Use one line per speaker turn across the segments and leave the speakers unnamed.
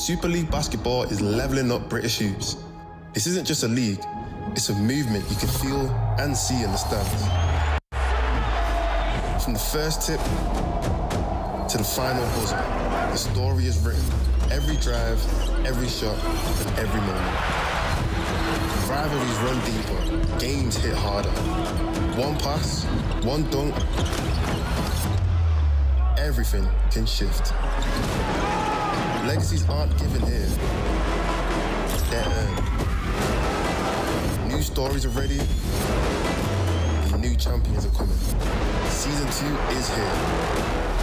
Super League basketball is leveling up British hoops. This isn't just a league, it's a movement you can feel and see in the stands. From the first tip to the final buzzer, the story is written. Every drive, every shot, and every moment. Rivalries run deeper, games hit harder. One pass, one dunk, everything can shift. Legacies aren't given here, they're earned. New stories are ready, and new champions are coming. Season 2 is here.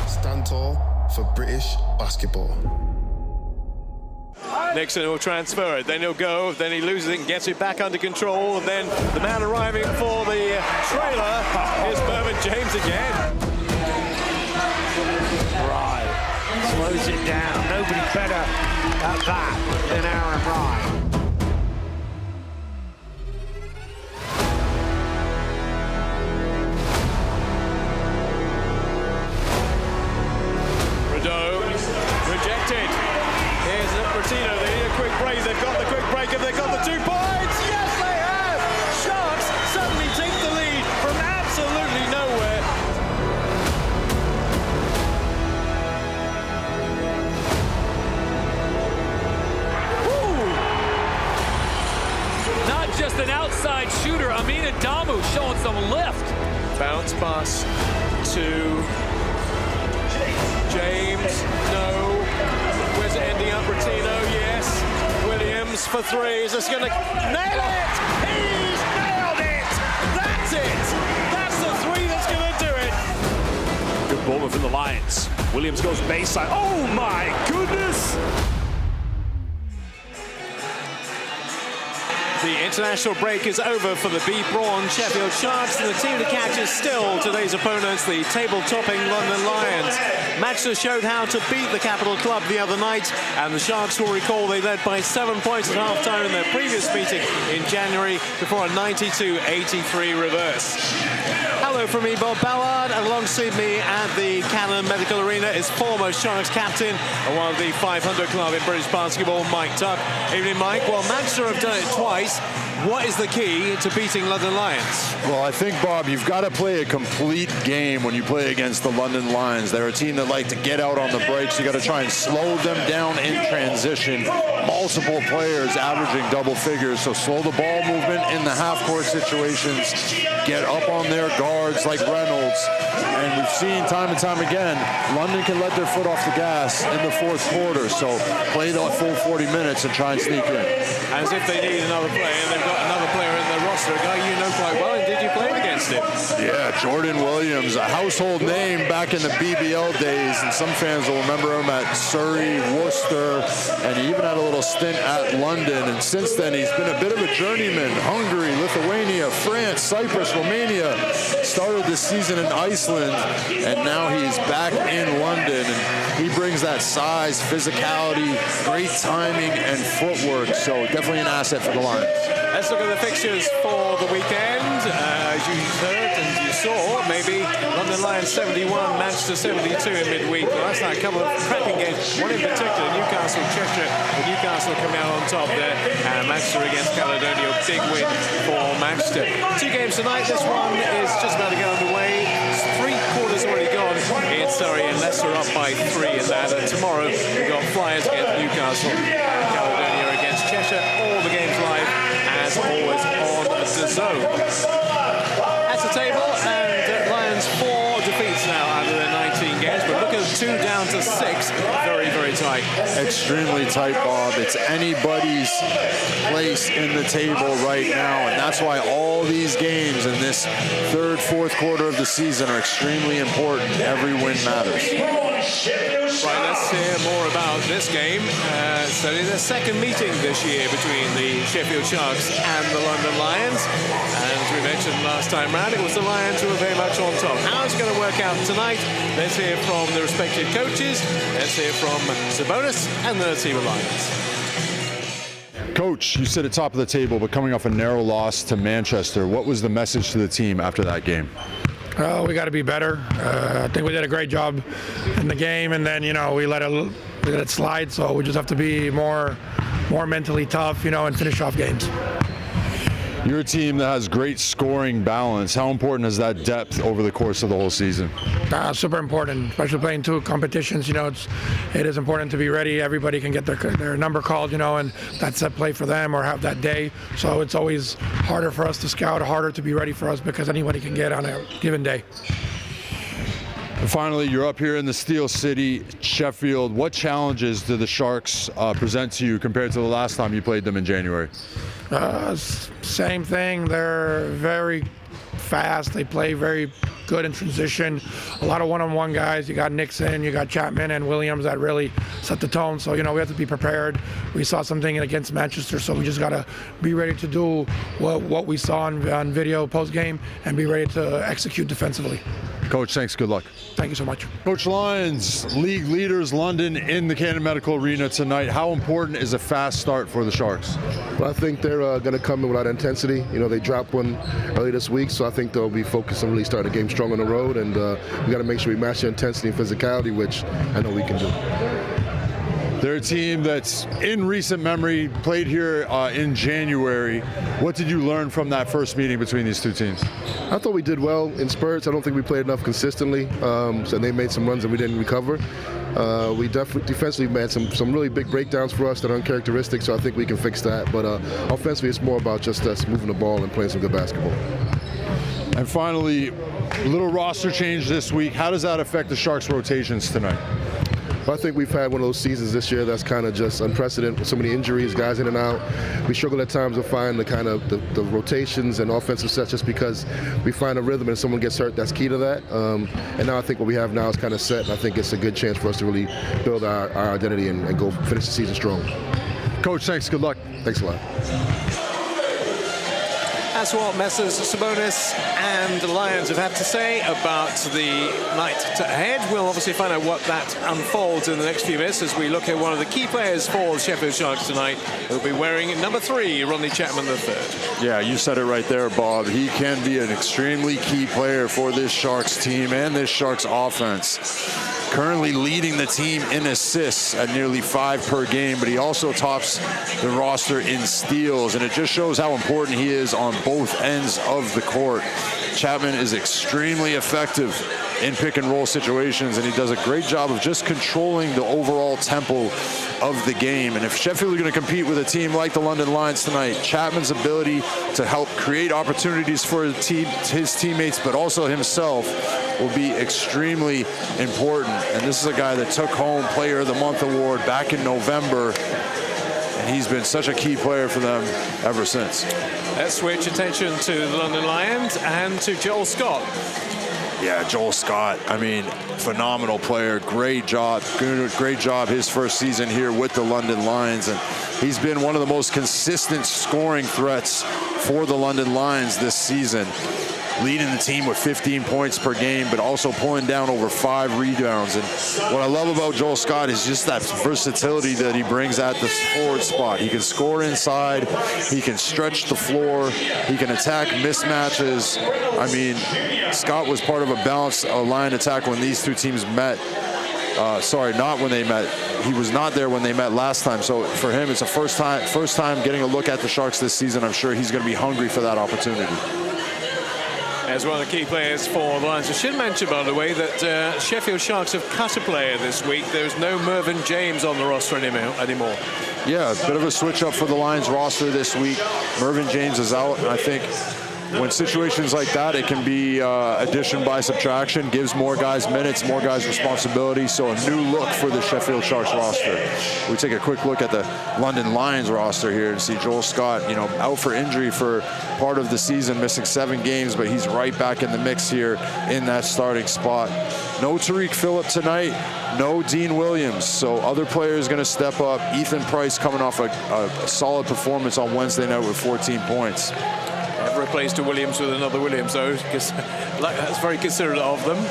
Stand tall for British basketball.
Nixon will transfer it, then he'll go, then he loses it and gets it back under control, and then the man arriving for the trailer is Mervyn James again.
Right, slows it down. Nobody better at that than Aaron Wright.
Rejected. Here's Martino. They need a quick break. They've got the quick break. Have they got the 2 points? Yes, they have. Sharks suddenly take the lead from absolutely nowhere.
Woo! Not just an outside shooter. Amin Adamu showing some lift.
Bounce pass to James. No. Where's it ending up? Rotino, yes. Williams for 3. Is this going to nail it? He's nailed it! That's it! That's the 3 that's going to do it.
Good ball from the Lions. Williams goes baseline. Oh my goodness!
The international break is over for the Braun Sheffield Sharks, and the team to catch is still today's opponents, the table-topping London Lions. Manchester showed how to beat the Capital Club the other night, and the Sharks will recall they led by 7 points at half-time in their previous meeting in January before a 92-83 reverse. Hello from me, Bob Ballard, and alongside me at the Canon Medical Arena is former Sharks captain and one of the 500 club in British basketball, Mike Tuck. Evening, Mike. Well, Manchester have done it twice. What is the key to beating London Lions?
Well, I think, Bob, you've got to play a complete game when you play against the London Lions. They're a team that like to get out on the breaks. You got to try and slow them down in transition. Multiple players averaging double figures, so slow the ball movement in the half-court situations. Get up on their guards like Reynolds. And we've seen time and time again, London can let their foot off the gas in the fourth quarter. So play the full 40 minutes and try and sneak in.
As if they need another player, and they've got another player in their roster, a guy you know quite well. And did you play against him?
Yeah, Jordan Williams, a household name back in the BBL days, and some fans will remember him at Surrey, Worcester, and he even had a little stint at London. And since then, he's been a bit of a journeyman. Hungary, Lithuania, France, Cyprus, Romania. Started this season in Iceland, and now he's back in London. And he brings that size, physicality, great timing, and footwork. So definitely an asset for the Lions.
Let's look at the fixtures for the weekend. As you heard and you saw, maybe London Lions 71, Manchester 72 in midweek. Last night, a couple of cracking games. One in particular, Newcastle, Cheshire. Newcastle coming out on top there. And Manchester against Caledonia, big win for Manchester. 2 games tonight. This one is just about to get underway. 3 quarters already gone in Surrey, and Leicester up by 3 in that. And tomorrow, we've got Flyers against Newcastle, Caledonia against Cheshire. All the games live, as always, on the zone. That's the table, and Lions 4 defeats now out of their 19 games, but look at 2 down to 6. Very, very tight.
Extremely tight, Bob. It's anybody's place in the table right now, and that's why all these games in this third, fourth quarter of the season are extremely important. Every win matters.
Right, let's hear more about this game. So it's the second meeting this year between the Sheffield Sharks and the London Lions. And as we mentioned last time round, it was the Lions who were very much on top. How it's going to work out tonight? Let's hear from the respective coaches. Let's hear from Sabonis and the team of Lions.
Coach, you sit at top of the table, but coming off a narrow loss to Manchester, what was the message to the team after that game?
We got to be better. I think we did a great job in the game, and then we let a we let it slide. So we just have to be more mentally tough, and finish off games.
You're a team that has great scoring balance. How important is that depth over the course of the whole season?
Super important, especially playing 2 competitions. It is important to be ready. Everybody can get their number called, and that's a play for them or have that day. So it's always harder for us to scout, harder to be ready for us because anybody can get on a given day.
And finally, you're up here in the Steel City, Sheffield. What challenges do the Sharks present to you compared to the last time you played them in January?
Same thing. They're very fast. They play very good in transition. A lot of one-on-one guys. You got Nixon, you got Chapman and Williams that really set the tone. So, we have to be prepared. We saw something against Manchester, so we just got to be ready to do what we saw on video post-game and be ready to execute defensively.
Coach, thanks. Good luck.
Thank you so much.
Coach Lyons, league leaders, London in the Canon Medical Arena tonight. How important is a fast start for the Sharks?
Well, I think they're going to come in with a lot of intensity. They dropped one early this week, so I think they'll be focused on really starting the game strong on the road, and we got to make sure we match the intensity and physicality, which I know we can do.
They're a team that's, in recent memory, played here in January. What did you learn from that first meeting between these 2 teams?
I thought we did well in spurts. I don't think we played enough consistently, so they made some runs that we didn't recover. We definitely defensively made some really big breakdowns for us that are uncharacteristic, so I think we can fix that. But offensively, it's more about just us moving the ball and playing some good basketball.
And finally, a little roster change this week. How does that affect the Sharks' rotations tonight?
I think we've had one of those seasons this year that's kind of just unprecedented with so many injuries, guys in and out. We struggle at times to find the kind of the rotations and offensive sets just because we find a rhythm and if someone gets hurt, that's key to that. And now I think what we have now is kind of set, and I think it's a good chance for us to really build our identity and go finish the season strong.
Coach, thanks. Good luck.
Thanks a lot.
That's what Messrs. Sabonis and Lyons have had to say about the night ahead. We'll obviously find out what that unfolds in the next few minutes as we look at one of the key players for the Sheffield Sharks tonight. He'll be wearing number 3, Rodney Chapman III.
Yeah, you said it right there, Bob. He can be an extremely key player for this Sharks team and this Sharks offense. Currently leading the team in assists at nearly 5 per game, but he also tops the roster in steals, and it just shows how important he is on both ends of the court. Chapman is extremely effective in pick and roll situations, and he does a great job of just controlling the overall tempo of the game. And if Sheffield are going to compete with a team like the London Lions tonight, Chapman's ability to help create opportunities for his teammates, but also himself, will be extremely important. And this is a guy that took home Player of the Month award back in November, and he's been such a key player for them ever since.
Let's switch attention to the London Lions and to Joel Scott.
Yeah, Joel Scott, I mean, phenomenal player, great job his first season here with the London Lions, and he's been one of the most consistent scoring threats for the London Lions this season, leading the team with 15 points per game, but also pulling down over 5 rebounds. And what I love about Joel Scott is just that versatility that he brings at the forward spot. He can score inside, he can stretch the floor, he can attack mismatches. I mean, Scott was part of a balanced line attack when these 2 teams met. Sorry, not when they met. He was not there when they met last time. So for him, it's a first time getting a look at the Sharks this season. I'm sure he's going to be hungry for that opportunity.
As one of the key players for the Lions. I should mention, by the way, that Sheffield Sharks have cut a player this week. There's no Mervyn James on the roster anymore.
Yeah, a bit of a switch up for the Lions roster this week. Mervyn James is out, and I think when situations like that, it can be addition by subtraction, gives more guys minutes, more guys responsibility. So a new look for the Sheffield Sharks roster. We take a quick look at the London Lions roster here and see Joel Scott, out for injury for part of the season, missing 7 games, but he's right back in the mix here in that starting spot. No Tariq Phillip tonight, no Dean Williams, so other players going to step up. Ethan Price coming off a solid performance on Wednesday night with 14 points.
Never replaced a Williams with another Williams, though, because that's very considerate of them.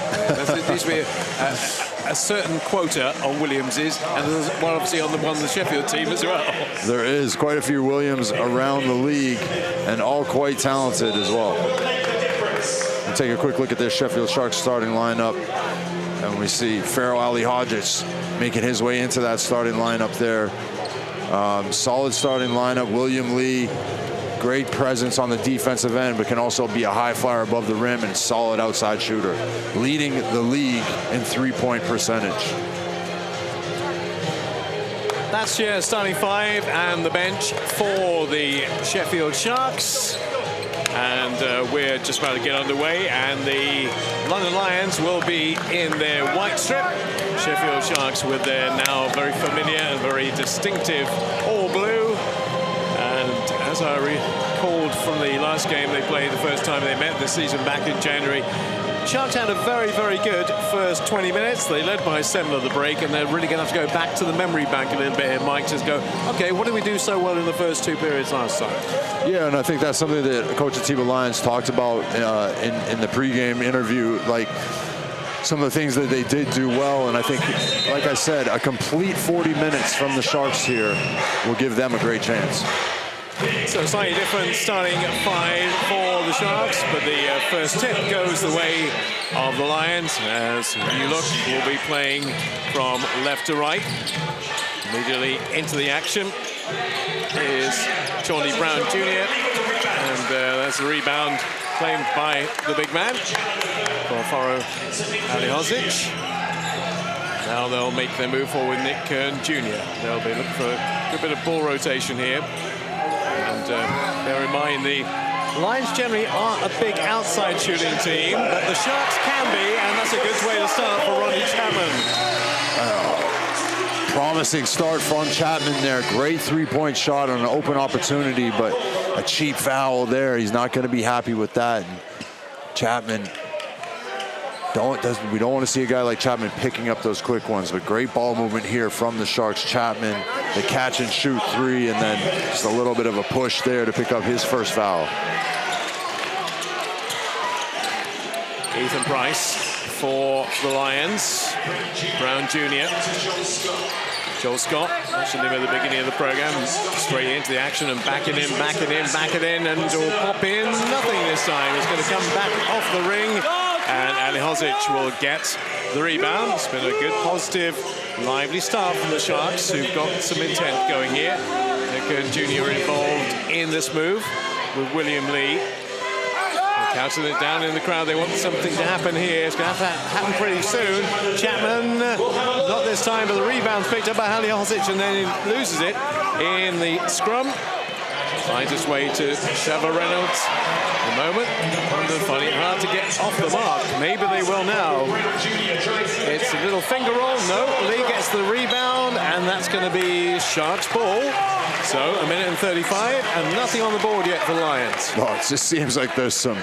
There needs to be a certain quota on Williamses, and there's one obviously on the Sheffield team as well.
There is quite a few Williams around the league, and all quite talented as well. We'll take a quick look at this Sheffield Sharks starting lineup. And we see Pharaoh Ali-Hodges making his way into that starting lineup there. Solid starting lineup. William Lee, great presence on the defensive end, but can also be a high flyer above the rim and solid outside shooter. Leading the league in three-point percentage.
That's your starting five and the bench for the Sheffield Sharks. And we're just about to get underway, and the London Lions will be in their white strip. Sheffield Sharks with their now very familiar and very distinctive all blue. And as I recalled from the last game they played the first time they met this season back in January, Sharks had a very, very good first 20 minutes. They led by 7 at the break, and they're really going to have to go back to the memory bank a little bit here, Mike, just go, okay, what did we do so well in the first 2 periods last time?
Yeah, and I think that's something that Coach Atiba Lyons talked about in the pregame interview, like some of the things that they did do well. And I think, like I said, a complete 40 minutes from the Sharks here will give them a great chance.
So slightly different starting 5 for the Sharks, but the first tip goes the way of the Lions. As you look, we'll be playing from left to right. Immediately into the action is Shawnee Braun Jr. And that's the rebound claimed by the big man, Pharaoh Ali-Hodges. Now they'll make their move forward with Nick Kern Jr. They'll be looking for a good bit of ball rotation here. And bear in mind, the Lions generally aren't a big outside shooting team, but the Sharks can be, and that's a good way to start for Ronnie Chapman.
Promising start from Chapman there. Great three-point shot on an open opportunity, but a cheap foul there. He's not going to be happy with that. And Chapman, we don't want to see a guy like Chapman picking up those quick ones, but great ball movement here from the Sharks. Chapman, the catch and shoot 3, and then just a little bit of a push there to pick up his first foul.
Ethan Price for the Lions. Braun Jr. Joel Scott, mentioned him at the beginning of the program, straight into the action and back it in, and will pop in. Nothing this time. It's going to come back off the ring, and Ali-Hodges will get the rebound. It's been a good, positive, lively start from the Sharks, who've got some intent going here. Nick Kern Jr. involved in this move with William Lee. Counting it down in the crowd. They want something to happen here. It's going to have to happen pretty soon. Chapman, not this time, but the rebound's picked up by Ali-Hodges, and then he loses it in the scrum. Finds his way to Trevor Reynolds. At the moment, London finding it hard to get off the mark. Maybe they will now. It's a little finger roll. No, Lee gets the rebound, and that's going to be Sharks ball. So, a minute and 35, and nothing on the board yet for the Lions.
Oh, it just seems like there's some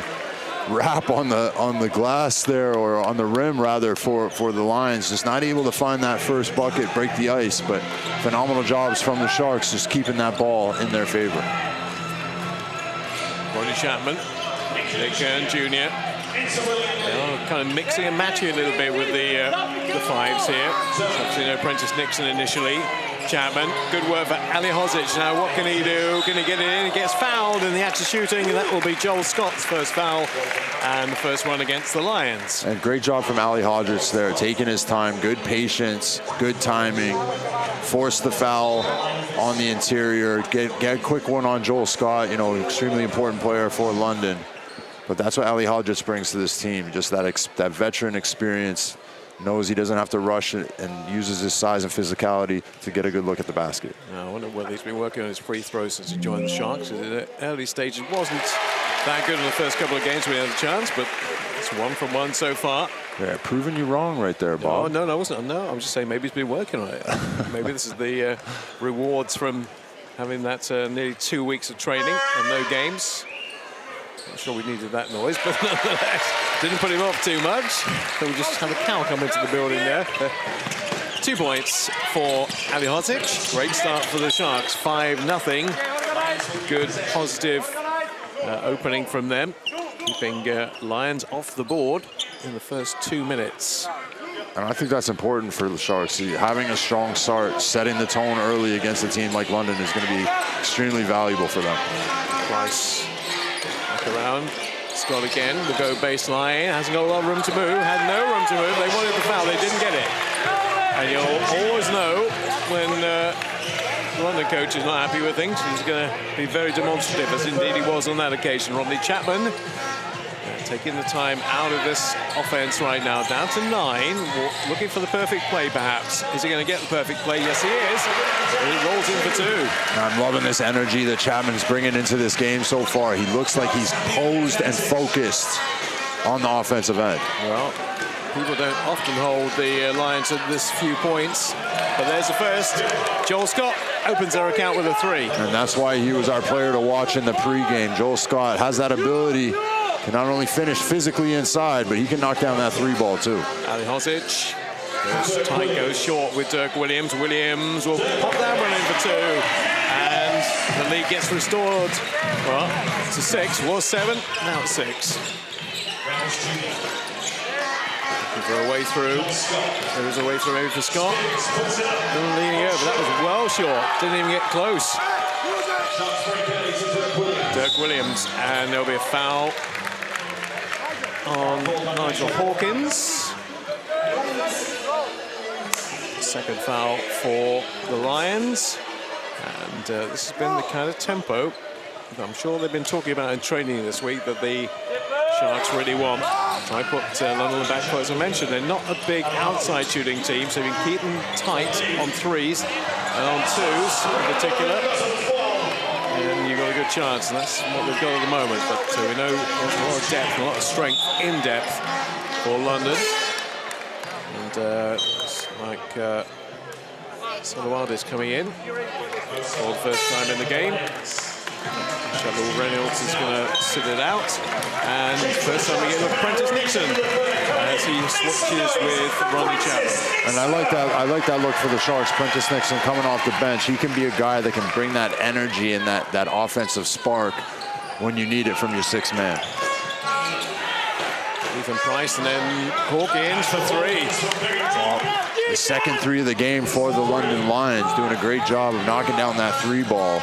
wrap on the glass there, or on the rim rather, for the Lions. Just not able to find that first bucket, break the ice, but phenomenal jobs from the Sharks just keeping that ball in their favor.
Ronnie Chapman, Nick Kern Jr. Kind of mixing and matching a little bit with the fives here. Obviously no Prentice Nixon initially. Chapman, good work for Ali-Hodges. Now what can he do? Can he get it in? He gets fouled in the act of shooting, and that will be Joel Scott's first foul, and the first one against the Lions.
And great job from Ali-Hodges there, taking his time, good patience, good timing, forced the foul on the interior, get a quick one on Joel Scott, extremely important player for London. But that's what Ali-Hodges brings to this team, just that veteran experience. Knows he doesn't have to rush it and uses his size and physicality to get a good look at the basket.
I wonder whether he's been working on his free throws since he joined the Sharks. In the early stages wasn't that good in the first couple of games we had a chance, but it's 1 from 1 so far.
Yeah, proving you wrong right there, Bob.
No, I wasn't. No, I was just saying maybe he's been working on it. Maybe this is the rewards from having that nearly 2 weeks of training and no games. Not sure we needed that noise, but nonetheless, didn't put him off too much. So we just had a cow come into the building there. 2 points for Ali-Hodges. Great start for the Sharks, 5-0. Good, positive opening from them, keeping Lions off the board in the first 2 minutes.
And I think that's important for the Sharks. Having a strong start, setting the tone early against a team like London is going to be extremely valuable for them.
Price. Around, Scott again, the go baseline, hasn't got a lot of room to move, had no room to move. They wanted the foul, they didn't get it. And you'll always know when the London coach is not happy with things. He's going to be very demonstrative, as indeed he was on that occasion. Rodney Chapman taking the time out of this offense right now, down to 9, looking for the perfect play perhaps. Is he going to get the perfect play? Yes, he is. He rolls in for 2.
I'm loving this energy that Chapman's bringing into this game so far. He looks like he's posed and focused on the offensive end.
Well, people don't often hold the Lions at this few points, but there's the first. Joel Scott opens their account with a 3.
And that's why he was our player to watch in the pregame. Joel Scott has that ability to not only finish physically inside, but he can knock down that 3 ball too.
Ali Hozic goes tight, goes short with Dirk Williams. Williams will pop that one in for 2. And the lead gets restored. Well, to 6, was 7, now it's 6. Looking for a way through. There is a way through maybe for Scott. Leaning over, that was well short. Didn't even get close. Dirk Williams, and there'll be a foul on Nigel Hawkins. Second foul for the Lions. And this has been the kind of tempo that I'm sure they've been talking about in training this week that the Sharks really want. I put London on the back foot, as I mentioned. They're not a big outside shooting team, so you can keep them tight on 3s and on 2s in particular. And you've got a good chance, and that's what they've got at the moment. But we know there's a lot of depth, a lot of strength in depth for London. And it's like Salawadi's coming in for the first time in the game. Shadow Reynolds is going to sit it out. And first time we get a look at Prentice Nixon as he switches with Rodney Chapman.
And I like that look for the Sharks. Prentice Nixon coming off the bench. He can be a guy that can bring that energy and that offensive spark when you need it from your 6th man.
Ethan Price and then Hawkins for 3.
Well, the second 3 of the game for the London Lions, doing a great job of knocking down that 3 ball.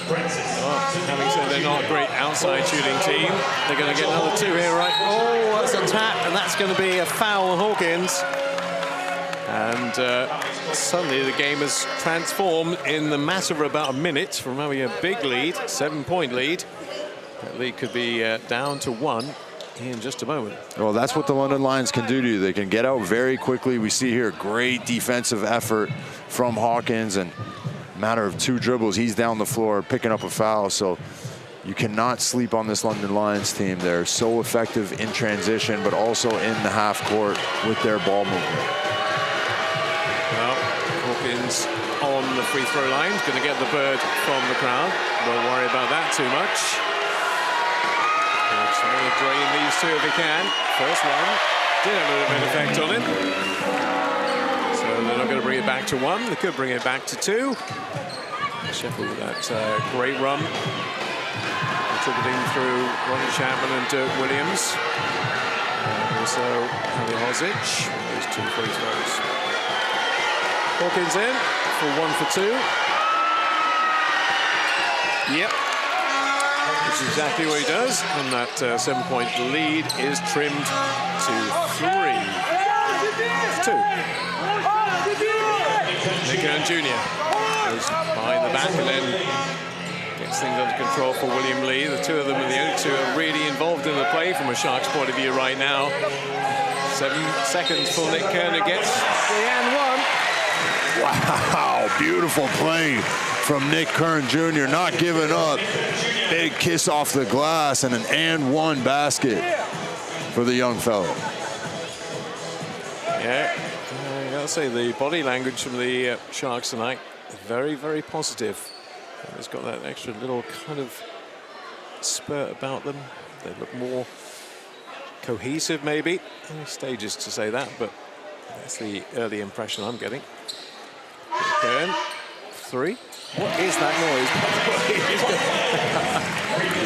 Having said they're not a great outside shooting team, they're going to get another 2 here, right? Oh, that's a tap, and that's going to be a foul on Hawkins. And suddenly the game has transformed in the matter of about a minute from having a big lead, 7-point lead. That lead could be down to 1 in just a moment.
Well, that's what the London Lions can do to you. They can get out very quickly. We see here great defensive effort from Hawkins, and matter of 2 dribbles, he's down the floor picking up a foul. So you cannot sleep on this London Lions team. They're so effective in transition, but also in the half court with their ball movement.
Well, Hawkins on the free throw line, going to get the bird from the crowd. Don't worry about that too much. So going to drain these 2 if he can. First one did have a little bit of effect on him. So they're not going to bring it back to 1. They could bring it back to 2. Sheffield with that great run. Contributing through Ronnie Chapman and Dirk Williams. And also Ali Hozic. Those 2 free throws. Hawkins in for 1 for 2. Yep. Which is exactly what he does. And that 7-point lead is trimmed to 3. 2. Nick Kern Jr. goes behind the back and then gets things under control for William Lee. The 2 of them are the only 2 are really involved in the play from a Sharks point of view right now. 7 seconds for Nick Kern to get the and 1.
Wow, beautiful play from Nick Kern Jr. Not giving up. Big kiss off the glass and an and 1 basket for the young fellow.
Yeah, I gotta say the body language from the Sharks tonight, very, very positive. It's got that extra little kind of spurt about them. They look more cohesive, maybe. Stages to say that, but that's the early impression I'm getting. Kern, 3. What is that noise?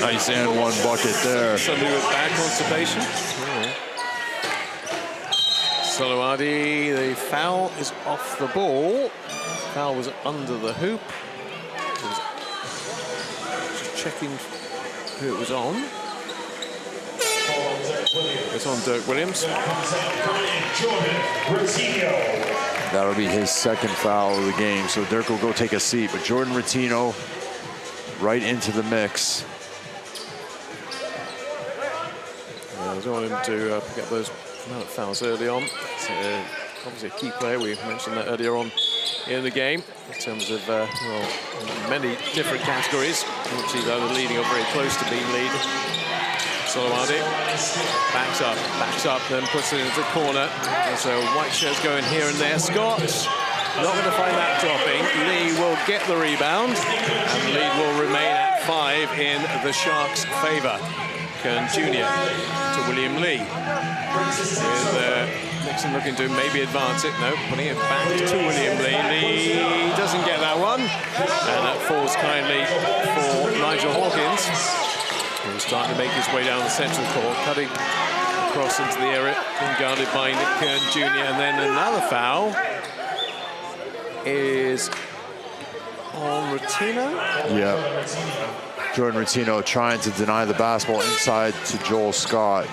Nice and 1 bucket there.
Somebody with back constipation. Salawadi, the foul is off the ball. Foul was under the hoop. Just checking who it was on. It's on Dirk Williams.
That'll be his second foul of the game, so Dirk will go take a seat. But Jordan Rottino right into the mix.
I was wanting him to pick up those fouls early on. It's, obviously a key player. We mentioned that earlier on in the game in terms of well, many different categories, which he's either leading or very close to being lead. Solomade backs up, then puts it into the corner. And so white shirts going here and there. Scott not going to find that dropping. Lee will get the rebound, and the lead will remain at 5 in the Sharks' favour. Kern Jr. to William Lee. With Nixon looking to maybe advance it. No, putting it back to William Lee. Lee doesn't get that one. And that falls kindly for Nigel Hawkins, who's starting to make his way down the central court, cutting across into the area, being guarded by Nick Kern Jr. And then another foul is on Rottino.
Yeah. Jordan Rottino trying to deny the basketball inside to Joel Scott.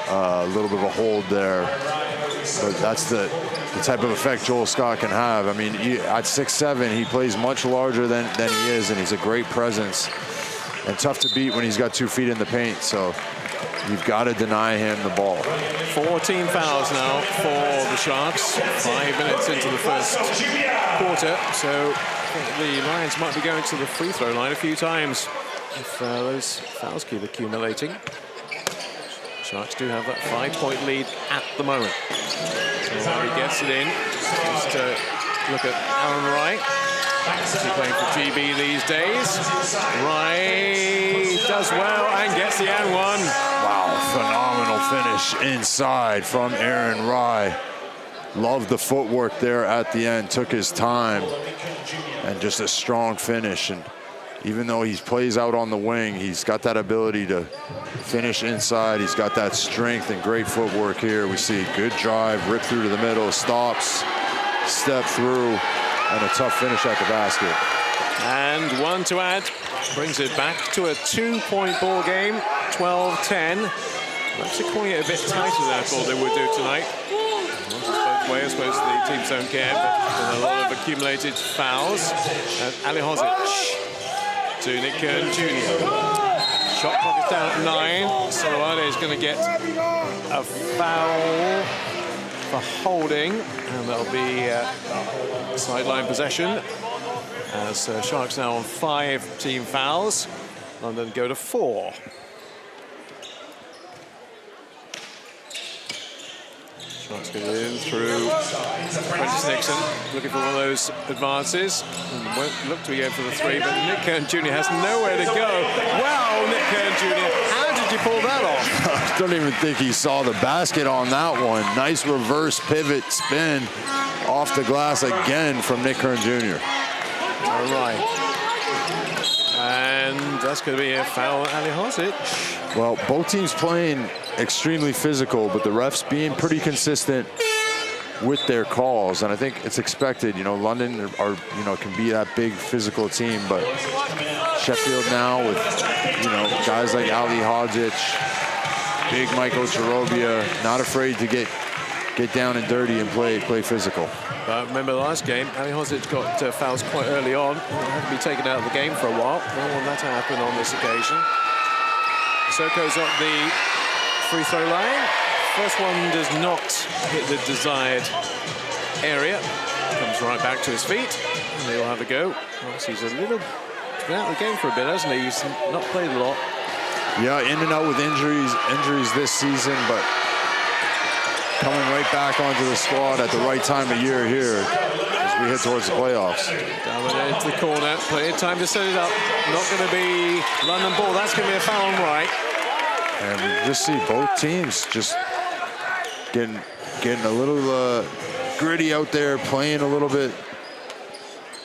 A little bit of a hold there. But that's the type of effect Joel Scott can have. I mean, at 6'7", he plays much larger than he is, and he's a great presence. And tough to beat when he's got 2 feet in the paint. So you've got to deny him the ball.
14 fouls now for the Sharks. 5 minutes into the first quarter. So I think the Lions might be going to the free throw line a few times if those fouls keep accumulating. Sharks do have that 5-point lead at the moment. So he gets it in. Just look at Aaron Wright. He's playing for GB these days. Wright does well and gets the and one.
Wow, phenomenal finish inside from Aaron Rye. Loved the footwork there at the end, took his time, and just a strong finish. And even though he plays out on the wing, he's got that ability to finish inside. He's got that strength and great footwork here. We see good drive, rip through to the middle, stops, step through, and a tough finish at the basket.
And one to add, brings it back to a 2-point ball game, 12-10. Actually calling it a bit tighter than I thought they would do tonight. I suppose the teams don't care, but a lot of accumulated fouls. And Ali Hozic to Nick Kern Jr. Shot clock is down at 9. Solomade is going to get a foul for holding, and that'll be sideline possession. As Sharks now on 5 team fouls. London go to 4. Sharks get in through Prentice Nixon, looking for one of those advances. And won't look to be going for the 3, but Nick Kern Jr. has nowhere to go. Wow, Nick Kern Jr., how did you pull that off?
I don't even think he saw the basket on that one. Nice reverse pivot spin off the glass again from Nick Kern Jr.
All right. And that's going to be a foul on Ali Hozic.
Well, both teams playing extremely physical, but the refs being pretty consistent with their calls, and I think it's expected. You know, London are, you know, can be that big physical team, but Sheffield now with, you know, guys like Ali Hodzic, big Michael Cherobia, not afraid to get down and dirty and play physical.
But remember the last game, Ali Hodzic got fouls quite early on. He had to be taken out of the game for a while. Don't want that to happen on this occasion. Soko's at the free throw line. First one does not hit the desired area. Comes right back to his feet, and he'll have a go. Obviously, he's been out of the game for a bit, hasn't he? He's not played a lot.
Yeah, in and out with injuries this season, but coming right back onto the squad at the right time of year here as we head towards the playoffs.
Down into the corner, plenty of time to set it up. Not going to be London ball. That's going to be a foul on Wright.
And we just see both teams just getting a little gritty out there, playing a little bit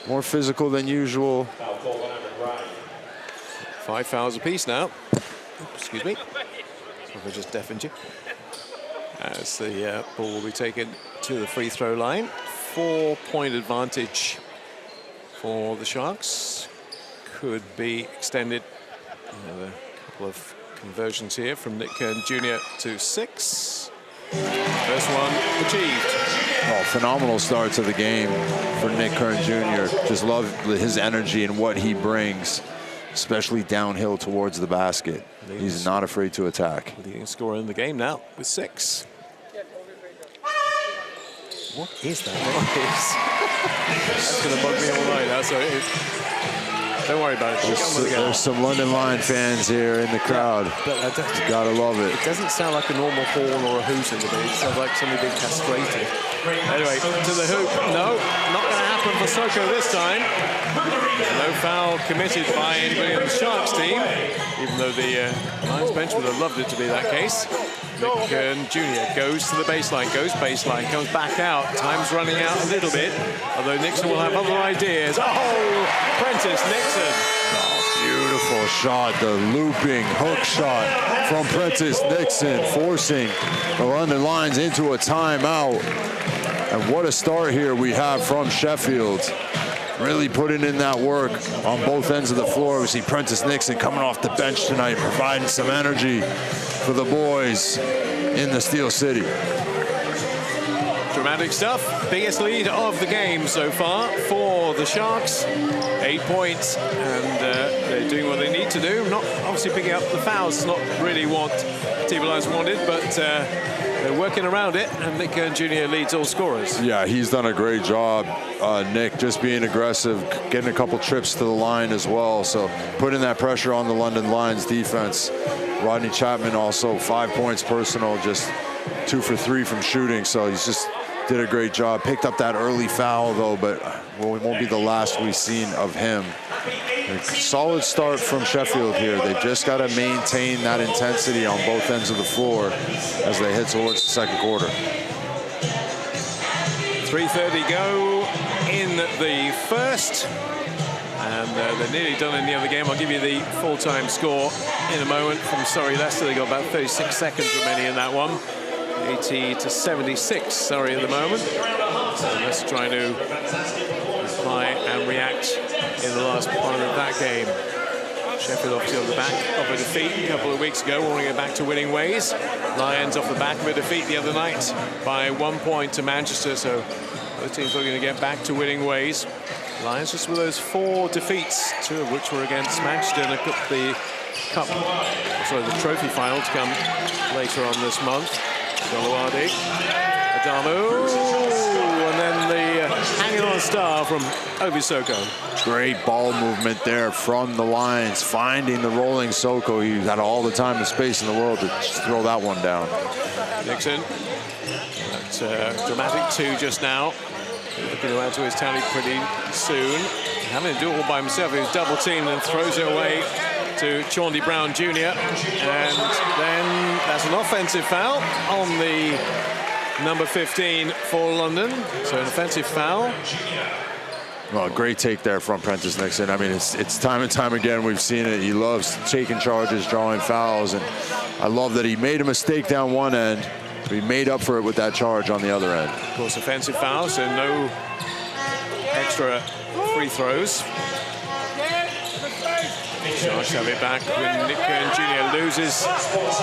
more physical than usual.
5 fouls apiece now. Excuse me. I just deafened you. As the ball will be taken to the free throw line. 4-point advantage for the Sharks. Could be extended. Another couple of Conversions here from Nick Kern Jr. to 6. First one achieved.
Oh, phenomenal start to the game for Nick Kern Jr. Just love his energy and what he brings, especially downhill towards the basket. He's not afraid to attack.
Leading scorer in the game now with 6. What is that noise? That's going to bug me all night now, so don't worry about it.
There's some London Lion fans here in the crowd.
But
you gotta love it.
It doesn't sound like a normal horn or a hooter to me. It sounds like somebody being castrated. Anyway, to the hoop. No, not going to happen for Soko this time. No foul committed by anybody on the Sharks team, even though the Lions bench would have loved it to be that case. Nick Kern Jr. goes to the baseline, comes back out. Time's running out a little bit, although Nixon will have other ideas. Oh, Prentice Nixon.
Oh, beautiful shot, the looping hook shot from Prentice Nixon, forcing the London Lions into a timeout. And what a start here we have from Sheffield. Really putting in that work on both ends of the floor. We see Prentice Nixon coming off the bench tonight, providing some energy for the boys in the Steel City.
Dramatic stuff. Biggest lead of the game so far for the Sharks. 8 points, and they're doing what they need to do. Not obviously picking up the fouls, not really what Team Lions wanted, but they're working around it, and Nick Kern Jr. leads all scorers.
Yeah, he's done a great job, Nick, just being aggressive, getting a couple trips to the line as well, so putting that pressure on the London Lions defense. Rodney Chapman also 5 points personal, just 2 for 3 from shooting, so he's just did a great job. Picked up that early foul though, but it won't be the last we've seen of him. A solid start from Sheffield here. They've just got to maintain that intensity on both ends of the floor as they head towards the second quarter.
3:30 go in the first. And they're nearly done in the other game. I'll give you the full-time score in a moment from Surrey Leicester. They got about 36 seconds remaining in that one. 80-76, Surrey at the moment. So let's try to reply and react in the last part of that game. Sheffield obviously on the back of a defeat a couple of weeks ago, wanting to get back to winning ways. Lions off the back of a defeat the other night by 1 point to Manchester, so both teams looking to get back to winning ways. Lions just with those 4 defeats, 2 of which were against Manchester, and they've got the the trophy final to come later on this month. Golawadi, Adamu, and then the hanging on star from Obi Soko.
Great ball movement there from the Lions, finding the rolling Soko. He had all the time and space in the world to just throw that one down.
Nixon, that's dramatic 2 just now. Looking to add to his tally pretty soon. Having to do it all by himself, he was double teamed and throws it away to Chaundy Brown Jr. And then that's an offensive foul on the number 15 for London. So an offensive foul.
Well, great take there from Prentice Nixon. I mean, it's time and time again we've seen it. He loves taking charges, drawing fouls, and I love that he made a mistake down one end, but he made up for it with that charge on the other end.
Of course, offensive foul, so no extra free throws. Sharks have it back when Nick Kern Jr. loses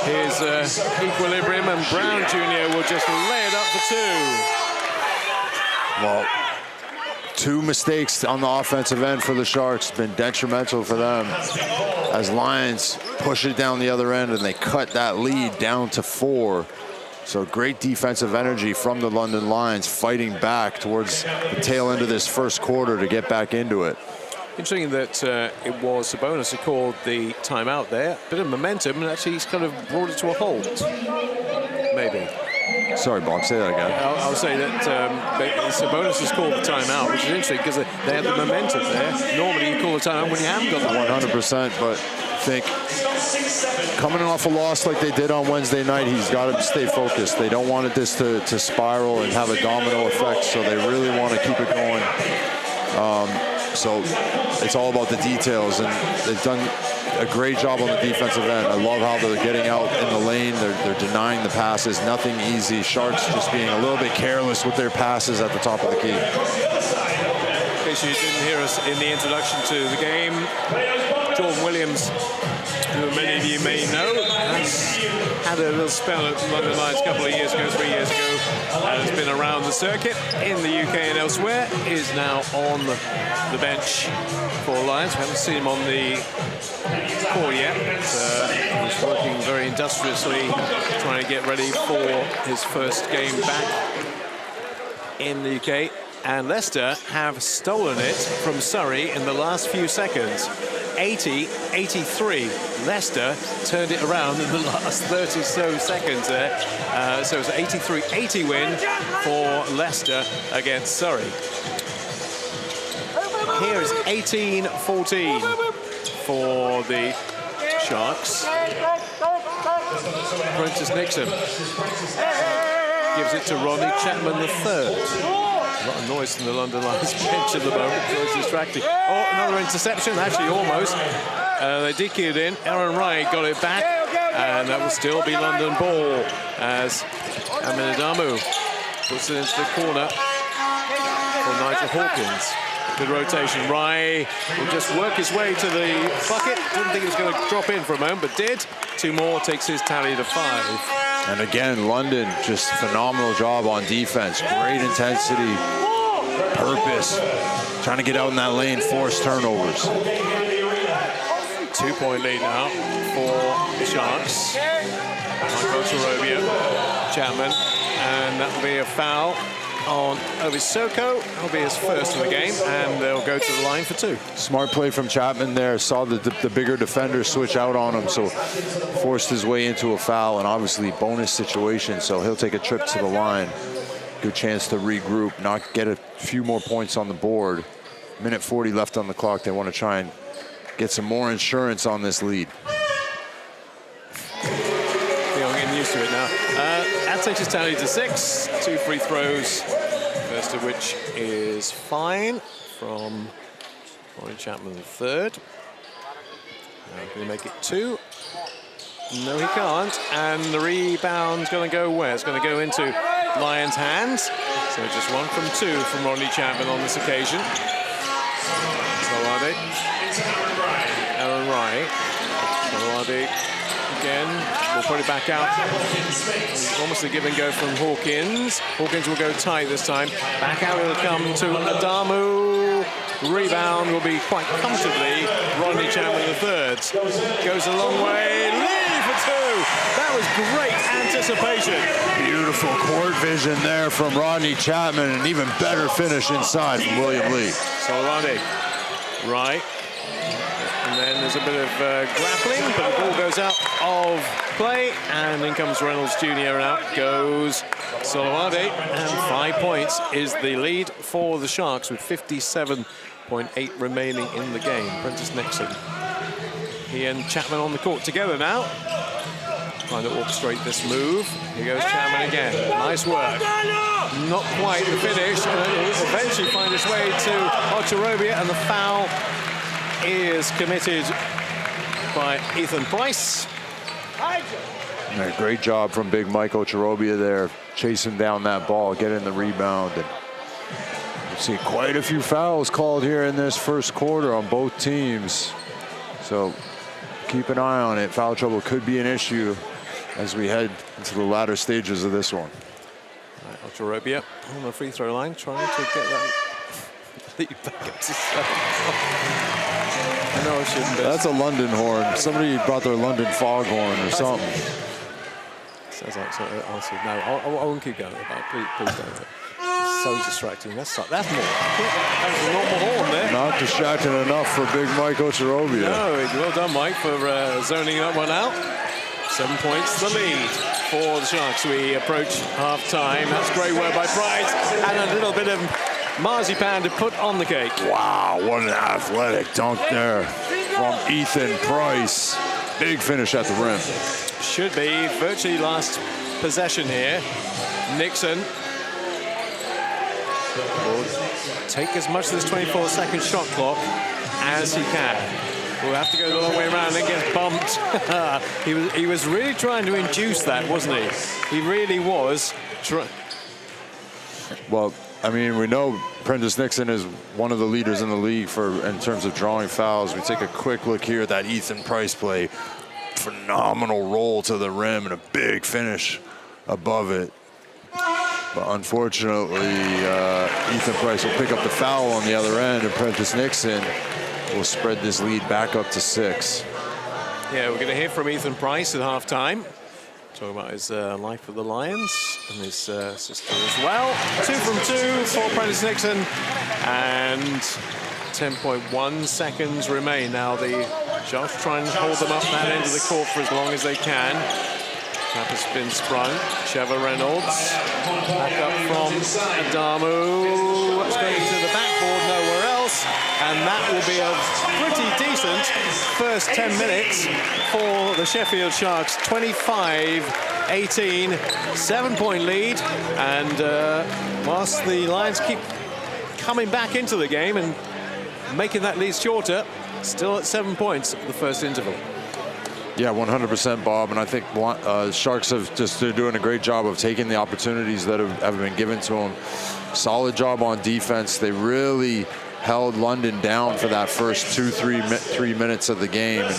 his equilibrium, and Brown Jr. will just lay it up for 2.
Well, 2 mistakes on the offensive end for the Sharks, been detrimental for them as Lions push it down the other end and they cut that lead down to 4. So great defensive energy from the London Lions, fighting back towards the tail end of this first quarter to get back into it.
Interesting that it was Sabonis who called the timeout there. Bit of momentum, and actually he's kind of brought it to a halt, maybe.
Sorry, Bob, say that again.
I'll say that Sabonis has called the timeout, which is interesting because they have the momentum there. Normally you call the timeout when you haven't got the
100%, but I think coming off a loss like they did on Wednesday night, he's got to stay focused. They don't want this to spiral and have a domino effect, so they really want to keep it going. So it's all about the details, and they've done a great job on the defensive end. I love how they're getting out in the lane. They're denying the passes. Nothing easy. Sharks just being a little bit careless with their passes at the top of the key.
In case you didn't hear us in the introduction to the game, Jordan Williams, who many of you may know, has had a little spell at London Lions a couple of years ago, 3 years ago, and has been around the circuit in the UK and elsewhere, is now on the bench for Lions. We haven't seen him on the court yet. He's working very industriously, trying to get ready for his first game back in the UK. And Leicester have stolen it from Surrey in the last few seconds. 80-83. Leicester turned it around in the last 30 so seconds there. So it's an 83-80 win for Leicester against Surrey. Here is 18-14 for the Sharks. Prentice Nixon gives it to Ronnie Chapman III. A lot of noise from the London Lions bench at the moment. It's distracting. Oh, another interception, actually almost. They DQ'd in. Aaron Wright got it back. And that will still be London ball as Amenadamu puts it into the corner for Nigel Hawkins. Good rotation. Wright will just work his way to the bucket. Didn't think he was going to drop in for a moment, but did. 2 more takes his tally to 5.
And again, London, just phenomenal job on defense. Great intensity, purpose, trying to get out in that lane, force turnovers.
2-point lead now for the Sharks. Michael Sarobia, Chapman, and that will be a foul on Obisoko. That'll be his first of the game, and they'll go to the line for 2.
Smart play from Chapman there. Saw the bigger defender switch out on him, so forced his way into a foul, and obviously bonus situation, so he'll take a trip to the line. Good chance to regroup, not get a few more points on the board. Minute 40 left on the clock. They want to try and get some more insurance on this lead.
I'm getting used to it now. That takes his tally to 6. 2 free throws, first of which is fine from Ronnie Chapman III. Can he make it 2? No, he can't. And the rebound's going to go where? It's going to go into Lions' hands. So just 1 from 2 from Ronnie Chapman on this occasion. Solade. Aaron Wright. Solade again. We'll put it back out. Almost a give and go from Hawkins. Hawkins will go tight this time. Back out it'll come to Adamu. Rebound will be quite comfortably Ronnie Chapman III. Goes a long way. Lee for 2. That was great anticipation.
Beautiful court vision there from Rodney Chapman, and even better finish inside from William Lee.
Solade. Right. And then there's a bit of grappling, but the ball goes out of play, and in comes Reynolds Jr. and out goes Solade, and 5 points is the lead for the Sharks with 57.8 remaining in the game. Prentice Nixon. He and Chapman on the court together now. Trying to orchestrate this move. Here goes Chapman again. Nice work. Not quite the finish, and it will eventually find its way to Ocharobia, and the foul is committed by Ethan Price.
Yeah, great job from big Mike Ocharobia there, chasing down that ball, getting the rebound. And we've seen quite a few fouls called here in this first quarter on both teams. So keep an eye on it. Foul trouble could be an issue as we head into the latter stages of this one.
Right, Ocharobia on the free throw line, trying to get that lead back up to 7. I know I shouldn't be.
That's a London horn. Somebody brought their London foghorn or something.
Sounds like so. Honestly, no, I won't keep going. Please don't. It's so distracting. That's more. That was a normal horn there.
Not distracting enough for big Mike Ocharobia.
No, well done, Mike, for zoning that one out. 7 points, the lead for the Sharks. We approach half-time. That's great work by Price, and a little bit of marzipan to put on the cake.
Wow, what an athletic dunk there from Ethan Price. Big finish at the rim.
Should be virtually last possession here. Nixon will take as much of this 24-second shot clock as he can. We'll have to go the long way around and gets bumped. He was really trying to induce that, wasn't he? He really was.
Well, I mean, we know Prentice Nixon is one of the leaders in the league in terms of drawing fouls. We take a quick look here at that Ethan Price play. Phenomenal roll to the rim and a big finish above it. But unfortunately, Ethan Price will pick up the foul on the other end, and Prentice Nixon will spread this lead back up to 6.
Yeah, we're going to hear from Ethan Price at halftime. Talking about his life with the Lions and his sister as well. 2 from 2 for Prentice Nixon, and 10.1 seconds remain. Now the Sharks try and hold them up that end of the court for as long as they can. Tapper spin sprung. Sheva Reynolds back up from Adamu. What's going to the backboard? Nowhere else. And that will be a pretty decent first 10 minutes for the Sheffield Sharks. 25-18, 7-point lead. And whilst the Lions keep coming back into the game and making that lead shorter, still at 7 points for the first interval.
Yeah, 100%, Bob. And I think Sharks they're doing a great job of taking the opportunities that have been given to them. Solid job on defense. They really held London down for that first 3 minutes of the game and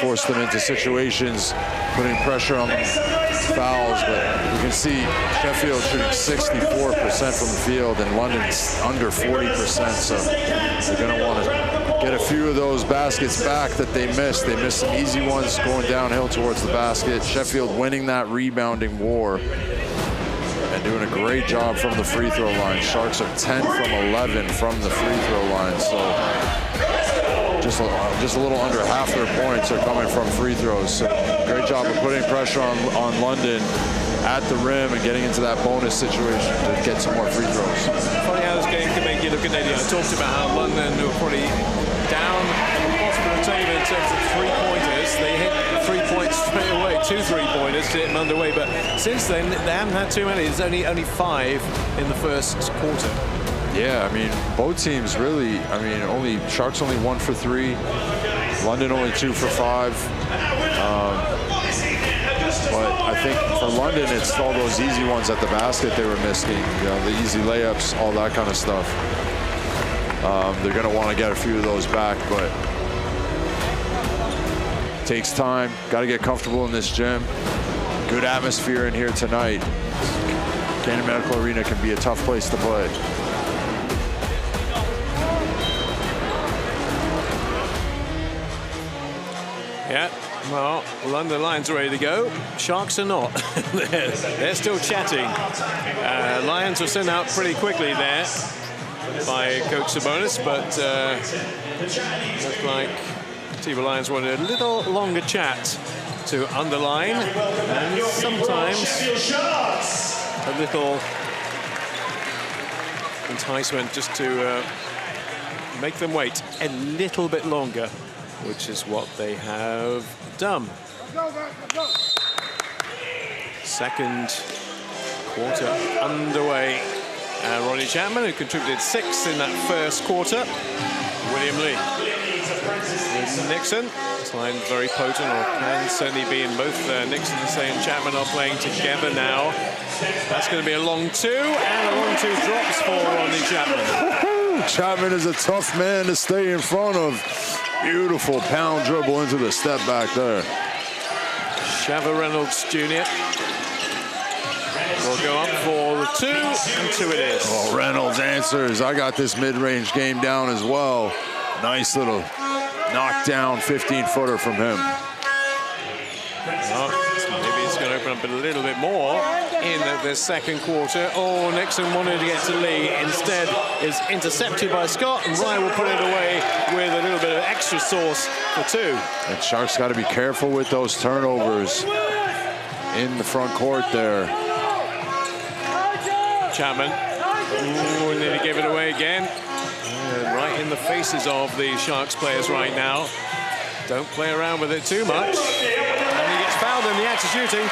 forced them into situations, putting pressure on fouls. But you can see Sheffield shooting 64% from the field and London's under 40%. So they're going to want to get a few of those baskets back that they missed. They missed some easy ones going downhill towards the basket. Sheffield winning that rebounding war and doing a great job from the free throw line. Sharks are 10 from 11 from the free throw line. So just a little under half their points are coming from free throws. So great job of putting pressure on London at the rim and getting into that bonus situation to get some more free throws.
Funny how this game can make you look at it. I talked about how London were probably down at the bottom of the table in terms of 3-pointers. They hit 3 points straight away, 2 3-pointers to hit them underway. But since then, they haven't had too many. There's only 5 in the first quarter.
Yeah, I mean, both teams really, Sharks only 1 for 3. London only 2 for 5. But I think for London, it's all those easy ones at the basket they were missing, the easy layups, all that kind of stuff. They're going to want to get a few of those back, but it takes time. Got to get comfortable in this gym. Good atmosphere in here tonight. Canon Medical Arena can be a tough place to play.
Yeah, well, London Lions are ready to go. Sharks are not. They're still chatting. Lions were sent out pretty quickly there by Coach Sabonis, but looked like Tiba Lions wanted a little longer chat to underline, and sometimes a little enticement just to make them wait a little bit longer, which is what they have done. Second quarter underway. Ronnie Chapman, who contributed 6 in that first quarter. William Lee. With Nixon. This line very potent, or can certainly be, in both Nixon and Chapman are playing together now. That's going to be a long 2, and a long 2 drops for Ronnie Chapman.
Chapman is a tough man to stay in front of. Beautiful pound dribble into the step back there.
Sheva Reynolds Jr. will go up for the 2, and 2 it is.
Oh, Reynolds answers. I got this mid-range game down as well. Nice little knockdown 15-footer from him.
Well, maybe it's going to open up a little bit more in the second quarter. Oh, Nixon wanted to get to Lee. Instead is intercepted by Scott, and Ryan will put it away with a little bit of extra sauce for 2.
And Sharks got to be careful with those turnovers in the front court there.
Chapman. Ooh, and then he gave it away again. And right in the faces of the Sharks players right now. Don't play around with it too much. And he gets fouled in the act of shooting.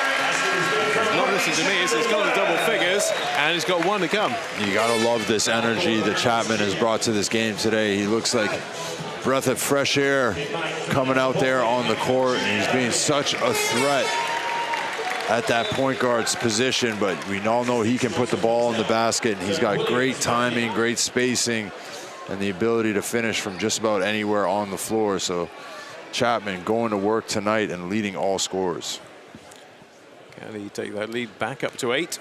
Not listening to me, he's got the double figures, and he's got 1 to come.
You got to love this energy that Chapman has brought to this game today. He looks like a breath of fresh air coming out there on the court, and he's being such a threat at that point guard's position, but we all know he can put the ball in the basket, and he's got great timing, great spacing, and the ability to finish from just about anywhere on the floor. So Chapman going to work tonight and leading all scorers.
Can he take that lead back up to 8?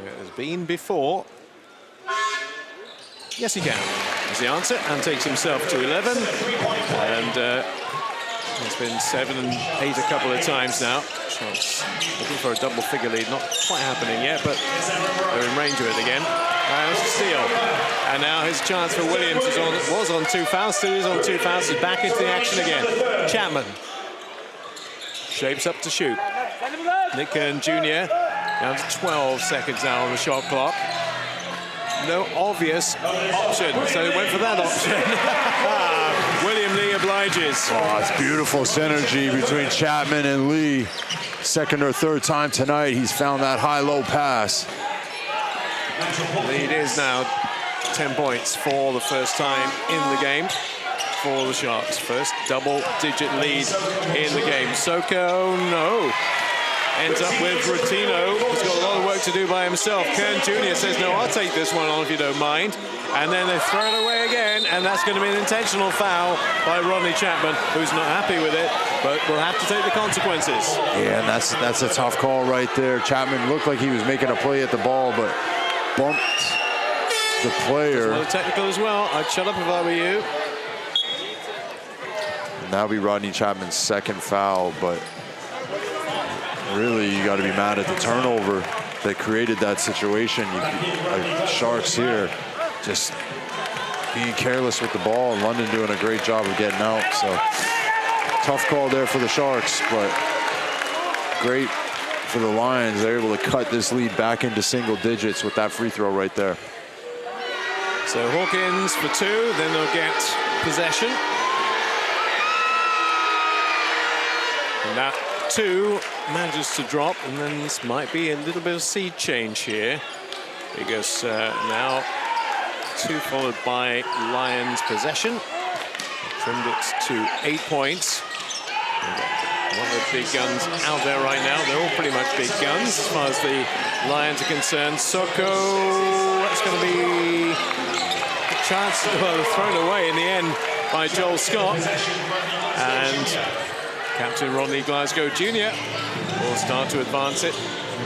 It has been before. Yes, he can, is the answer, and takes himself to 11. And it's been 7 and 8 a couple of times now. Shots looking for a double figure lead, not quite happening yet, but they're in range of it again. There's a steal. And now his chance for Williams was on 2 fouls, still is on 2 fouls. He's back into the action again. Chapman shapes up to shoot. Nick Kern Jr. down to 12 seconds now on the shot clock. No obvious option, so he went for that option. William Lee obliges.
Oh, it's beautiful synergy between Chapman and Lee. Second or third time tonight, he's found that high-low pass.
Lead is now 10 points for the first time in the game for the Sharks. First double-digit lead in the game. Soko, no. Ends up with Rotino, who's got a lot of work to do by himself. Kern Jr. says, no, I'll take this one on if you don't mind. And then they throw it away again, and that's going to be an intentional foul by Rodney Chapman, who's not happy with it, but will have to take the consequences.
Yeah, and that's a tough call right there. Chapman looked like he was making a play at the ball, but bumped the player.
Another technical as well. I'd shut up if I were you.
And that'll be Rodney Chapman's second foul, but really, you got to be mad at the turnover that created that situation. Sharks here just being careless with the ball, and London doing a great job of getting out. So tough call there for the Sharks, but great for the Lions. They're able to cut this lead back into single digits with that free throw right there.
So Hawkins for 2, then they'll get possession. And that 2 manages to drop, and then this might be a little bit of seed change here, because now 2 followed by Lions possession. Trimmed it to 8 points. One of the big guns out there right now. They're all pretty much big guns as far as the Lions are concerned. Soko, that's going to be a chance, well, thrown away in the end by Joel Scott. And Captain Rodney Glasgow Jr. will start to advance it.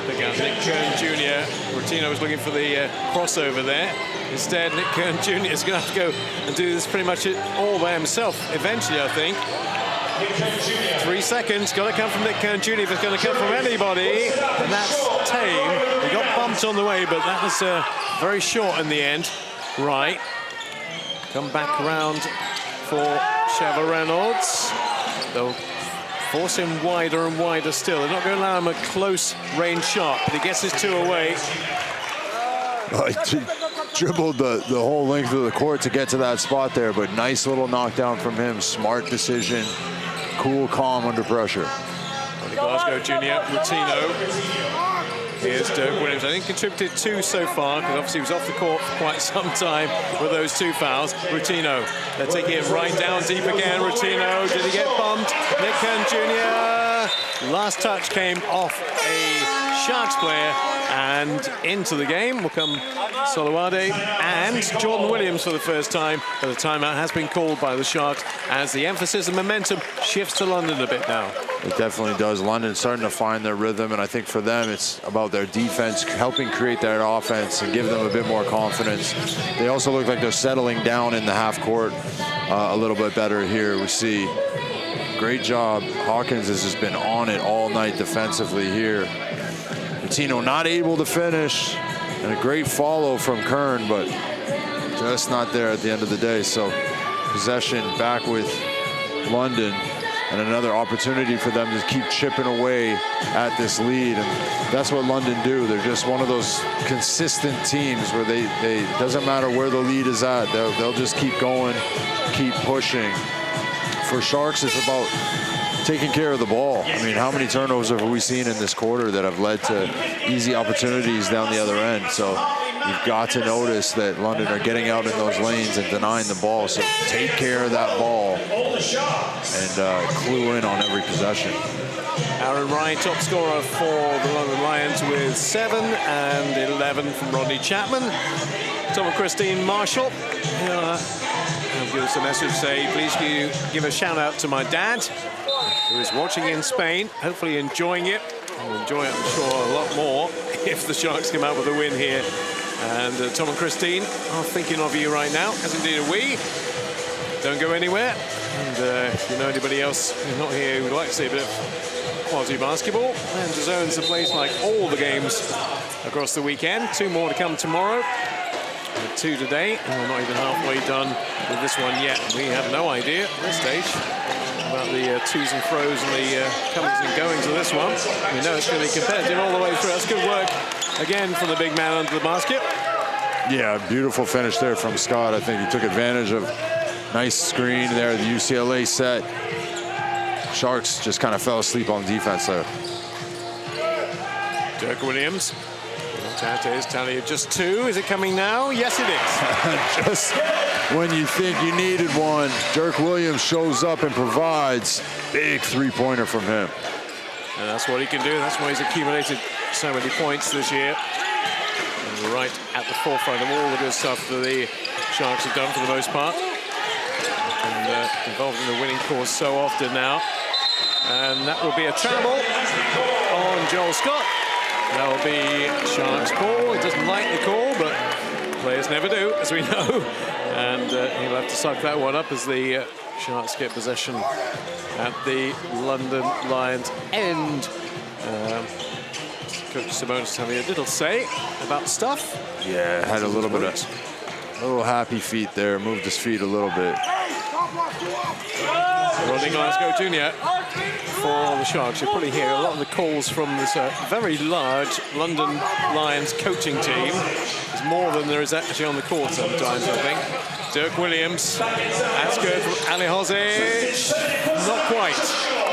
Pick out Nick Kern Jr. Rotino was looking for the crossover there. Instead, Nick Kern Jr. is going to have to go and do this pretty much all by himself eventually, I think. 3 seconds, got to come from Nick Kern Jr. if it's going to come from anybody. And that's tame. He got bumped on the way, but that was very short in the end. Right. Come back around for Sheva Reynolds. They'll force him wider and wider still. They're not going to allow him a close range shot, but he gets his 2 away.
He dribbled the whole length of the court to get to that spot there, but nice little knockdown from him. Smart decision. Cool, calm under pressure.
Glasgow Jr., Rotino. Here's Dirk Williams. I think contributed 2 so far, because obviously he was off the court for quite some time with those 2 fouls. Rotino, they're taking it right down deep again. Rotino, did he get bumped? Nick Kern Jr. Last touch came off a Sharks player, and into the game will come Solowade and Jordan Williams for the first time. But the timeout has been called by the Sharks as the emphasis and momentum shifts to London a bit now.
It definitely does. London starting to find their rhythm, and I think for them it's about their defense, helping create their offense and give them a bit more confidence. They also look like they're settling down in the half court a little bit better here. We see great job. Hawkins has just been on it all night defensively here. Rotino not able to finish, and a great follow from Kern, but just not there at the end of the day. So possession back with London, and another opportunity for them to keep chipping away at this lead. And that's what London do. They're just one of those consistent teams where they doesn't matter where the lead is at, they'll just keep going, keep pushing. For Sharks, it's about taking care of the ball. I mean, how many turnovers have we seen in this quarter that have led to easy opportunities down the other end? So you've got to notice that London are getting out in those lanes and denying the ball. So take care of that ball and clue in on every possession.
Aaron Ryan, top scorer for the London Lions with 7 and 11 from Rodney Chapman. Tom and Christine Marshall have given us a message, say, please can you give a shout out to my dad, who is watching in Spain, hopefully enjoying it. We'll enjoy it, I'm sure, a lot more if the Sharks come out with a win here. And Tom and Christine are thinking of you right now, as indeed are we. Don't go anywhere. And if you know anybody else who's not here who would like to see a bit of quality basketball, and DAZN's the place like all the games across the weekend. 2 more to come tomorrow. 2 today, and we're not even halfway done with this one yet. We have no idea at this stage about the twos and fros and the comings and goings of this one. We know it's going to be competitive all the way through. That's good work again from the big man under the basket.
Yeah, beautiful finish there from Scott. I think he took advantage of nice screen there, the UCLA set. Sharks just kind of fell asleep on defense there.
Dirk Williams. Out to his tally of just 2. Is it coming now? Yes, it is.
Just when you think you needed one, Dirk Williams shows up and provides. Big three-pointer from him.
And that's what he can do. That's why he's accumulated so many points this year. And right at the forefront of all the good stuff that the Sharks have done for the most part. And involved in the winning cause so often now. And that will be a travel on Joel Scott. That will be Sharks' call. He doesn't like the call, but players never do, as we know. And he'll have to suck that one up as the Sharks get possession at the London Lions end. Coach Sabonis having a little say about stuff.
Yeah, had a little bit of little happy feet there. Moved his feet a little bit.
Rodney Glasgow Jr. for the Sharks. You'll probably hear a lot of the calls from this very large London Lions coaching team. There's more than there is actually on the court sometimes, I think. Dirk Williams. That's good from Ali Hozic. Not quite.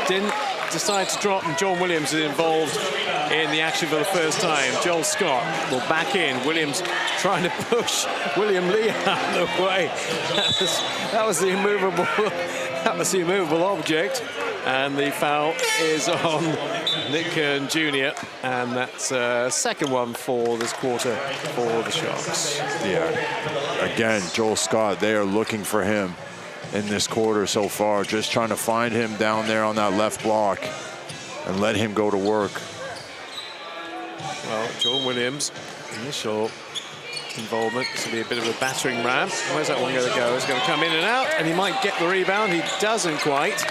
Didn't decide to drop, and John Williams is involved in the action for the first time. Joel Scott will back in. Williams trying to push William Lee out of the way. That was the immovable. That was the immovable object, and the foul is on Nick Kern Jr. And that's second one for this quarter for the Sharks.
Yeah, again, Joel Scott, they are looking for him in this quarter so far, just trying to find him down there on that left block and let him go to work.
Well, John Williams, initial involvement. This will be a bit of a battering ram. Where's that one going to go? It's going to come in and out, and he might get the rebound. He doesn't quite,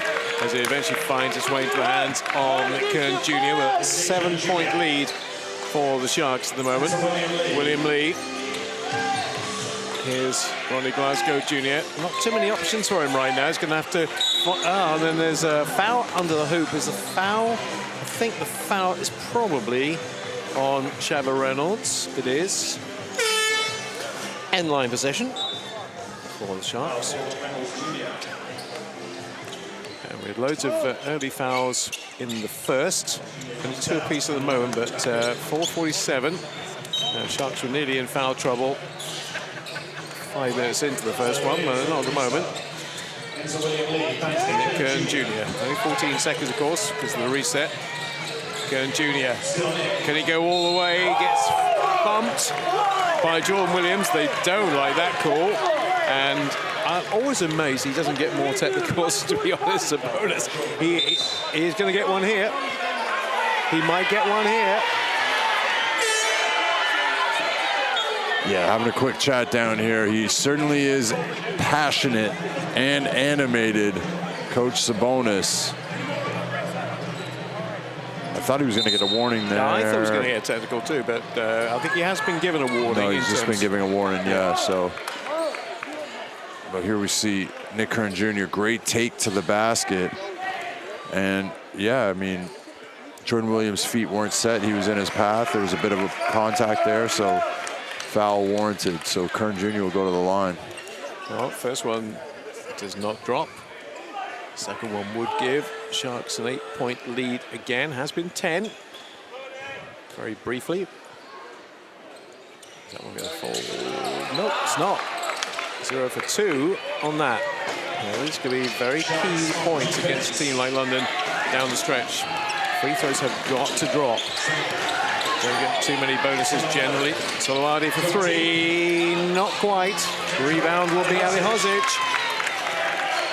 as he eventually finds his way into the hands of Nick Kern Jr. with a 7-point lead for the Sharks at the moment. William Lee. Here's Ronnie Glasgow Jr. Not too many options for him right now. He's going to have to... Oh, and then there's a foul under the hoop. Is a foul? I think the foul is probably on Shabba Reynolds. It is. End line possession for the Sharks. And we had loads of early fouls in the first. Only 2 apiece at the moment, but 4:47. Sharks were nearly in foul trouble. 5 minutes into the first one, but not at the moment. Nick Kern Jr. Only 14 seconds, of course, because of the reset. Kern Jr. Can he go all the way? Gets bumped by Jordan Williams. They don't like that call. And I'm always amazed he doesn't get more technicals, to be honest. Sabonis. He's going to get one here. He might get one here.
Yeah, having a quick chat down here. He certainly is passionate and animated, Coach Sabonis. I thought he was going to get a warning there.
I thought he was going to get a technical too, but I think he has been given a warning.
No, he's just been giving a warning, yeah. So, but here we see Nick Kern Jr. Great take to the basket. And yeah, I mean, Jordan Williams' feet weren't set. He was in his path. There was a bit of a contact there, so foul warranted. So Kern Jr. will go to the line.
Well, first one does not drop. Second one would give Sharks an 8-point lead again. Has been 10. Very briefly. Is that one going to fall? Nope, it's not. 0 for 2 on that. Well, these could be very key points against a team like London down the stretch. Free throws have got to drop. Don't get too many bonuses generally. Solowadi for three, not quite. Rebound will be Ali Hozic.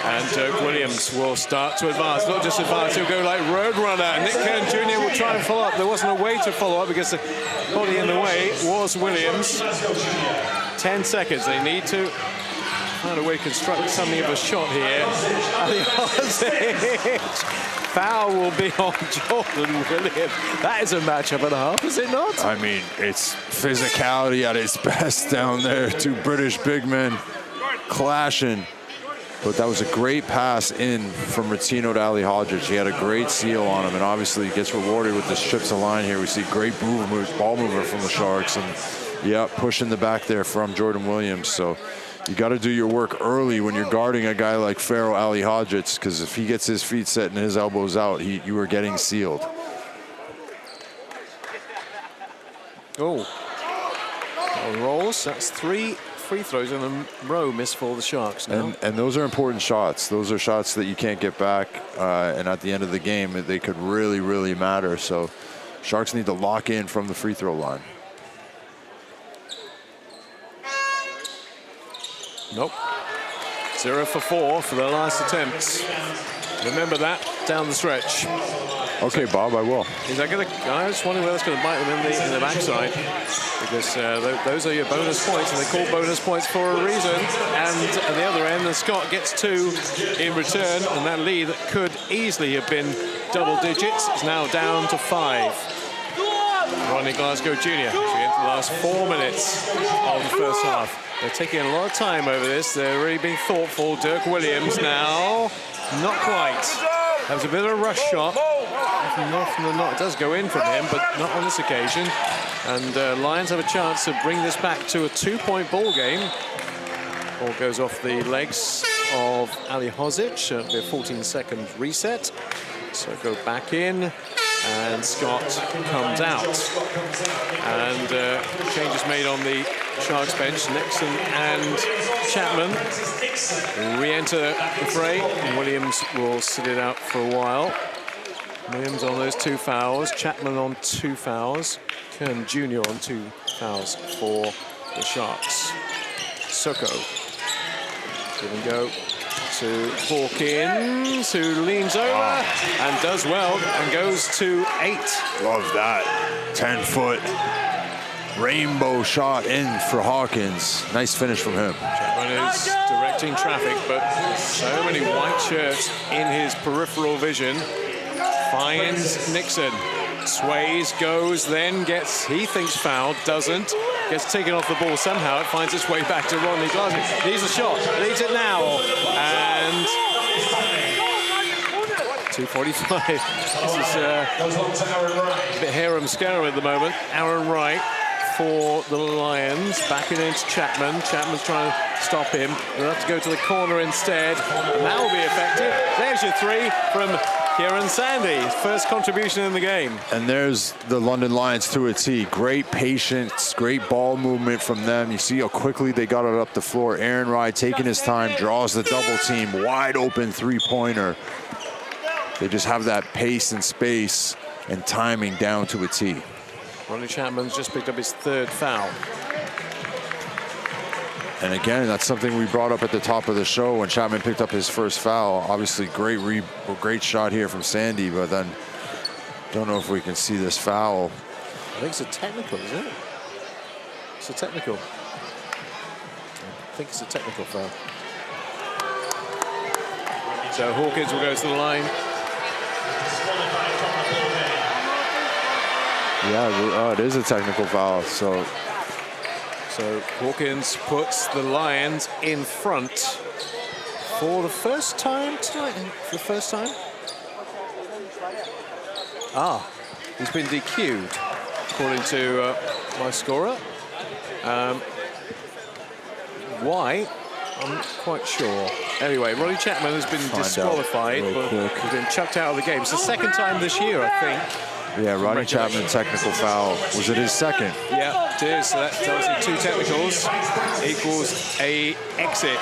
And Dirk Williams will start to advance. Not just advance, he'll go like Roadrunner. Nick Kern Jr. will try and follow up. There wasn't a way to follow up because the body in the way was Williams. 10 seconds. They need to find a way to construct something of a shot here. Ali Hozic. Foul will be on Jordan Williams. That is a matchup and a half, is it not?
I mean, it's physicality at its best down there. Two British big men clashing. But that was a great pass in from Retino to Ali Hozic. He had a great seal on him, and obviously he gets rewarded with the strips of line here. We see great ball mover from the Sharks, and yeah, pushing the back there from Jordan Williams. So you got to do your work early when you're guarding a guy like Pharaoh Ali Hozic, because if he gets his feet set and his elbows out, you are getting sealed.
Oh, rolls. That's 3 free throws in a row missed for the Sharks now.
And those are important shots. Those are shots that you can't get back, and at the end of the game, they could really, really matter. So Sharks need to lock in from the free throw line.
Nope. 0 for 4 for their last attempts. Remember that down the stretch.
Okay, Bob, I will.
Is that going to? I was wondering whether that's going to bite them in the backside, because those are your bonus points, and they call bonus points for a reason. And at the other end, Scott gets 2 in return, and that lead that could easily have been double digits is now down to 5. Ronnie Glasgow Jr. into the last 4 minutes of the first half. They're taking a lot of time over this. They're really being thoughtful. Dirk Williams now, not quite. That was a bit of a rush shot. More often than not, it does go in from him, but not on this occasion. And Lions have a chance to bring this back to a 2-point ball game. Ball goes off the legs of Ali Hozic. It'll be a 14-second reset. So go back in, and Scott comes out. And changes made on the Sharks bench. Nixon and Chapman re-enter the fray. And Williams will sit it out for a while. Williams on those 2 fouls. Chapman on 2 fouls. Kern Jr. on 2 fouls for the Sharks. Soko. Give and go to Hawkins, who leans over and does well and goes to 8.
Love that. 10-foot rainbow shot in for Hawkins. Nice finish from him.
Chapman is directing traffic, but so many white shirts in his peripheral vision. Finds Nixon. Sways, goes, then gets, he thinks fouled, doesn't. Gets taken off the ball somehow. It finds its way back to Rodney Glasgow. Needs a shot. Needs it now. And 2:45. This is a bit harem-scarum at the moment. Aaron Wright for the Lions. Backing into Chapman. Chapman's trying to stop him. They'll have to go to the corner instead. And that will be effective. There's your 3 from Kieran Sandy, his first contribution in the game.
And there's the London Lions to a T. Great patience, great ball movement from them. You see how quickly they got it up the floor. Aaron Wright taking his time, draws the double team, wide open 3-pointer. They just have that pace and space and timing down to a T.
Ronnie Chapman's just picked up his 3rd foul.
And again, that's something we brought up at the top of the show when Chapman picked up his 1st foul. Obviously, great shot here from Sandy, but then don't know if we can see this foul.
I think it's a technical, isn't it? It's a technical. I think it's a technical foul. So Hawkins will go to the line.
Yeah, it is a technical foul. So
Hawkins puts the Lions in front for the first time tonight. For the first time? He's been DQ'd, according to my scorer. Why? I'm not quite sure. Anyway, Ronnie Chapman has been disqualified, but he's been chucked out of the game. It's the 2nd time this year, I think.
Yeah, Ronnie Chapman technical foul. Was it his 2nd?
Yeah, it is. So that tells you 2 technicals equals a exit.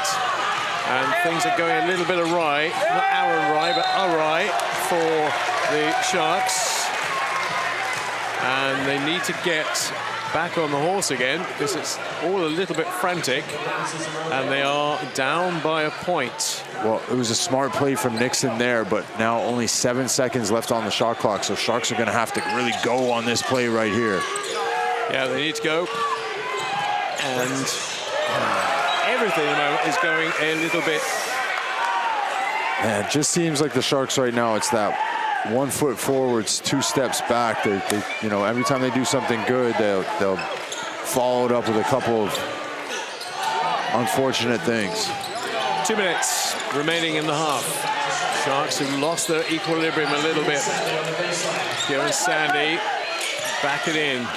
And things are going a little bit awry. Not awry, but awry for the Sharks. And they need to get back on the horse again because it's all a little bit frantic. And they are down by a point.
Well, it was a smart play from Nixon there, but now only 7 seconds left on the shot clock. So Sharks are going to have to really go on this play right here.
Yeah, they need to go. And everything at the moment is going a little bit.
Man, it just seems like the Sharks right now, it's that 1 foot forwards, 2 steps back. They you know, every time they do something good, they'll follow it up with a couple of unfortunate things.
2 minutes remaining in the half. Sharks have lost their equilibrium a little bit. Kieran Sandy, back it in.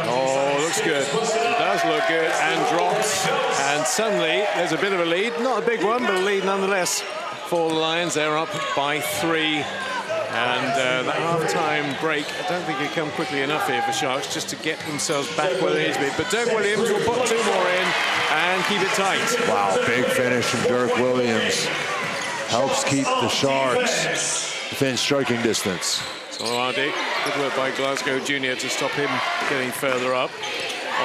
Oh, looks good. It does look good, and drops. And suddenly, there's a bit of a lead. Not a big one, but a lead nonetheless for the Lions. They're up by 3. And that half-time break, I don't think it come quickly enough here for Sharks just to get themselves back where they need to be. But Dirk Williams will put 2 more in and keep it tight.
Wow, big finish from Dirk Williams. Helps keep the Sharks within striking distance.
Solowadi, good work by Glasgow Junior to stop him getting further up.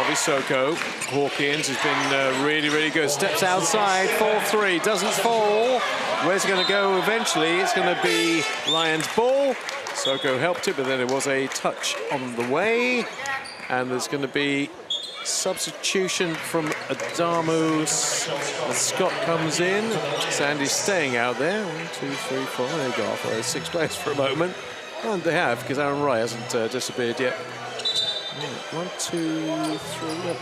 Obisoko, Hawkins has been really, really good. Steps outside, 4-3, doesn't fall. Where's it going to go eventually? It's going to be Lions' ball. Soko helped it, but then it was a touch on the way. And there's going to be substitution from Adamu. Scott comes in. Sandy's staying out there. 1, 2, 3, 4. They go off 6 players for a moment. And they have, because Aaron Wright hasn't disappeared yet. 1, 2, 3.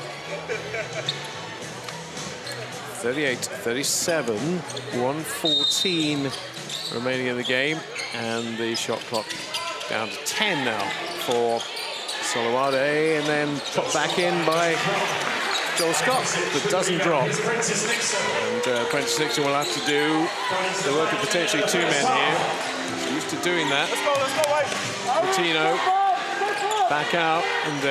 38, 37, 1:14 remaining in the game, and the shot clock down to 10 now for Solowade, and then put back in by Joel Scott, that doesn't drop. And Prentice Nixon will have to do the work of potentially 2 men here. He's used to doing that. Latino back out, and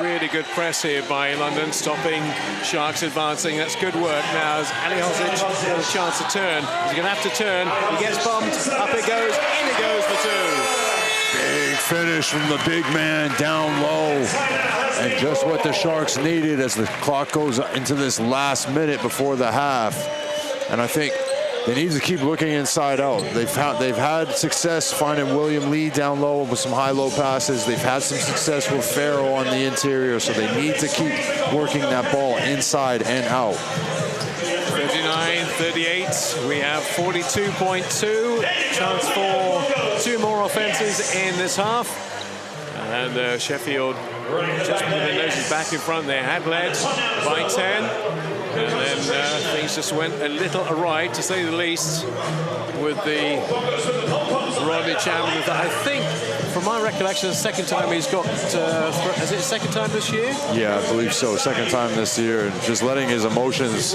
really good press here by London, stopping Sharks advancing. That's good work. Now as Ali Hosic has a chance to turn. He's going to have to turn. He gets bumped. Up it goes. In it goes for 2.
Big finish from the big man down low. And just what the Sharks needed as the clock goes into this last minute before the half. And I think they need to keep looking inside out. They've had success finding William Lee down low with some high-low passes. They've had some success with Farrell on the interior, so they need to keep working that ball inside and out.
39-38. We have 42.2. Chance for 2 more offenses in this half. And Sheffield just with their noses back in front. They had led by 10. And then things just went a little awry, to say the least, with the Rodney Chapman. I think, from my recollection, the second time he's got, is it second time this year?
Yeah, I believe so. Second time this year. And just letting his emotions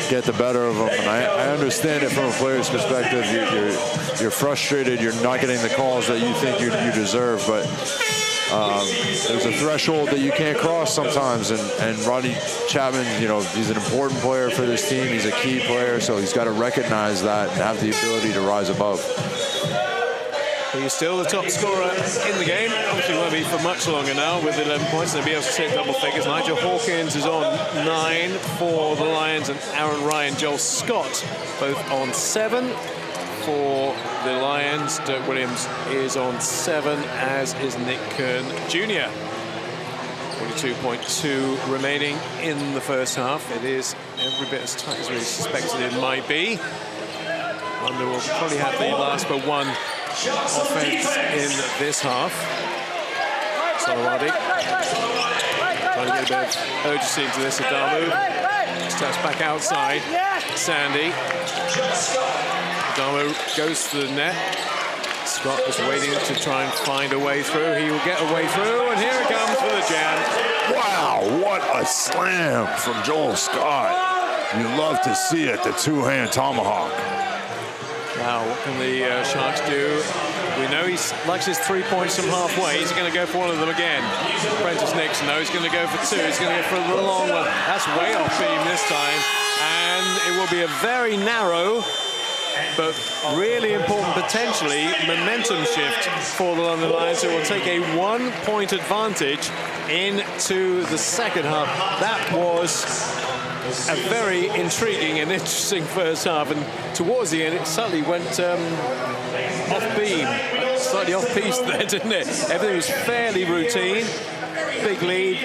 get the better of him. And I understand it from a player's perspective. You're frustrated. You're not getting the calls that you think you deserve. But there's a threshold that you can't cross sometimes, and Rodney Chapman, you know, he's an important player for this team. He's a key player, so he's got to recognize that and have the ability to rise above.
He's still the top scorer in the game. Obviously won't be for much longer now with 11 points. They'll be able to take double figures. Nigel Hawkins is on 9 for the Lions, and Aaron Ryan, Joel Scott both on 7. For the Lions, Dirk Williams is on 7, as is Nick Kern Jr. 42.2 remaining in the first half. It is every bit as tight as we suspected it might be. London will probably have the last but 1 offense in this half. Solowadi trying to get a bit of urgency into this. Adamu steps back outside. Sandy. Adamu goes to the net. Scott was waiting to try and find a way through. He will get a way through, and here it comes for the jam.
Wow, what a slam from Joel Scott. You love to see it, the 2-hand tomahawk.
Now, what can the Sharks do? We know he likes his 3 points from halfway. He's going to go for one of them again. Prentice Nixon, no, he's going to go for 2. He's going to go for a long one. That's way off beam this time. And it will be a very narrow but really important, potentially, momentum shift for the London Lions, who will take a 1-point advantage into the second half. That was a very intriguing and interesting first half, and towards the end it suddenly went off beam, slightly off piste there, didn't it? Everything was fairly routine. Big lead,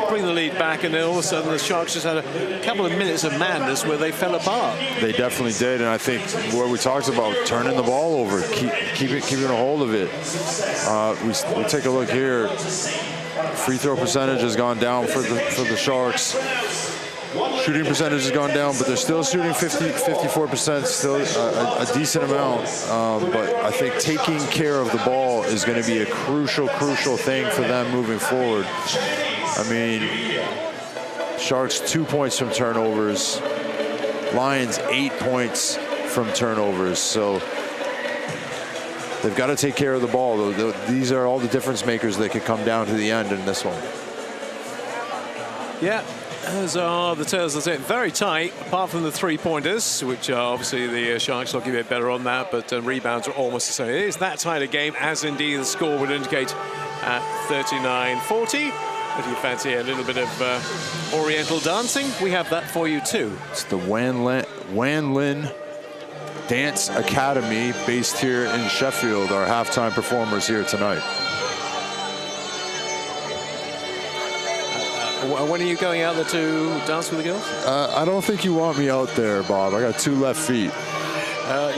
bring the lead back, and then all of a sudden the Sharks just had a couple of minutes of madness where they fell apart.
They definitely did, and I think what we talked about, turning the ball over, keeping a hold of it. We take a look here. Free throw percentage has gone down for the Sharks. Shooting percentage has gone down, but they're still shooting 54%, still a decent amount. But I think taking care of the ball is going to be a crucial thing for them moving forward. I mean, Sharks 2 points from turnovers, Lions 8 points from turnovers. So they've got to take care of the ball. These are all the difference makers that could come down to the end in this one.
Yeah. Those are the tales of the tape. Very tight, apart from the three-pointers, which are obviously the Sharks looking a bit better on that, but rebounds are almost the same. It is that tight a game, as indeed the score would indicate at 39-40. If you fancy a little bit of Oriental dancing, we have that for you too.
It's the Wan Lin Dance Academy, based here in Sheffield, our halftime performers here tonight.
When are you going out there to dance with the girls?
I don't think you want me out there, Bob. I got 2 left feet.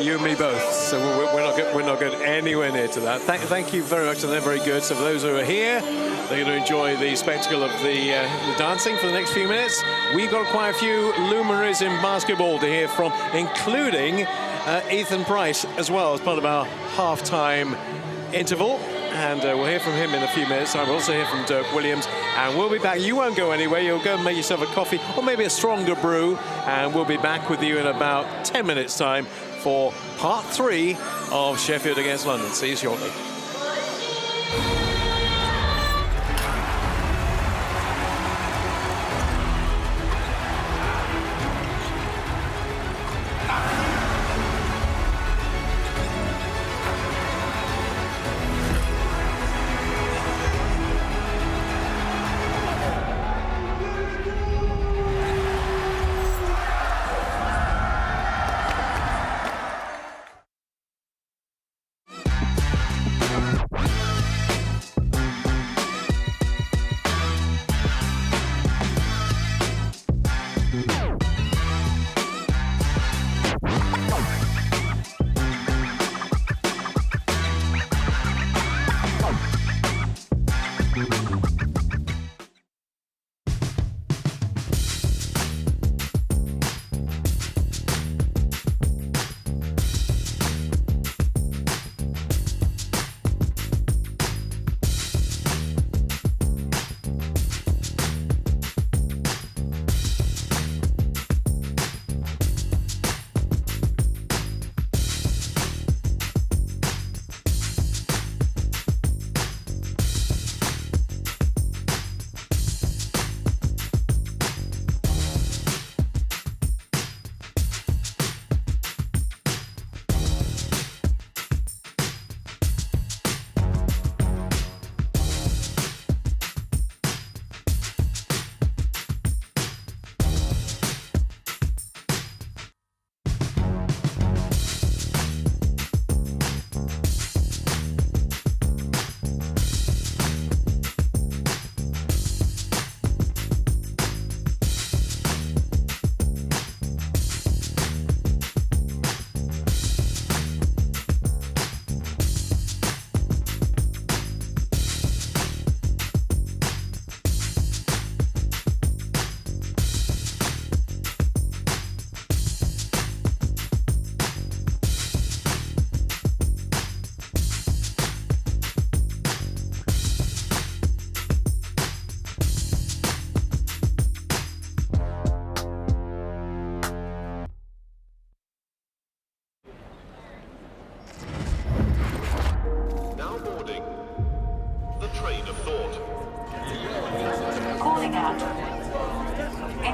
You and me both. So we're not going anywhere near to that. Thank you very much, and they're very good. So for those who are here, they're going to enjoy the spectacle of the dancing for the next few minutes. We've got quite a few luminaries in basketball to hear from, including Ethan Price as well, as part of our halftime interval. And we'll hear from him in a few minutes. We'll also hear from Dirk Williams, and we'll be back. You won't go anywhere. You'll go and make yourself a coffee or maybe a stronger brew, and we'll be back with you in about 10 minutes time for part 3 of Sheffield against London. See you shortly.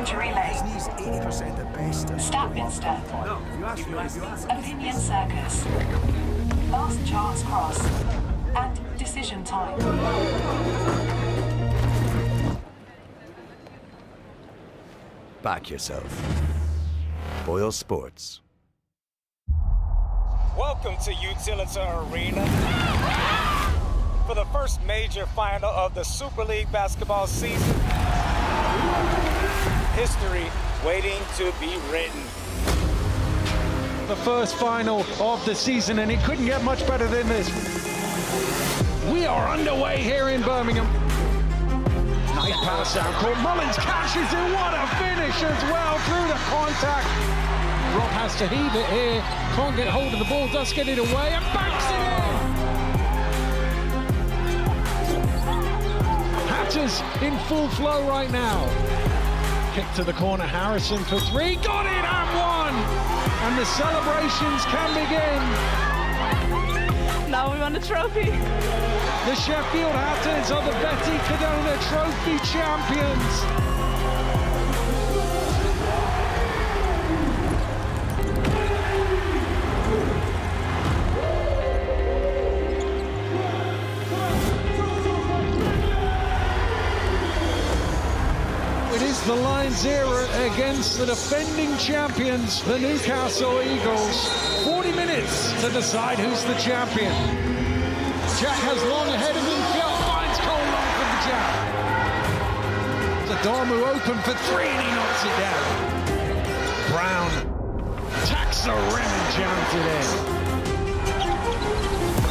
Century Lane, Statminster, Opinion Circus, Last Chance Cross, and Decision Time.
Back yourself. Boyle Sports.
Welcome to Utilita Arena for the first major final of the Super League basketball season. History waiting to be written.
The first final of the season, and it couldn't get much better than this. We are underway here in Birmingham. Nice pass out court. Mullins catches it. What a finish as well through the contact. Rob has to heave it here. Can't get hold of the ball. Does get it away and banks it in. Hatters in full flow right now. Kick to the corner. Harrison for three. Got it and one. And the celebrations can begin.
Now we won the trophy.
The Sheffield Hatters are the Betty Cadona Trophy champions. It is the Lions era against the defending champions, the Newcastle Eagles. 40 minutes to decide who's the champion. Jack has long ahead of him. Fjell finds Cole long for the Jack. Zadamu open for three and he knocks it down. Brown tacks the rim and jams it in.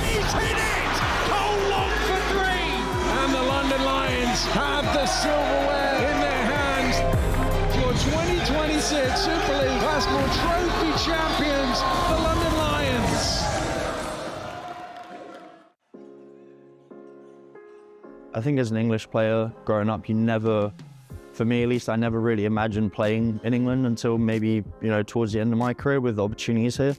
He's hit it! Cole long for three! And the London Lions have the silverware in their hands. Your 2026 Super League Basketball Trophy champions, the London Lions.
I think as an English player, growing up, you never, for me at least, I never really imagined playing in England until maybe, towards the end of my career with the opportunities here.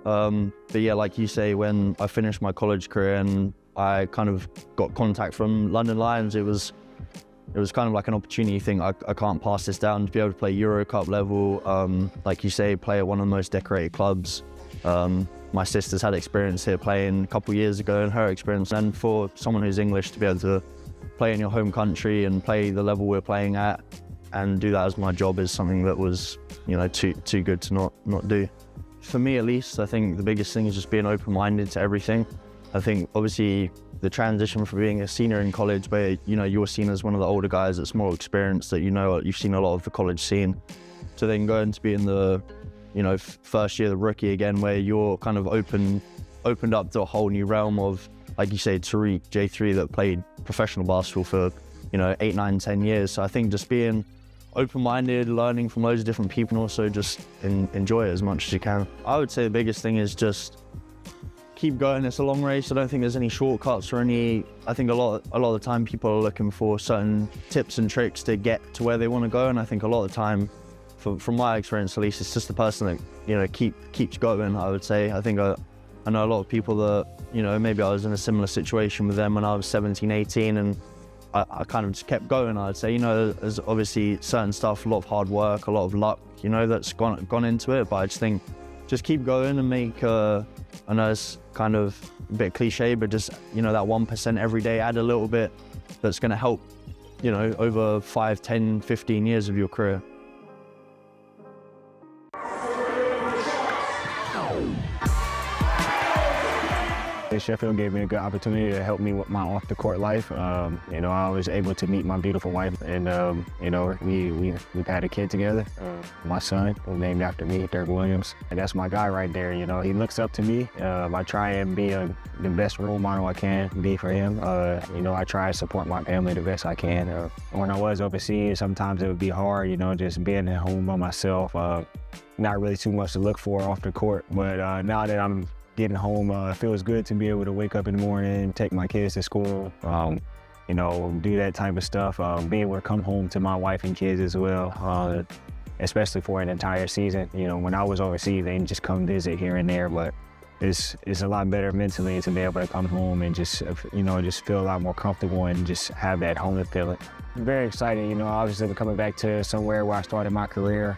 But yeah, like you say, when I finished my college career and I kind of got contact from London Lions, it was kind of like an opportunity thing. I can't pass this down to be able to play Euro Cup level, like you say, play at one of the most decorated clubs. My sister's had experience here playing a couple of years ago, and her experience, and for someone who's English to be able to play in your home country and play the level we're playing at and do that as my job is something that was, too good to not do. For me at least, I think the biggest thing is just being open-minded to everything. I think obviously the transition from being a senior in college where, you're seen as one of the older guys that's more experienced, that you've seen a lot of the college scene, to then going to be in the, first year the rookie again, where you're kind of opened up to a whole new realm of, like you say, Tariq, J3 that played professional basketball for, 8, 9, 10 years. So I think just being open-minded, learning from loads of different people, and also just enjoy it as much as you can. I would say the biggest thing is just keep going. It's a long race. I don't think there's any shortcuts or I think a lot of the time people are looking for certain tips and tricks to get to where they want to go. And I think a lot of the time, from my experience at least, it's just the person that, keeps going, I would say. I think I know a lot of people that, maybe I was in a similar situation with them when I was 17, 18, and I kind of just kept going, I'd say. There's obviously certain stuff, a lot of hard work, a lot of luck, that's gone into it, but I just think just keep going and make, I know it's kind of a bit cliche, but just, that 1% every day, add a little bit that's going to help, over 5, 10, 15 years of your career.
Sheffield gave me a good opportunity to help me with my off-the-court life. I was able to meet my beautiful wife, and we've had a kid together. My son, who's named after me, Dirk Williams, and that's my guy right there. He looks up to me. I try and be the best role model I can be for him. I try to support my family the best I can. When I was overseas, sometimes it would be hard. Just being at home by myself. Not really too much to look for off the court, but now that I'm getting home, it feels good to be able to wake up in the morning, take my kids to school, do that type of stuff, be able to come home to my wife and kids as well, especially for an entire season. When I was overseas, they just come visit here and there, but it's a lot better mentally to be able to come home and just just feel a lot more comfortable and just have that home feeling. Very excited, obviously coming back to somewhere where I started my career.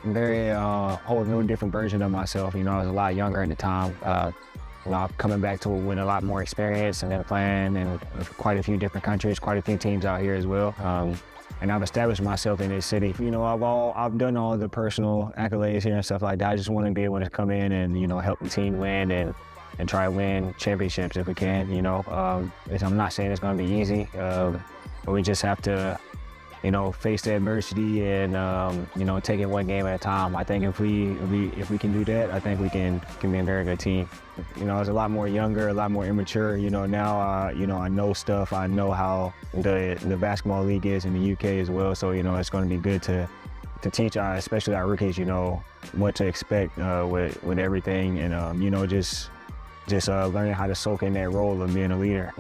Very whole new different version of myself. I was a lot younger at the time. Coming back to with a lot more experience and then playing in quite a few different countries, quite a few teams out here as well. And I've established myself in this city. I've done all the personal accolades here and stuff like that. I just want to be able to come in and help the team win and try to win championships if we can. I'm not saying it's going to be easy, but we just have to face the adversity and take it one game at a time. I think if we can do that, I think we can be a very good team. I was a lot more younger, a lot more immature. Now I know stuff. I know how the basketball league is in the UK as well. So it's going to be good to teach especially our rookies what to expect with everything, and just learning how to soak in that role of being a leader.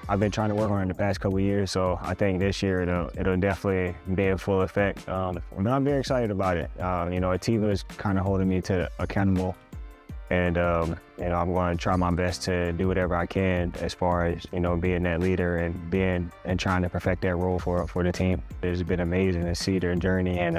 I've been trying to work on it the past couple of years, so I think this year it'll definitely be in full effect. But I'm very excited about it. Tiva is kind of holding me accountable, and I'm going to try my best to do whatever I can as far as being that leader and trying to perfect that role for the team. It's been amazing to see their journey, and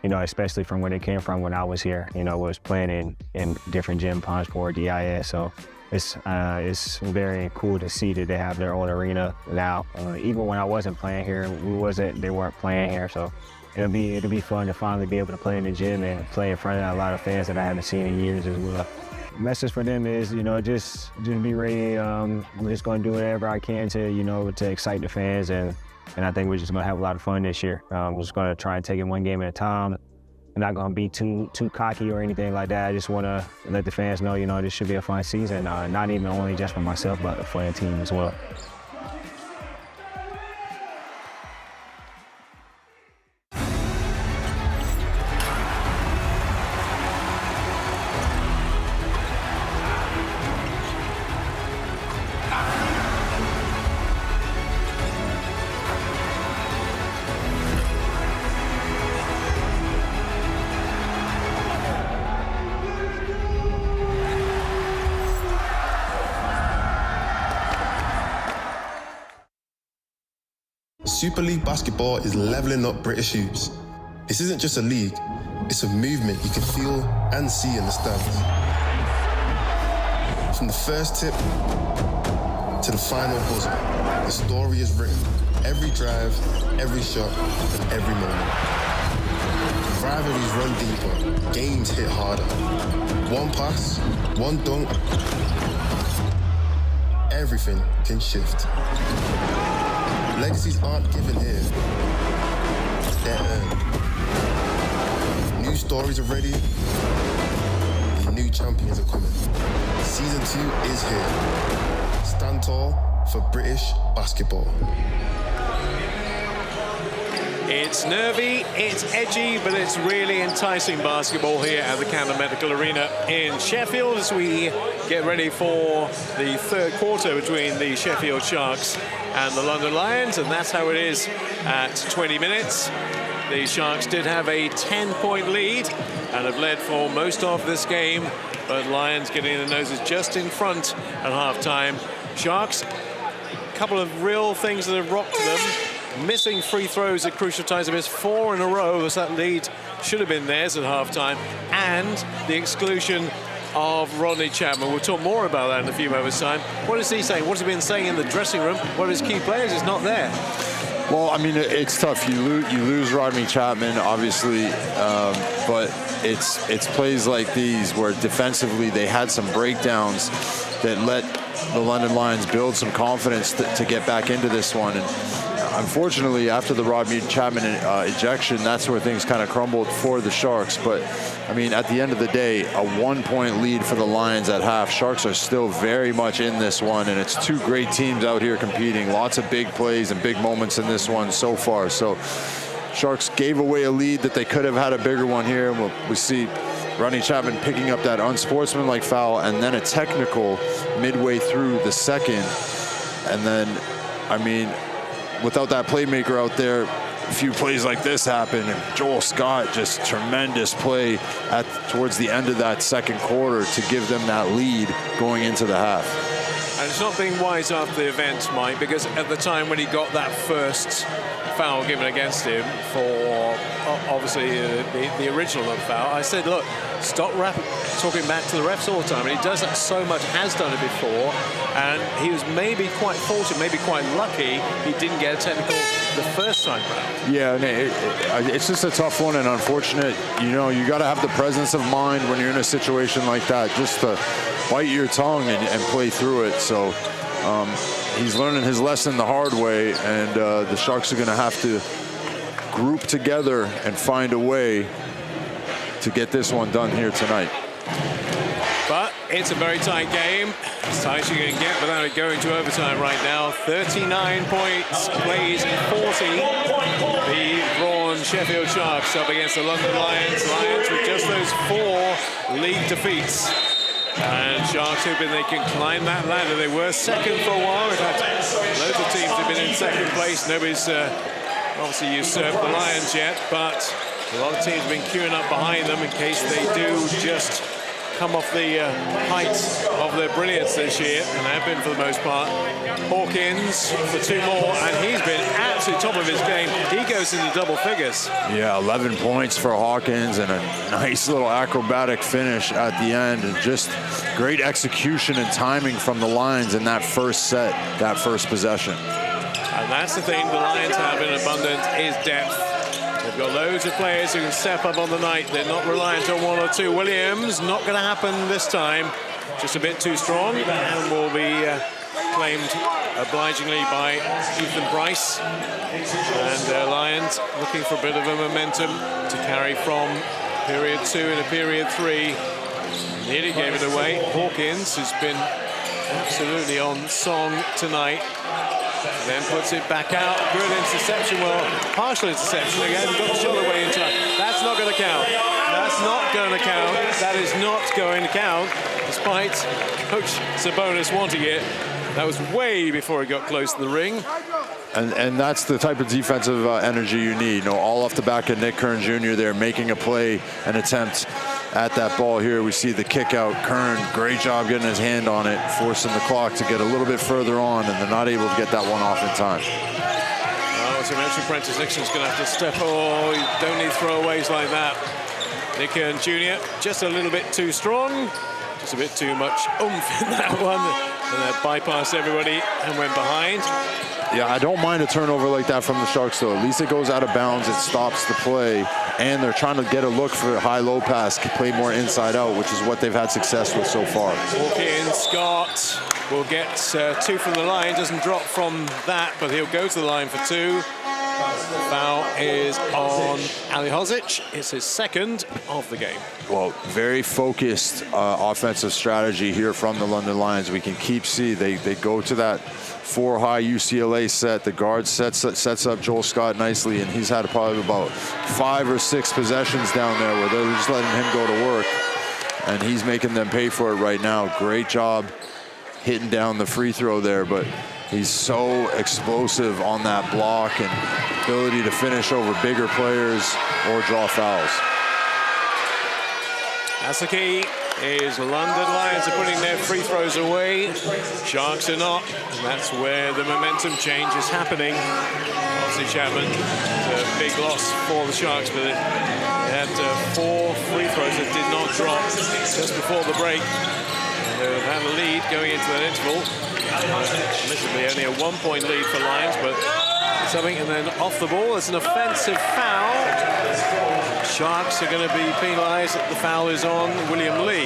especially from where they came from when I was here. Was playing in different gym, Palm Sport, DIS, so. It's very cool to see that they have their own arena now. Even when I wasn't playing here, they weren't playing here. So it'll be fun to finally be able to play in the gym and play in front of a lot of fans that I haven't seen in years as well. The message for them is, just be ready. I'm just going to do whatever I can to excite the fans, and I think we're just going to have a lot of fun this year. We're just going to try and take it one game at a time. I'm not going to be too cocky or anything like that. I just want to let the fans know, this should be a fun season, not even only just for myself, but for the team as well.
Super League basketball is leveling up British hoops. This isn't just a league, it's a movement you can feel and see in the stands. From the first tip to the final buzzer, the story is written. Every drive, every shot, and every moment. Rivalries run deeper, games hit harder. One pass, one dunk, everything can shift. Legacies aren't given here, they're earned. New stories are ready, and new champions are coming. Season 2 is here. Stand tall for British basketball.
It's nervy, it's edgy, but it's really enticing basketball here at the Canon Medical Arena in Sheffield as we get ready for the third quarter between the Sheffield Sharks and the London Lions, and that's how it is at 20 minutes. The Sharks did have a 10-point lead and have led for most of this game, but Lions getting their noses just in front at halftime. Sharks, a couple of real things that have rocked them. Missing free throws at crucial times. They missed 4 in a row, as that lead should have been theirs at halftime, and the exclusion of Rodney Chapman. We'll talk more about that in a few moments' time. What is he saying? What has he been saying in the dressing room? One of his key players is not there.
Well, I mean, it's tough. You lose Rodney Chapman, obviously, but it's plays like these where defensively they had some breakdowns that let the London Lions build some confidence to get back into this one. And unfortunately, after the Rodney Chapman ejection, that's where things kind of crumbled for the Sharks. But, I mean, at the end of the day, a 1-point lead for the Lions at half. Sharks are still very much in this one, and it's two great teams out here competing. Lots of big plays and big moments in this one so far. So Sharks gave away a lead that they could have had a bigger one here. We see Rodney Chapman picking up that unsportsmanlike foul and then a technical midway through the second. And then, I mean, without that playmaker out there, a few plays like this happen, and Joel Scott, just tremendous play towards the end of that second quarter to give them that lead going into the half.
And it's not being wise after the event, Mike, because at the time when he got that first foul given against him for obviously the original foul, I said, look, stop talking back to the refs all the time. And he does that so much, has done it before, and he was maybe quite fortunate, maybe quite lucky he didn't get a technical the first time round.
Yeah, it's just a tough one and unfortunate. You know, you got to have the presence of mind when you're in a situation like that, just to bite your tongue and play through it. So he's learning his lesson the hard way, and the Sharks are going to have to group together and find a way to get this one done here tonight.
But it's a very tight game. As tight as you can get without it going to overtime right now. 39 points, plays 40. The Braun Sheffield Sharks up against the London Lions. Lions with just those 4 league defeats. And Sharks hoping they can climb that ladder. They were second for a while. In fact, loads of teams have been in second place. Nobody's obviously usurped the Lions yet, but a lot of teams have been queuing up behind them in case they do just come off the heights of their brilliance this year, and have been for the most part. Hawkins for 2 more, and he's been absolutely top of his game. He goes into double figures.
Yeah, 11 points for Hawkins and a nice little acrobatic finish at the end, and just great execution and timing from the Lions in that first set, that first possession.
And that's the thing the Lions have in abundance, is depth. They've got loads of players who can step up on the night. They're not reliant on 1 or 2. Williams, not going to happen this time. Just a bit too strong, and will be claimed obligingly by Ethan Bryce. And Lions looking for a bit of a momentum to carry from period 2 into period 3. Nearly gave it away. Hawkins has been absolutely on song tonight. Then puts it back out. Good interception. Well, partial interception again. Got the shoulder way into it. That's not going to count. That's not going to count. That is not going to count, despite Coach Sabonis wanting it. That was way before he got close to the ring.
And that's the type of defensive energy you need. You know, all off the back of Nick Kern Jr. there, making a play, an attempt at that ball here. We see the kick out. Kern, great job getting his hand on it, forcing the clock to get a little bit further on, and they're not able to get that one off in time.
As I mentioned, Prentice Nixon's going to have to step. Oh, you don't need throwaways like that. Nick Kern Jr. just a little bit too strong. Just a bit too much oomph in that one. And that bypassed everybody and went behind.
Yeah, I don't mind a turnover like that from the Sharks, though. At least it goes out of bounds. It stops the play. And they're trying to get a look for a high-low pass, play more inside out, which is what they've had success with so far.
Hawkins, Scott will get 2 from the line. Doesn't drop from that, but he'll go to the line for 2. Foul is on Ali Hozic. It's his second of the game.
Well, very focused offensive strategy here from the London Lions. We can keep see they go to that 4-high UCLA set. The guard sets up Joel Scott nicely, and he's had probably about 5 or 6 possessions down there where they're just letting him go to work, and he's making them pay for it right now. Great job hitting down the free throw there, but he's so explosive on that block and ability to finish over bigger players or draw fouls.
That's the key. Is London Lions are putting their free throws away. Sharks are not. And that's where the momentum change is happening. Obviously, Chapman, it's a big loss for the Sharks, but they had 4 free throws that did not drop just before the break. They've had a lead going into that interval. Admittedly, only a 1-point lead for Lions, but something. And then off the ball, it's an offensive foul. Sharks are going to be penalized. The foul is on William Lee.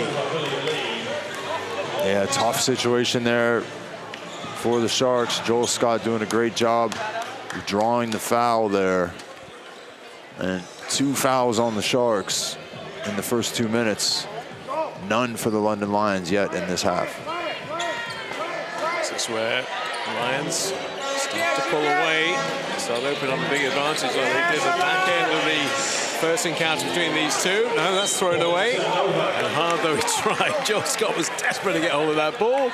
Yeah, tough situation there for the Sharks. Joel Scott doing a great job drawing the foul there. And 2 fouls on the Sharks in the first 2 minutes. None for the London Lions yet in this half.
This is where Lions start to pull away, start opening up a big advantage like they did at the back end of the first encounter between these two. No, that's thrown away. And hard though he tried, Joel Scott was desperate to get hold of that ball,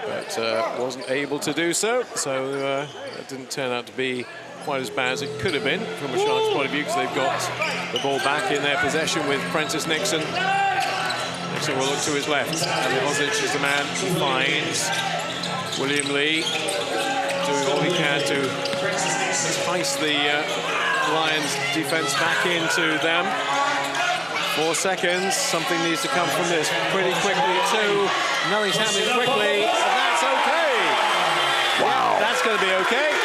but wasn't able to do so. So that didn't turn out to be quite as bad as it could have been from a Sharks point of view, because they've got the ball back in their possession with Prentice Nixon. Nixon will look to his left. And Hozic is the man he finds. William Lee doing all he can to entice the Lions defense back into them. 4 seconds. Something needs to come from this pretty quickly too. Nothing's happening quickly, and that's okay. Wow, that's going to be okay.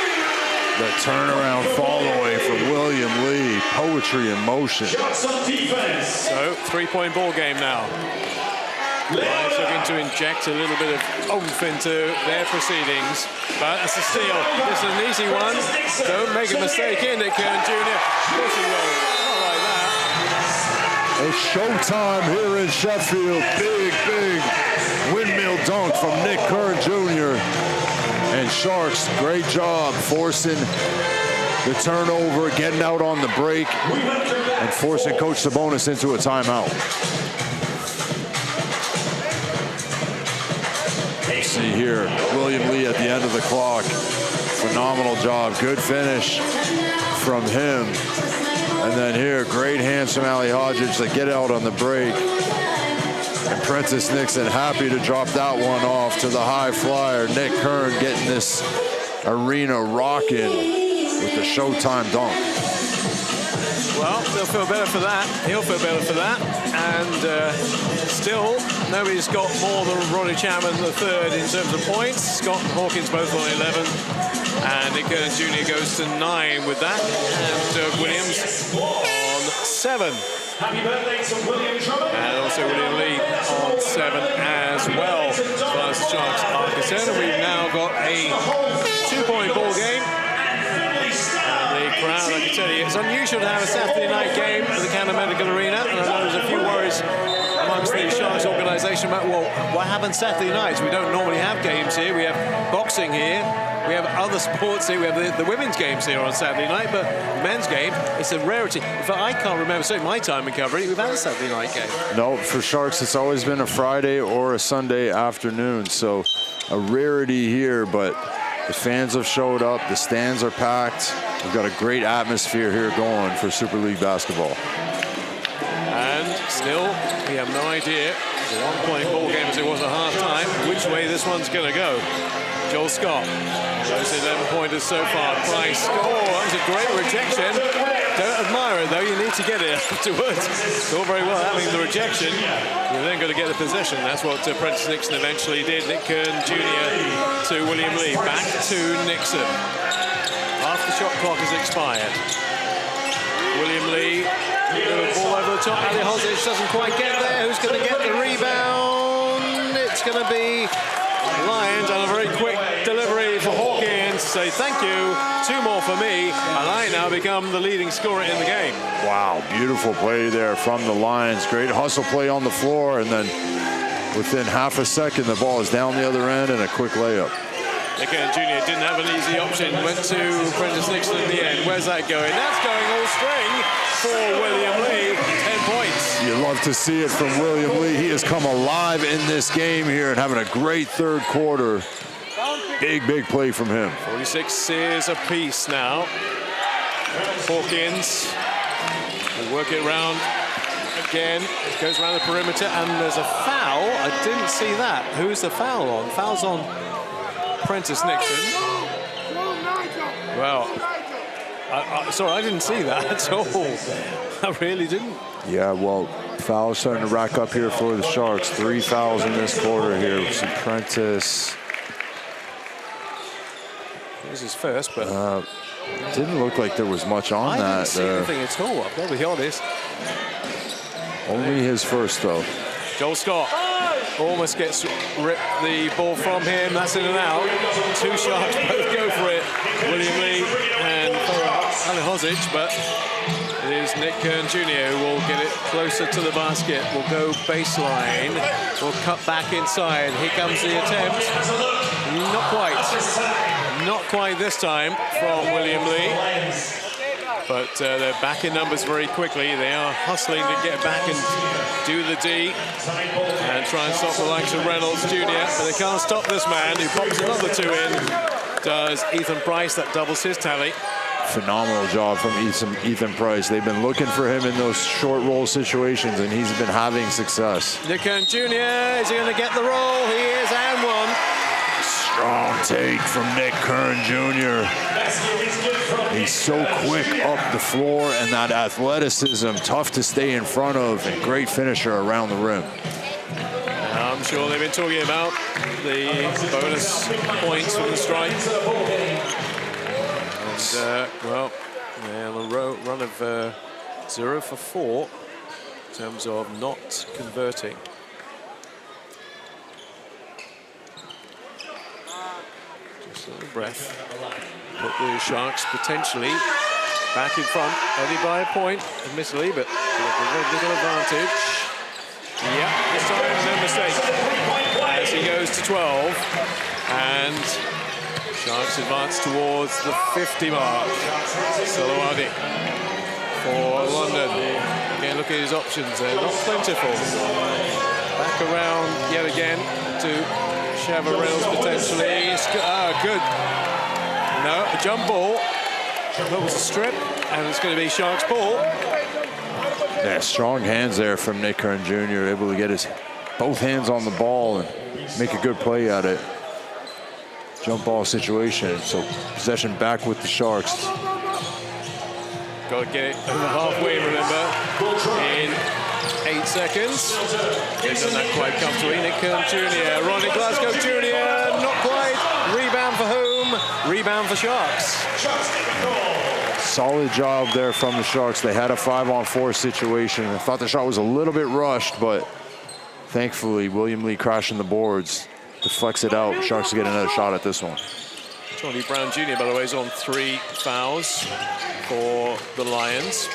The turnaround following from William Lee. Poetry in motion.
So, 3-point ball game now. Lions looking to inject a little bit of oomph into their proceedings, but it's a steal. This is an easy one. Don't make a mistake in it, Canon Jr. Of course he will. Not like that.
It's showtime here in Sheffield. Big, big windmill dunk from Nick Kern Jr. And Sharks, great job forcing the turnover, getting out on the break, and forcing Coach Sabonis into a timeout. See here, William Lee at the end of the clock. Phenomenal job, good finish from him. And then here, great hands from Ali Hodges to get out on the break. And Prentice Nixon happy to drop that one off to the high flyer. Nick Kern getting this arena rocking with the showtime dunk.
Well, they'll feel better for that. He'll feel better for that. And still, nobody's got more than Ronnie Chapman III in terms of points. Scott and Hawkins both on 11. And Nick Kern Jr. goes to 9 with that. And Dirk Williams on 7.
Happy birthday to William Drummond.
And also William Lee on 7 as well, as far as the Sharks are concerned. And we've now got a 2-point ball game. And the crowd, I can tell you, it's unusual to have a Saturday night game at the Canon Medical Arena. And I know there's a few worries amongst the Sharks organisation about, well, what happens Saturday nights? We don't normally have games here. We have boxing here. We have other sports here. We have the women's games here on Saturday night, but the men's game, it's a rarity. In fact, I can't remember, certainly my time in covering, we've had a Saturday night game.
No, for Sharks, it's always been a Friday or a Sunday afternoon, so a rarity here, but the fans have showed up. The stands are packed. We've got a great atmosphere here going for Super League basketball.
And still, we have no idea, the 1-point ball game as it was at half-time, which way this one's going to go. Joel Scott, those 11-pointers so far. Price, oh, that was a great rejection. Don't admire it, though. You need to get it afterwards. It's all very well having the rejection. You're then going to get the possession. That's what Prentice Nixon eventually did. Nick Kern Jr. to William Lee. Back to Nixon. Half the shot clock has expired. William Lee, little ball over the top. Ali Hozic doesn't quite get there. Who's going to get the rebound? It's going to be Lions, and a very quick delivery for Hawkins to say thank you, 2 more for me, and I now become the leading scorer in the game.
Wow, beautiful play there from the Lions. Great hustle play on the floor, and then within half a second, the ball is down the other end and a quick layup.
Nick Kern Jr. didn't have an easy option, went to Prentice Nixon in the end. Where's that going? That's going all string for William Lee, 10 points.
You love to see it from William Lee. He has come alive in this game here and having a great third quarter. Big, big play from him.
46 is apiece now. Hawkins will work it around again. Goes around the perimeter, and there's a foul. I didn't see that. Who's the foul on? Foul's on Prentice Nixon. Well, sorry, I didn't see that at all. I really didn't.
Yeah, well, fouls starting to rack up here for the Sharks. 3 fouls in this quarter here. We see Prentice.
This is first, but
didn't look like there was much on that.
I didn't see anything at all. I've got to be honest.
Only his first, though.
Joel Scott almost gets ripped the ball from him. That's in and out. 2 Sharks both go for it. William Lee and Ali Hozic, but it is Nick Kern Jr. who will get it closer to the basket. Will go baseline. Will cut back inside. Here comes the attempt. Not quite. Not quite this time from William Lee. But they're back in numbers very quickly. They are hustling to get back and do the D and try and stop the likes of Reynolds Jr. But they can't stop this man who pops another 2 in. Does Ethan Price, that doubles his tally.
phenomenal job from Ethan Price. They've been looking for him in those short roll situations, and he's been having success.
Nick Kern Jr., is he going to get the roll? He is, and one.
Strong take from Nick Kern Jr. He's so quick up the floor, and that athleticism, tough to stay in front of, and great finisher around the rim.
I'm sure they've been talking about the bonus points from the strike. And, well, yeah, the run of 0 for 4 in terms of not converting. Just a little breath. Put the Sharks potentially back in front, only by a point, admittedly, but a little advantage. Yeah, this time no mistake. As he goes to 12, and Sharks advance towards the 50 mark. Salawadi for London. Again, look at his options, they're not plentiful. Back around yet again to Shava Reynolds potentially. Good. No, a jump ball. That was a strip, and it's going to be Sharks ball.
Yeah, strong hands there from Nick Kern Jr., able to get his both hands on the ball and make a good play at it. Jump ball situation, so possession back with the Sharks.
Got to get it over halfway, remember, in 8 seconds. They've done that quite comfortably. Nick Kern Jr., Ronnie Glasgow Jr., not quite. Rebound for whom? Rebound for Sharks.
Solid job there from the Sharks. They had a 5-on-4 situation. I thought the shot was a little bit rushed, but thankfully William Lee crashing the boards deflects it out. Sharks get another shot at this one.
Johnny Braun Jr., by the way, is on 3 fouls for the Lions.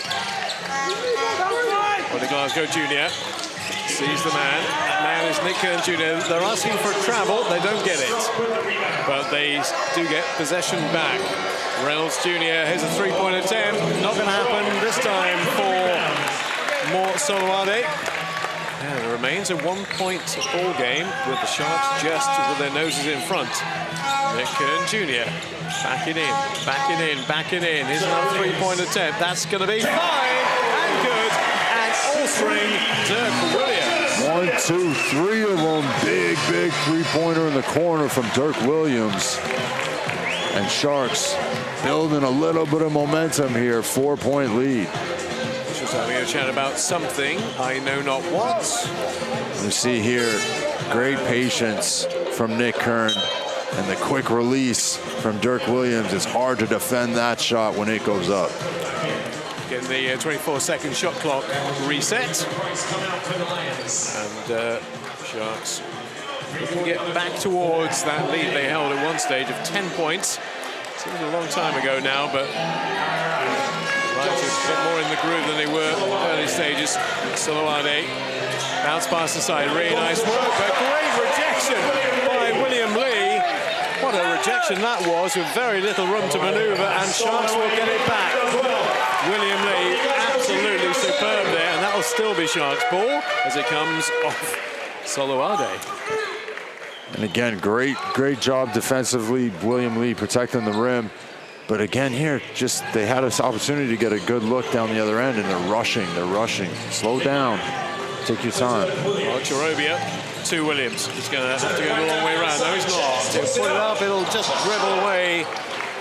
Ronnie Glasgow Jr. sees the man. That man is Nick Kern Jr. They're asking for a travel. They don't get it, but they do get possession back. Reynolds Jr. Here's a 3-point attempt. Not going to happen this time for Mort Solowade. And it remains a 1-point ball game with the Sharks just with their noses in front. Nick Kern Jr. backing in, backing in, backing in. Here's another 3-point attempt. That's going to be fine and good. And all-string Dirk Williams.
1, 2, 3 of them. Big 3-pointer in the corner from Dirk Williams. And Sharks building a little bit of momentum here, 4-point lead.
Just having a chat about something, I know not what.
You see here, great patience from Nick Kern, and the quick release from Dirk Williams. It's hard to defend that shot when it goes up.
Getting the 24-second shot clock reset. And Sharks can get back towards that lead they held at one stage of 10 points. Seems a long time ago now, but right, a bit more in the groove than they were in the early stages. Solowade bounce past the side, really nice work, but great rejection by William Lee. What a rejection that was, with very little room to maneuver, and Sharks will get it back. William Lee absolutely superb there, and that will still be Sharks ball as it comes off Solowade.
And again, great job defensively, William Lee protecting the rim. But again here, just they had this opportunity to get a good look down the other end, and they're rushing. Slow down, take your time.
Well, Charobia to Williams. He's going to have to go the long way around. No, he's not. He'll put it up, it'll just dribble away,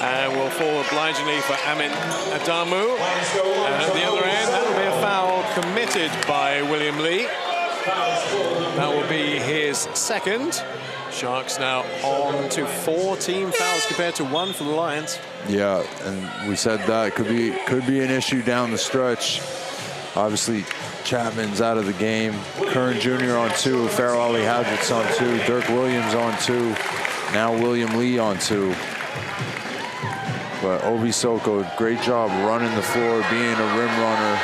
and will fall obligingly for Amin Adamu. And at the other end, that will be a foul committed by William Lee. That will be his second. Sharks now on to 4 team fouls compared to 1 for the Lions.
Yeah, and we said that could be an issue down the stretch. Obviously, Chapman's out of the game. Kern Jr. on 2, Farrell Ali Hadget's on 2, Dirk Williams on 2, now William Lee on 2. But Obi Soko, great job running the floor, being a rim runner.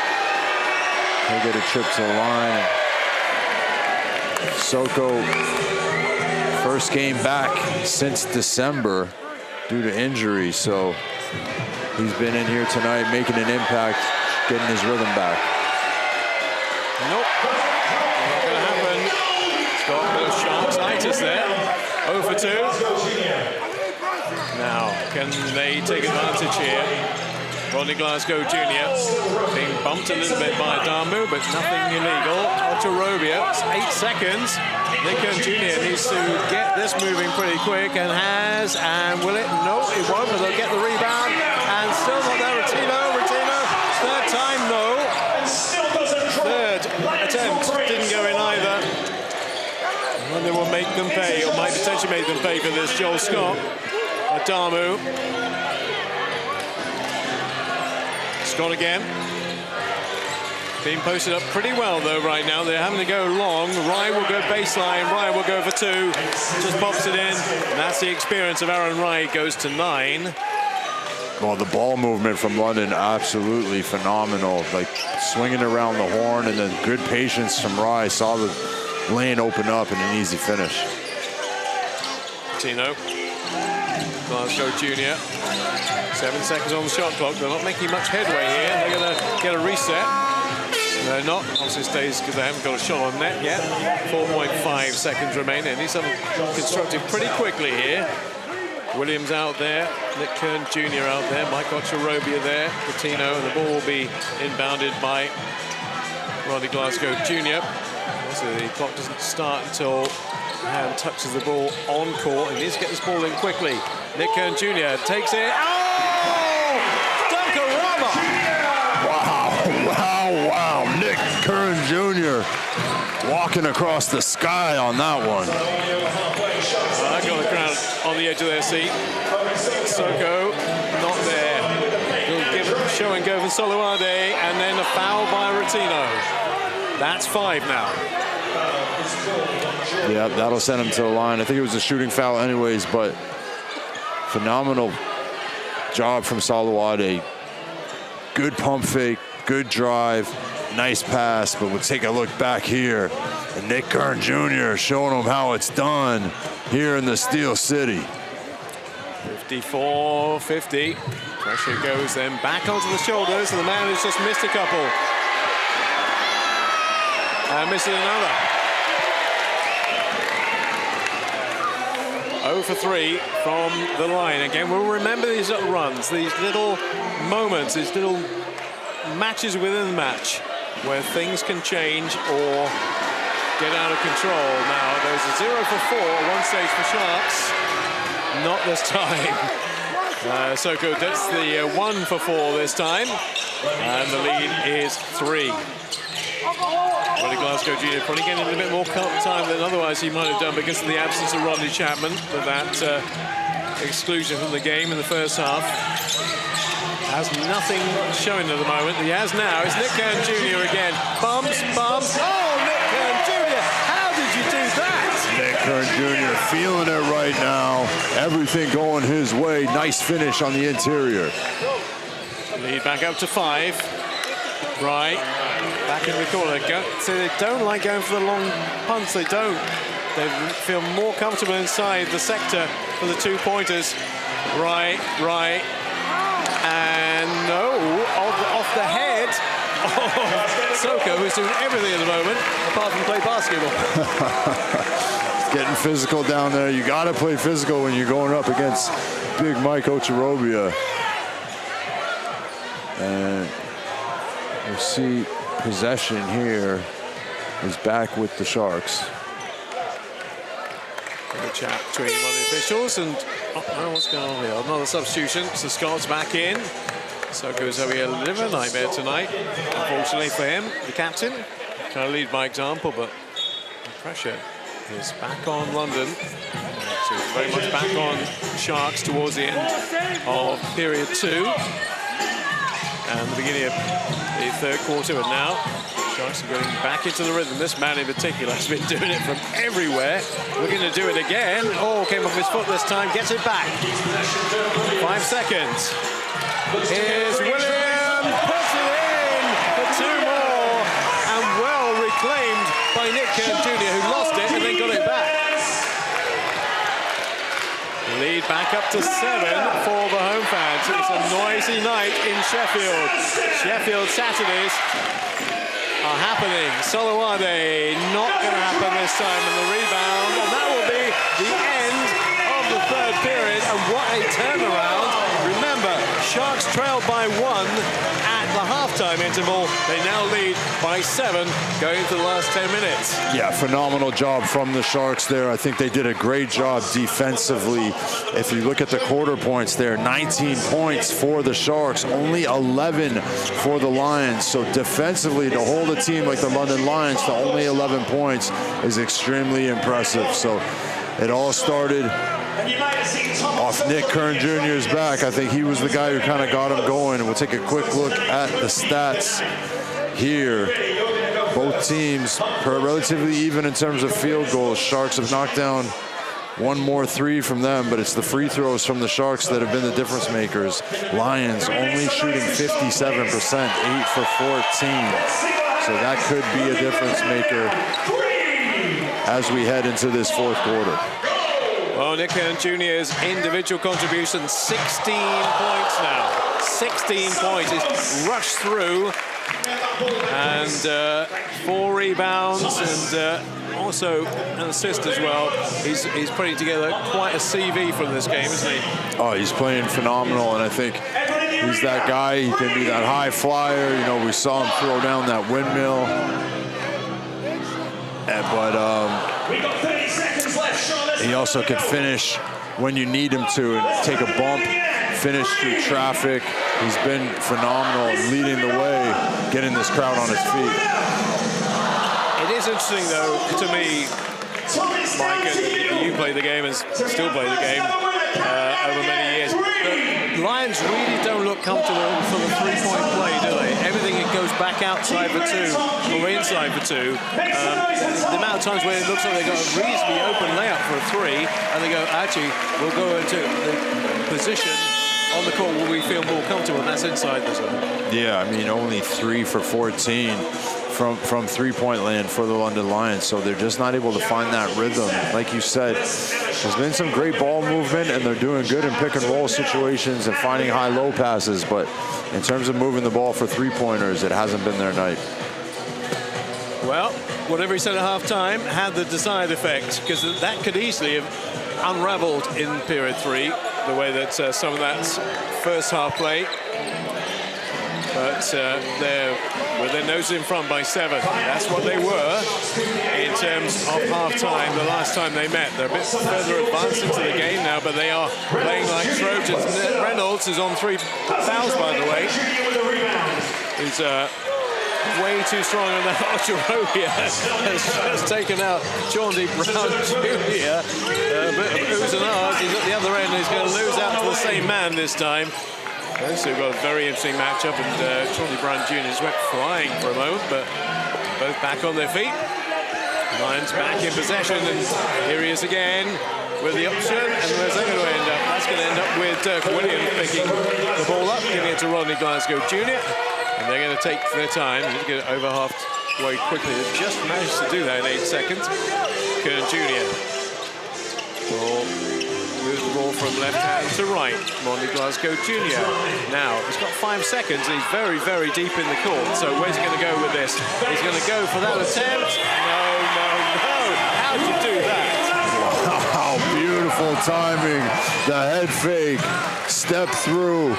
He'll get a trip to the line. Soko, first game back since December due to injury, so he's been in here tonight making an impact, getting his rhythm back.
Nope, not going to happen. It's got a bit of Sharks-itis there. 0 for 2. Now, can they take advantage here? Ronnie Glasgow Jr. being bumped a little bit by Damu, but nothing illegal. Otorobia, 8 seconds. Nick Kern Jr. needs to get this moving pretty quick, and has, and will it? No, it won't, but they'll get the rebound, and still not there. Retino, third time, no. Third attempt didn't go in either. And they will make them pay, or might potentially make them pay for this. Joel Scott, Damu. Scott again. Being posted up pretty well, though, right now. They're having to go long. Ryan will go baseline. Ryan will go for 2. Just pops it in. And that's the experience of Aaron Wright. Goes to 9.
Well, the ball movement from London, absolutely phenomenal. Like swinging around the horn, and then good patience from Rye. Saw the lane open up and an easy finish.
Tino. Glasgow Jr. 7 seconds on the shot clock. They're not making much headway here. They're going to get a reset. They're not. Obviously stays because they haven't got a shot on net yet. 4.5 seconds remain. They need something constructive pretty quickly here. Williams out there. Nick Kern Jr. out there. Mike Ocherobia there. Coutinho, and the ball will be inbounded by Ronnie Glasgow Jr. So the clock doesn't start until hand touches the ball on court. He needs to get this ball in quickly. Nick Kern Jr. takes it. Oh! Dunkarama!
Wow. Nick Kern Jr. walking across the sky on that one.
I got the crowd on the edge of their seat. Soko not there. He'll give it a show and go for Soluade, and then a foul by Retino. That's 5 now.
Yeah, that'll send him to the line. I think it was a shooting foul anyways, but phenomenal job from Soluade. Good pump fake, good drive, nice pass, but we'll take a look back here. And Nick Kern Jr. showing him how it's done here in the Steel City.
54-50. Pressure goes then back onto the shoulders of the man who's just missed a couple. And missing another. 0 for 3 from the line. Again, we'll remember these little runs, these little moments, these little matches within the match where things can change or get out of control. Now, there's a 0 for 4 at one stage for Sharks. Not this time. Soko gets the 1 for 4 this time. And the lead is 3. Ronnie Glasgow Jr. probably getting a little bit more time than otherwise he might have done because of the absence of Rodney Chapman, with that exclusion from the game in the first half. Has nothing showing at the moment. He has now. It's Nick Kern Jr. again. Bumps. Oh, Nick Kern Jr. How did you do that?
Nick Kern Jr. feeling it right now. Everything going his way. Nice finish on the interior.
Lead back up to 5. Right. Back in the corner. So they don't like going for the long punts. They don't. They feel more comfortable inside the sector for the 2-pointers. Right. And no, off the head of Soko, who's doing everything at the moment, apart from play basketball.
It's getting physical down there. You got to play physical when you're going up against big Mike Ocherobia. And we'll see possession here is back with the Sharks.
The chat between one of the officials and what's going on here? Another substitution. So Scott's back in. Soko's having a bit of a nightmare tonight. Unfortunately for him, the captain. Trying to lead by example, but the pressure is back on London. So it's very much back on Sharks towards the end of period 2. And the beginning of the third quarter, and now Sharks are going back into the rhythm. This man in particular has been doing it from everywhere. Looking to do it again. Oh, came off his foot this time. Gets it back. 5 seconds. Here's William. Puts it in for 2 more. And well reclaimed by Nick Kern Jr., who lost it and then got it back. Lead back up to 7 for the home fans. It's a noisy night in Sheffield. Sheffield Saturdays are happening. Soluade not going to happen this time in the rebound, and that will be the end of the third period. A and what a turnaround. Remember, Sharks trailed by 1 at the halftime interval. They now lead by 7 going into the last 10 minutes.
Yeah, phenomenal job from the Sharks there. I think they did a great job defensively. If you look at the quarter points there, 19 points for the Sharks, only 11 for the Lions. So defensively, to hold a team like the London Lions to only 11 points is extremely impressive. So it all started off Nick Kern Jr.'s back. I think he was the guy who kind of got him going. And we'll take a quick look at the stats here. Both teams are relatively even in terms of field goals. Sharks have knocked down one more 3 from them, but it's the free throws from the Sharks that have been the difference makers. Lions only shooting 57%, 8 for 14. So that could be a difference maker as we head into this fourth quarter.
Well, Nick Kern Jr.'s individual contribution, 16 points now. 16 points. He's rushed through. And 4 rebounds and also an assist as well. He's putting together quite a CV from this game, isn't he?
Oh, he's playing phenomenal, and I think he's that guy. He can be that high flyer. You know, we saw him throw down that windmill. But he also can finish when you need him to and take a bump, finish through traffic. He's been phenomenal, leading the way, getting this crowd on his feet.
It is interesting, though, to me, Mike, and you play the game and still play the game over many years. The Lions really don't look comfortable for the three-point play, do they? Everything it goes back outside for 2 or inside for 2. The amount of times where it looks like they've got a reasonably open layup for a 3, and they go, actually, we'll go into the position on the court where we feel more comfortable, and that's inside the zone.
Yeah, I mean, only 3 for 14 from three-point land for the London Lions, so they're just not able to find that rhythm. Like you said, there's been some great ball movement, and they're doing good in pick-and-roll situations and finding high-low passes, but in terms of moving the ball for three-pointers, it hasn't been their night.
Well, whatever he said at halftime had the desired effect, because that could easily have unraveled in period 3, the way that some of that first half play. But they're with their nose in front by 7. That's what they were in terms of half-time the last time they met. They're a bit further advanced into the game now, but they are playing like Trojans. Reynolds is on 3 fouls, by the way. He's way too strong on that. Ocherobia has just taken out Chaundy Braun Jr. A bit of oohs and ahs. He's at the other end, and he's going to lose out to the same man this time. So we've got a very interesting matchup, and Chaundy Braun Jr. just went flying for a moment, but both back on their feet. Lions back in possession, and here he is again with the option, and where's that going to end up? That's going to end up with Dirk Williams picking the ball up, giving it to Rodney Glasgow Jr., and they're going to take their time. They need to get it over halfway quickly. They've just managed to do that in 8 seconds. Kern Jr. will move the ball from left hand to right. Rodney Glasgow Jr. Now, he's got 5 seconds. He's very, very deep in the court. So where's he going to go with this? He's going to go for that attempt. No, no, no. How'd you do that?
Wow, beautiful timing. The head fake, step through,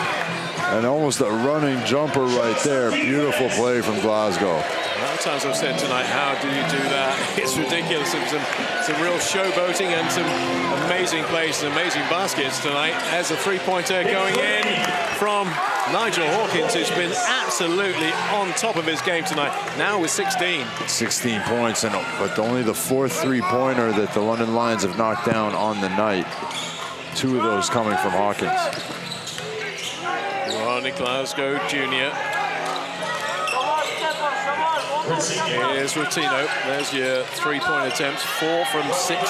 and almost a running jumper right there. Beautiful play from Glasgow.
A lot of times I've said tonight, how do you do that? It's ridiculous. Some real showboating and some amazing plays and amazing baskets tonight. As a three-pointer going in from Nigel Hawkins, who's been absolutely on top of his game tonight, now with 16. 16
points, but only the 4th three-pointer that the London Lions have knocked down on the night. 2 of those coming from Hawkins.
Rodney Glasgow Jr. Here's Rutino. There's your three-point attempts. 4 from 16,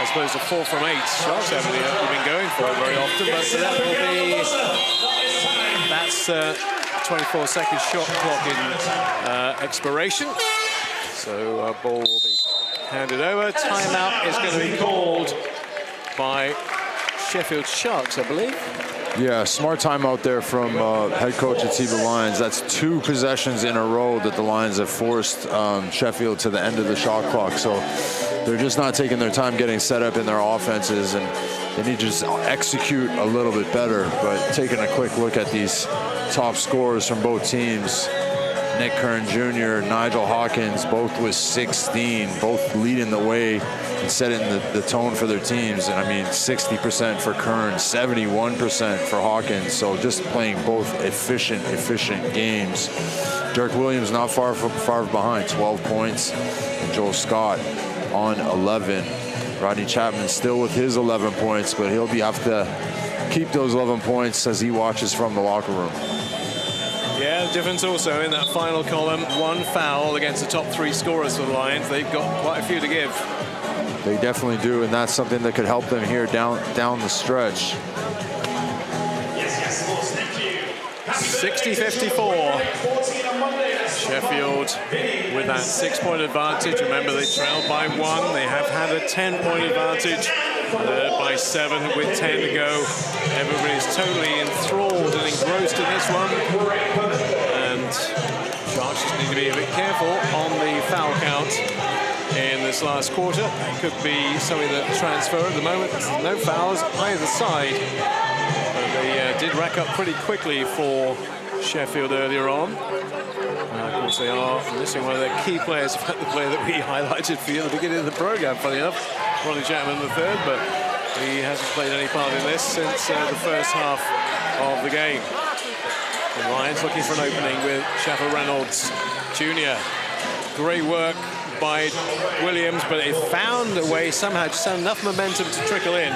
as opposed to 4 from 8. Sharks haven't been going for it very often, but that will be. That's 24-second shot clock in expiration. So ball will be handed over. Timeout is going to be called by Sheffield Sharks, I believe.
Yeah, smart timeout there from head coach Atiba Lions. That's 2 possessions in a row that the Lions have forced Sheffield to the end of the shot clock. So they're just not taking their time getting set up in their offenses. And They need to just execute a little bit better. But taking a quick look at these top scorers from both teams, Nick Kern Jr., Nigel Hawkins, both with 16, both leading the way and setting the tone for their teams. And I mean, 60% for Kern, 71% for Hawkins. So just playing both efficient games. Dirk Williams not far behind, 12 points. And Joel Scott on 11. Rodney Chapman still with his 11 points, but he'll have to keep those 11 points as he watches from the locker room.
Yeah, the difference also in that final column, one foul against the top 3 scorers for the Lions. They've got quite a few to give.
They definitely do, and that's something that could help them here down the stretch.
60-54. Sheffield with that 6-point advantage. Remember, they trailed by 1. They have had a 10-point advantage by 7 with 10 to go. Everybody's totally enthralled and engrossed in this one. And Sharks just need to be a bit careful on the foul count in this last quarter. It could be something that transfer at the moment. No fouls either side. But they did rack up pretty quickly for Sheffield earlier on. Of course, they are missing one of their key players, the player that we highlighted for you at the beginning of the program, funny enough, Ronnie Chapman III, but he hasn't played any part in this since the first half of the game. The Lions looking for an opening with Sheffield Reynolds Jr. Great work by Williams, but it found a way somehow, just had enough momentum to trickle in.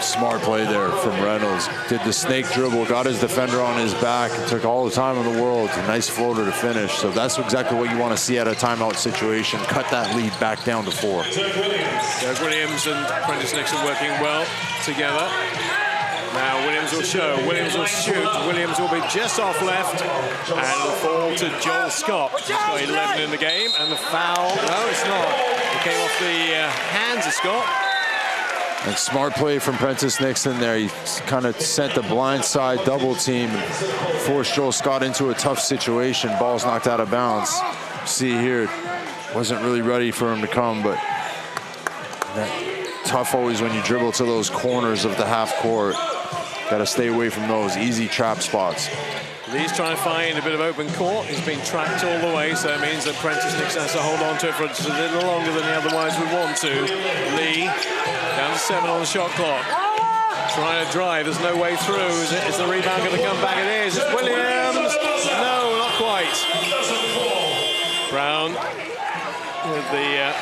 Smart play there from Reynolds. Did the snake dribble, got his defender on his back, and took all the time in the world. A nice floater to finish. So that's exactly what you want to see at a timeout situation. Cut that lead back down to 4.
Doug Williams and Prentice Nixon working well together. Now Williams will show, Williams will shoot, Williams will be just off left, and it'll fall to Joel Scott. He's got 11 in the game, and the foul, no, it's not. It came off the hands of Scott.
And smart play from Prentice Nixon there. He kind of sent the blind side double team and forced Joel Scott into a tough situation. Ball's knocked out of bounds. See here, wasn't really ready for him to come, but tough always when you dribble to those corners of the half court. Got to stay away from those easy trap spots.
Lee's trying to find a bit of open court. He's been tracked all the way, so it means that Prentice Nixon has to hold on to it for just a little longer than he otherwise would want to. Lee down to 7 on the shot clock. Trying to drive, there's no way through. Is the rebound going to come back? It is. It's Williams. No, not quite. Brown with the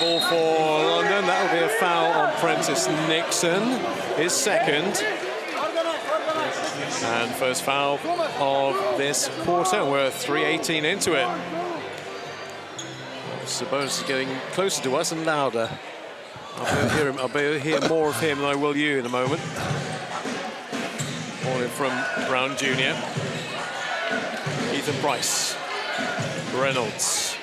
ball for London. That will be a foul on Prentice Nixon. His second. And first foul of this quarter. We're 3:18 into it. Sabonis is getting closer to us and louder. I'll be able to hear more of him than I will you in a moment. Ball in from Brown Jr. Ethan Price. Reynolds.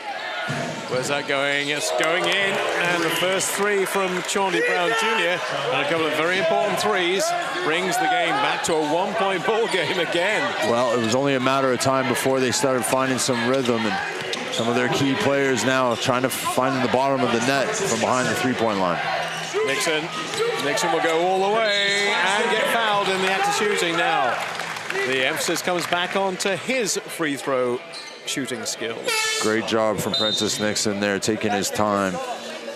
Where's that going? It's going in, and the first 3 from Chaundy Brown Jr. and a couple of very important threes brings the game back to a 1-point ball game again.
Well, it was only a matter of time before they started finding some rhythm, and some of their key players now trying to find the bottom of the net from behind the 3-point line.
Nixon will go all the way and get fouled in the act of shooting now. The emphasis comes back onto his free throw shooting skills.
Great job from Prentice Nixon there, taking his time,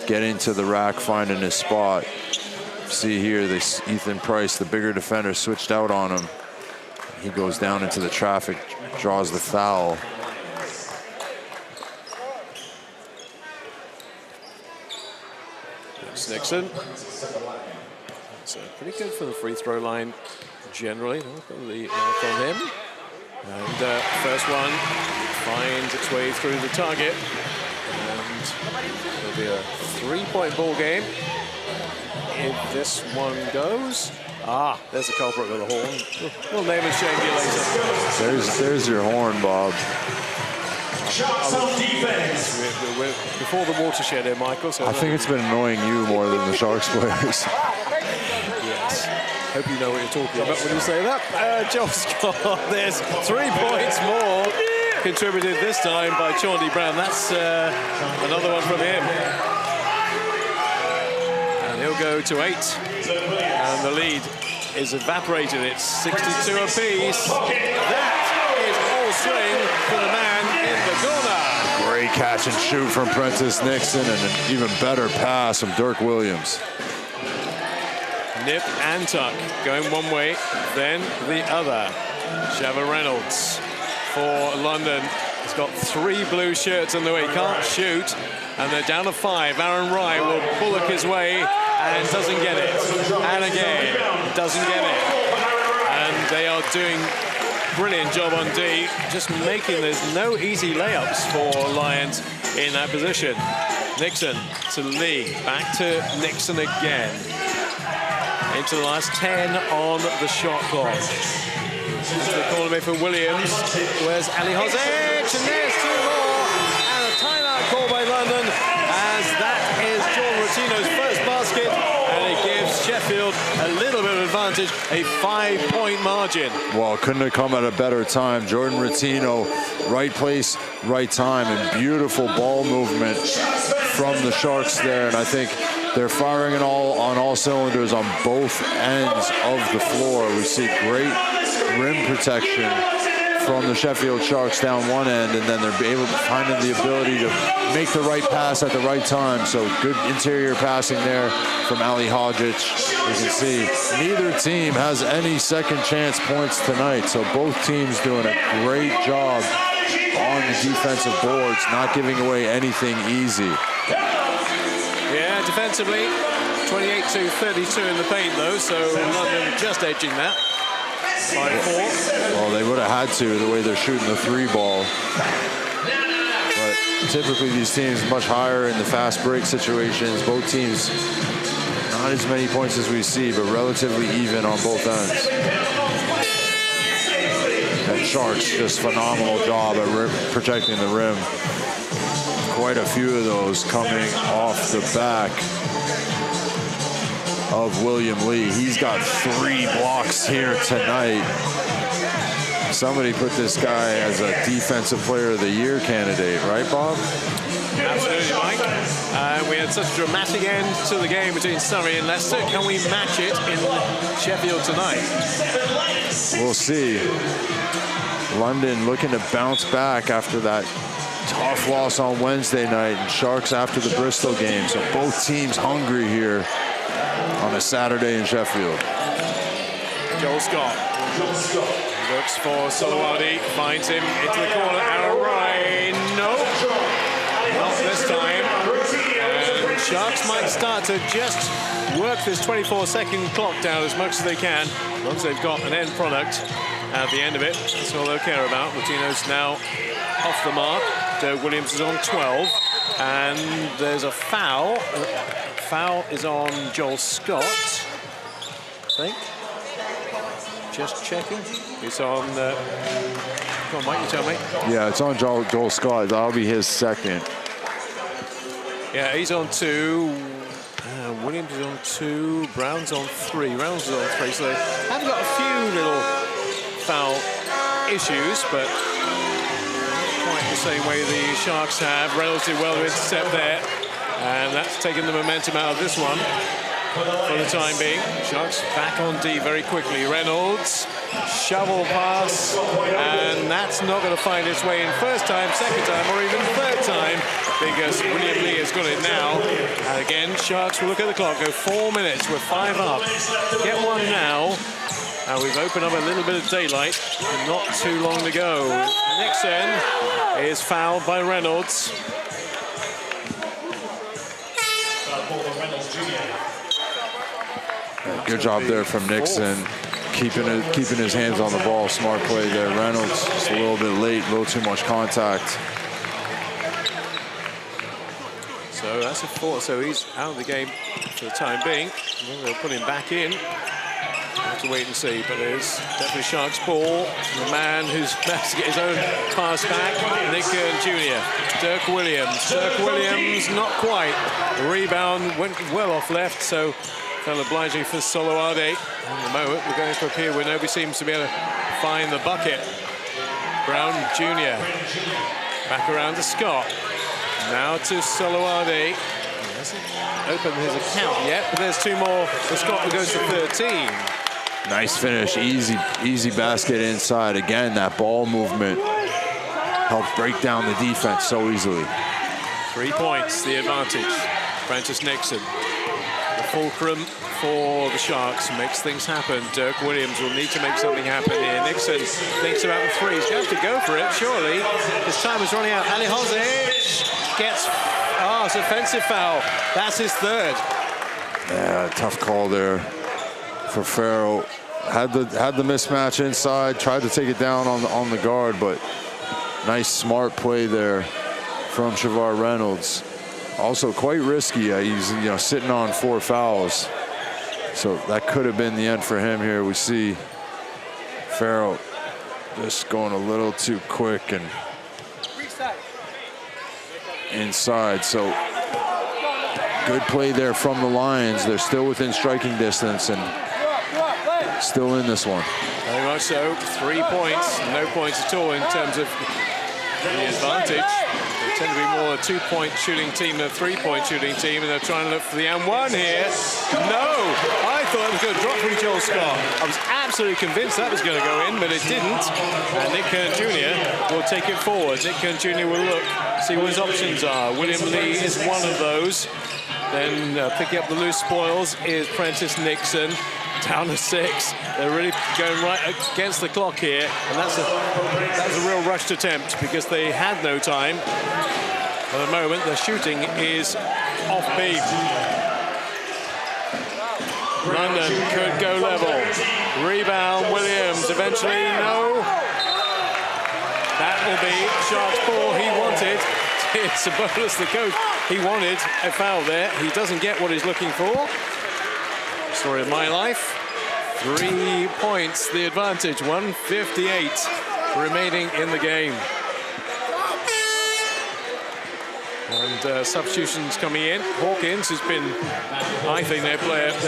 getting to the rack, finding his spot. See here, this Ethan Price, the bigger defender, switched out on him. He goes down into the traffic, draws the foul.
That's Nixon. So pretty good for the free throw line generally. From him. And first one finds its way through the target. And it'll be a 3-point ball game if this one goes. Ah, there's the culprit with the horn. We'll name and shame you later.
There's your horn, Bob.
We're before the watershed here, Michael. So
I think it's been annoying you more than the Sharks players.
Yes. Hope you know what you're talking about when you say that. Joel Scott, there's 3 points more contributed this time by Chaundy Brown. That's another one from him. And he'll will go to 8. And the lead is evaporated. It's 62 apiece. That is all swing for the man in the corner.
Great catch and shoot from Prentice Nixon, and an even better pass from Dirk Williams.
Nip and tuck, going one way, then the other. Sheva Reynolds for London. He's got 3 blue shirts on the way. Can't shoot, and they're down to 5. Aaron Rye will bullock his way and doesn't get it. And again, doesn't get it. And they are doing brilliant job on D, just making, there's no easy layups for Lions in that position. Nixon to Lee, back to Nixon again. Into the last 10 on the shot clock. Into the corner for Williams. Where's Ali Hozic? And there's 2 more. And a timeout call by London, as that is Jordan Rotino's first basket. And it gives Sheffield a little bit of advantage, a 5-point margin.
Well, couldn't have come at a better time. Jordan Rotino, right place, right time, and beautiful ball movement from the Sharks there. And I think they're firing on all cylinders on both ends of the floor. We see great rim protection from the Sheffield Sharks down one end, and then they're able to find the ability to make the right pass at the right time. So good interior passing there from Ali Hodzic. You can see neither team has any second chance points tonight. So both teams doing a great job on the defensive boards, not giving away anything easy.
Yeah, defensively, 28-32 in the paint though, so London just edging that. 5-4.
Well, they would have had to, the way they're shooting the 3 ball. But typically these teams much higher in the fast break situations. Both teams, not as many points as we see, but relatively even on both ends. And Sharks, just phenomenal job at protecting the rim. Quite a few of those coming off the back of William Lee. He's got 3 blocks here tonight. Somebody put this guy as a Defensive Player of the Year candidate, right, Bob?
Absolutely, Mike. We had such a dramatic end to the game between Surrey and Leicester. Can we match it in Sheffield tonight?
We'll see. London looking to bounce back after that tough loss on Wednesday night, and Sharks after the Bristol game. So both teams hungry here on a Saturday in Sheffield.
Joel Scott looks for Solowadi, finds him into the corner. Aaron Rye, no, not this time. And Sharks might start to just work this 24-second clock down as much as they can. Once they've got an end product at the end of it, that's all they'll care about. Latino's now off the mark. Doug Williams is on 12, and there's a foul. Foul is on Joel Scott, I think. Just checking. It's on. Come on, Mike, you tell me.
Yeah, it's on Joel Scott. That'll be his second.
Yeah, he's on 2. Williams is on 2. Brown's on 3. Reynolds is on 3. So they have got a few little foul issues, but quite the same way the Sharks have. Reynolds did well to intercept there, and that's taken the momentum out of this one for the time being. Sharks back on D very quickly. Reynolds, shovel pass, and that's not going to find its way in first time, second time, or even third time, because William Lee has got it now. And again, Sharks will look at the clock, go 4 minutes, we're 5 up. Get one now. And we've opened up a little bit of daylight, and not too long to go. Nixon is fouled by Reynolds.
Good job there from Nixon, keeping his hands on the ball. Smart play there. Reynolds just a little bit late, a little too much contact.
So that's a 4. So he's out of the game for the time being. They'll put him back in. We'll have to wait and see, but there's definitely Sharks ball. The man who's managed to get his own pass back, Nick Kern Jr. Dirk Williams. Dirk Williams, not quite. The rebound went well off left, so fell obliging for Solowade. At the moment, we're going for a period where nobody seems to be able to find the bucket. Braun Jr. Back around to Scott. Now to Solowade. Hasn't opened his account yet, but there's 2 more for Scott, who goes to 13.
Nice finish, easy basket inside. Again, that ball movement helps break down the defense so easily.
3 points, the advantage. Prentice Nixon, the fulcrum for the Sharks, makes things happen. Dirk Williams will need to make something happen here. Nixon thinks about the 3. He's going to have to go for it, surely. His time is running out. Ali Hozic gets, it's an offensive foul. That's his 3rd.
Yeah, tough call there for Farrell. Had the mismatch inside, tried to take it down on the guard, but nice smart play there from Shavar Reynolds. Also quite risky. He's sitting on 4 fouls, so that could have been the end for him here. We see Farrell just going a little too quick and inside. So good play there from the Lions. They're still within striking distance and still in this one.
Very much so. 3 points, no points at all in terms of the advantage. They tend to be more a 2-point shooting team than a 3-point shooting team, and they're trying to look for the and 1 here. No! I thought it was going to drop from Joel Scott. I was absolutely convinced that was going to go in, but it didn't. And Nick Kern Jr. will take it forward. Nick Kern Jr. will look, see what his options are. William Lee is one of those. Then picking up the loose spoils is Prentice Nixon. Down to 6. They're really going right against the clock here, and that was a real rushed attempt because they had no time. For the moment, the shooting is off beat. London could go level. Rebound, Williams. Eventually, no. That will be Sharks ball. He wanted. It's Sabonis, the coach. He wanted a foul there. He doesn't get what he's looking for. Story of my life. 3 points, the advantage. 1:58 remaining in the game. And substitutions coming in. Hawkins has been, I think, their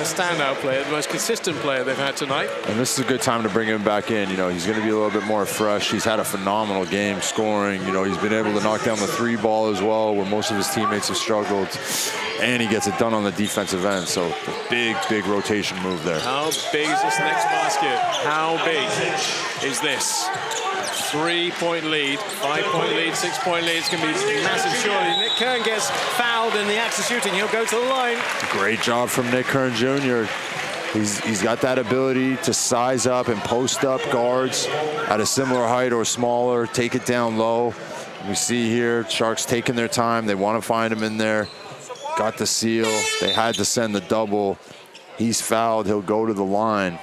standout player, the most consistent player they've had tonight.
And this is a good time to bring him back in. He's going to be a little bit more fresh. He's had a phenomenal game scoring. He's been able to knock down the 3 ball as well, where most of his teammates have struggled. And he gets it done on the defensive end. So big rotation move there.
How big is this next basket? How big is this? 3-point lead, 5-point lead, 6-point lead. It's going to be massive, surely. Nick Kern gets fouled in the act of shooting. He'll go to the line.
Great job from Nick Kern Jr. He's got that ability to size up and post up guards at a similar height or smaller, take it down low. We see here, Sharks taking their time. They want to find him in there. Got the seal. They had to send the double. He's fouled. He'll go to the line.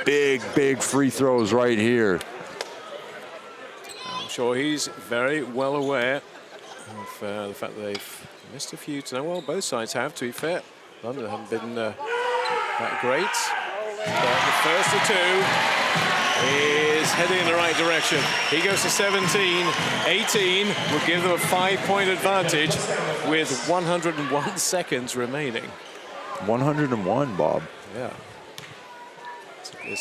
Big free throws right here.
I'm sure he's very well aware of the fact that they've missed a few tonight. Well, both sides have, to be fair. London haven't been that great. But the first of 2 is heading in the right direction. He goes to 17. 18 will give them a 5-point advantage with 101 seconds remaining.
101, Bob.
Yeah. I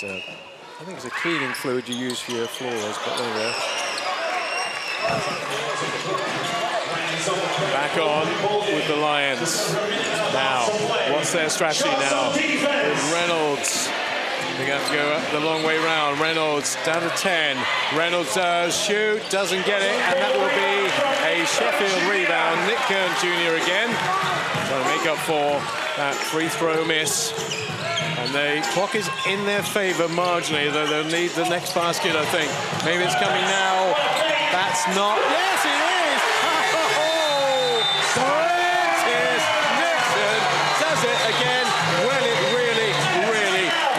think it's a cleaning fluid you use for your floors, but there we go. Back on with the Lions. Now, what's their strategy now? With Reynolds. They're going to have to go up the long way round. Reynolds down to 10. Reynolds does shoot, doesn't get it, and that will be a Sheffield rebound. Nick Kern Jr. again. Trying to make up for that free throw miss. And the clock is in their favor marginally, though they'll need the next basket, I think. Maybe it's coming now. That's not. Yes, it is! Oh! Prentice Nixon does it again when it really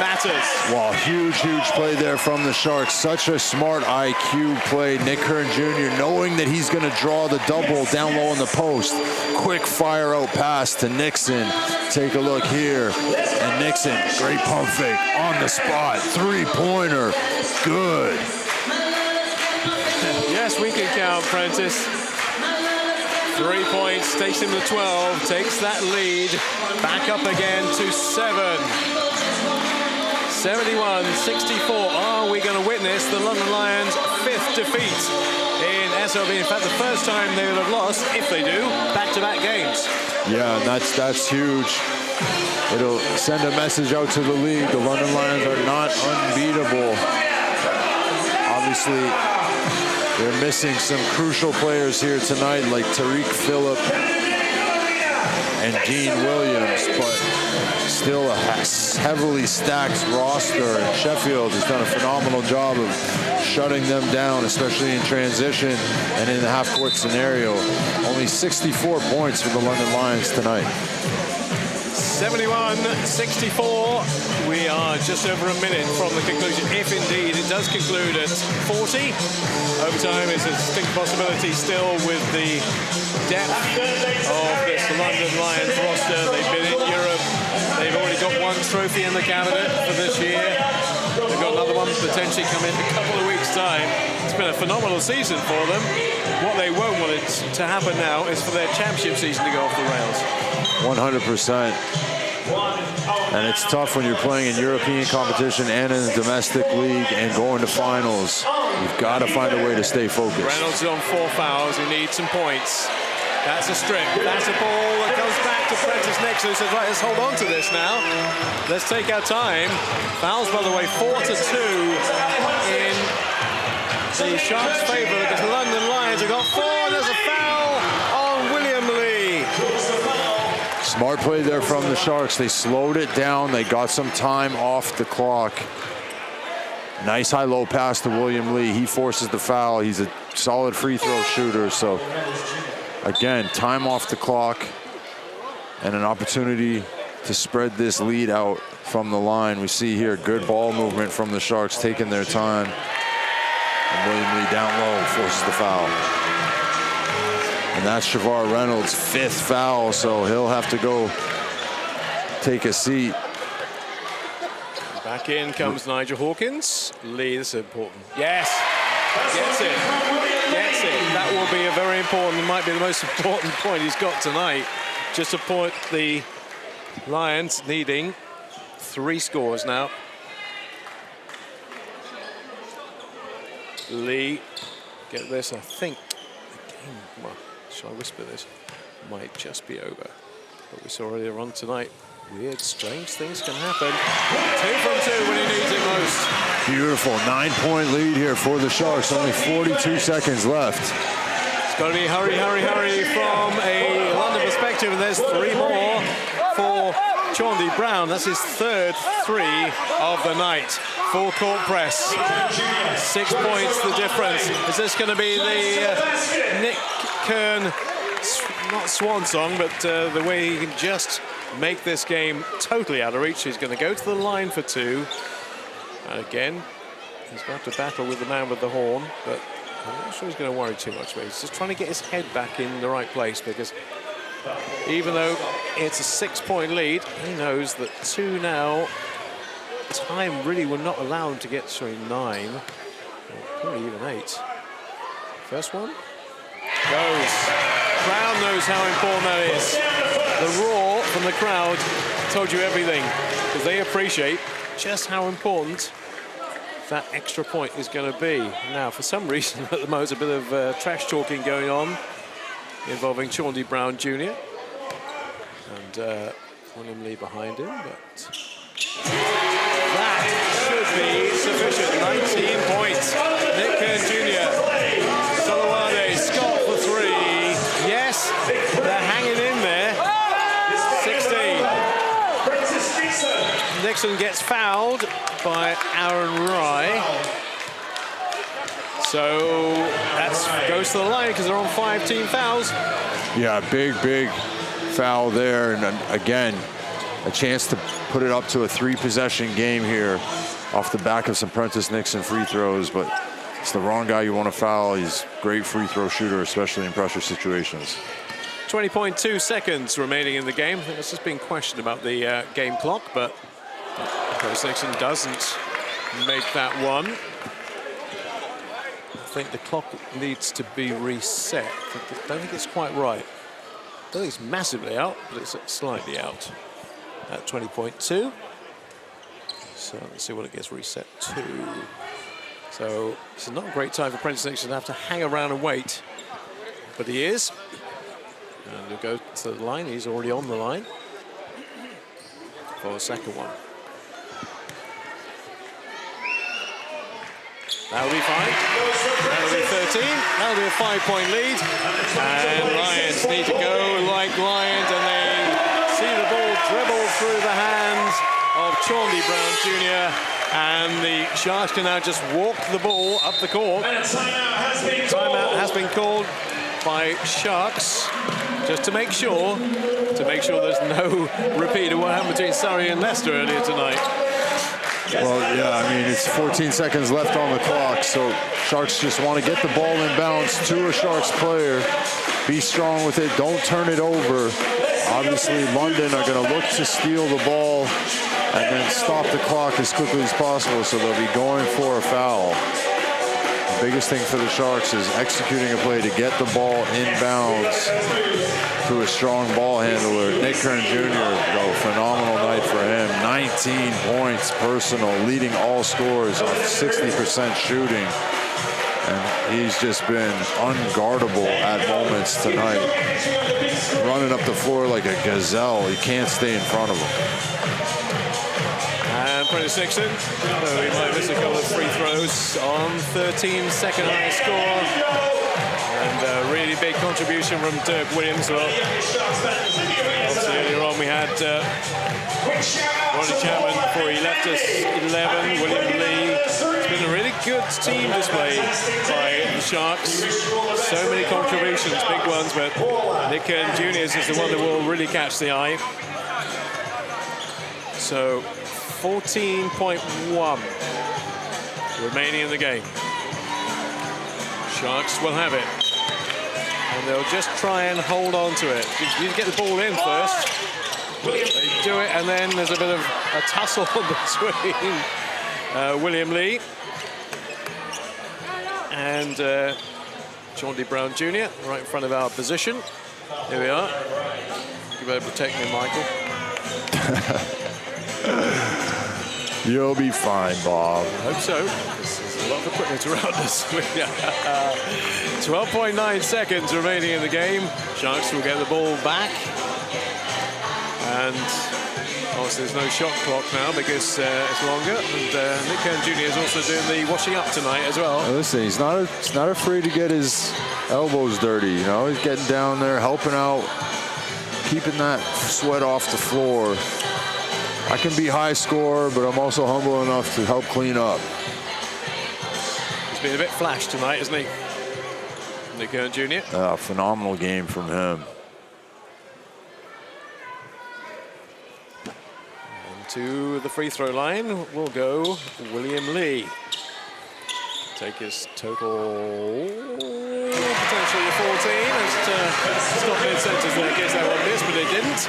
matters.
Wow, huge play there from the Sharks. Such a smart IQ play. Nick Kern Jr. knowing that he's going to draw the double down low in the post. Quick fire out pass to Nixon. Take a look here. And Nixon, great pump fake on the spot. 3-pointer. Good.
Yes, we can count, Prentice. 3 points, takes him to 12, takes that lead. Back up again to 7. 71-64. Are we going to witness the London Lions' 5th defeat in SLB? In fact, the first time they will have lost, if they do, back-to-back games.
Yeah, and that's huge. It'll send a message out to the league. The London Lions are not unbeatable. Obviously, they're missing some crucial players here tonight, like Tariq Phillip and Dean Williams, but still a heavily stacked roster. And Sheffield has done a phenomenal job of shutting them down, especially in transition and in the half-court scenario. Only 64 points for the London Lions tonight.
71-64. We are just over a minute from the conclusion, if indeed it does conclude at 40. Overtime is a distinct possibility still with the depth of this London Lions roster. They've been in Europe. They've already got one trophy in the cabinet for this year. They've got another one potentially coming in a couple of weeks' time. It's been a phenomenal season for them. What they won't want it to happen now is for their championship season to go off the rails.
100%. And it's tough when you're playing in European competition and in the domestic league and going to finals. You've got to find a way to stay focused.
Reynolds is on 4 fouls. He needs some points. That's a strip. That's a ball that comes back to Prentice Nixon, who says, right, let's hold on to this now. Let's take our time. Fouls, by the way, 4-2 in the Sharks' favor because the London Lions have got 4. There's a foul on William Lee.
Smart play there from the Sharks. They slowed it down. They got some time off the clock. Nice high-low pass to William Lee. He forces the foul. He's a solid free throw shooter. So, again, time off the clock and an opportunity to spread this lead out from the line. We see here good ball movement from the Sharks, taking their time. And William Lee down low forces the foul. And that's Shavar Reynolds' 5th foul, so he'll have to go take a seat.
Back in comes Nigel Hawkins. Lee, this is important. Yes, gets it, gets it. That will be a very important, might be the most important point he's got tonight. Just to point the Lions needing 3 scores now. Lee, get this, I think the game, well, shall I whisper this, might just be over. But we saw earlier on tonight, weird, strange things can happen. 2 from 2 when he needs it most.
Beautiful 9-point lead here for the Sharks. Only 42 seconds left.
It's got to be hurry, hurry, hurry from a London perspective. And there's 3 more for Chaundy Brown. That's his 3rd 3 of the night. Full court press. 6 points the difference. Is this going to be the Nick Kern, not swan song, but the way he can just make this game totally out of reach? He's going to go to the line for 2. And again, he's going to have to battle with the man with the horn, but I'm not sure he's going to worry too much. But he's just trying to get his head back in the right place, because even though it's a 6-point lead, he knows that 2 now, time really will not allow him to get to 9, or probably even 8. First one goes. Crowd knows how important that is. The roar from the crowd told you everything, because they appreciate just how important that extra point is going to be. Now, for some reason, at the moment, there's a bit of trash talking going on involving Chaundy Brown Jr. and William Lee behind him, but that should be sufficient. 19 points. Nick Kern Jr. Solowade, Scott for 3. Yes, they're hanging in there. 16. Nixon gets fouled by Aaron Rye. So that goes to the line because they're on 5 team fouls.
Yeah, big foul there. And again, a chance to put it up to a 3-possession game here off the back of some Prentice Nixon free throws, but it's the wrong guy you want to foul. He's a great free throw shooter, especially in pressure situations.
20.2 seconds remaining in the game. I think it's just been questioned about the game clock, but Prentice Nixon doesn't make that one. I think the clock needs to be reset. I don't think it's quite right. I don't think it's massively out, but it's slightly out at 20.2. So let's see what it gets reset to. So it's not a great time for Prentice Nixon to have to hang around and wait, but he is. And he'll go to the line. He's already on the line for the second one. That'll be fine. That'll be 13. That'll be a 5-point lead. And Lions need to go like Lions, and they see the ball dribble through the hands of Chaundy Braun Jr. And the Sharks can now just walk the ball up the court. Timeout has been called by Sharks, just to make sure there's no repeat of what happened between Surrey and Leicester earlier tonight.
Well, yeah, I mean, it's 14 seconds left on the clock, so Sharks just want to get the ball in bounds to a Sharks player. Be strong with it. Don't turn it over. Obviously, London are going to look to steal the ball and then stop the clock as quickly as possible, so they'll be going for a foul. The biggest thing for the Sharks is executing a play to get the ball in bounds to a strong ball handler. Nick Kern Jr., though, phenomenal night for him. 19 points personal, leading all scorers off 60% shooting. And he's just been unguardable at moments tonight. Running up the floor like a gazelle. He can't stay in front of him.
And Prentice Dixon, he might miss a couple of free throws on 13, second highest score. And a really big contribution from Dirk Williams. Well, obviously earlier on we had Ronnie Chapman before he left us 11, William Lee. It's been a really good team display by the Sharks. So many contributions, big ones, but Nick Kern Jr. is the one that will really catch the eye. So 14.1 remaining in the game. Sharks will have it. And they'll just try and hold on to it. You get the ball in first. They do it, and then there's a bit of a tussle between William Lee and Chaundy Braun Jr. right in front of our position. Here we are. You better protect me, Michael.
You'll be fine, Bob.
I hope so. There's a lot of equipment around us. 12.9 seconds remaining in the game. Sharks will get the ball back. And obviously there's no shot clock now because it's longer. And Nick Kern Jr. is also doing the washing up tonight as well.
Now listen, he's not afraid to get his elbows dirty. You know, he's getting down there, helping out, keeping that sweat off the floor. I can be high scorer, but I'm also humble enough to help clean up.
He's been a bit flash tonight, isn't he? Nick Kern Jr.
Phenomenal game from him.
And to the free throw line will go William Lee. Take his total potentially 14. It's not mid-sentence there in case that one missed, but it didn't.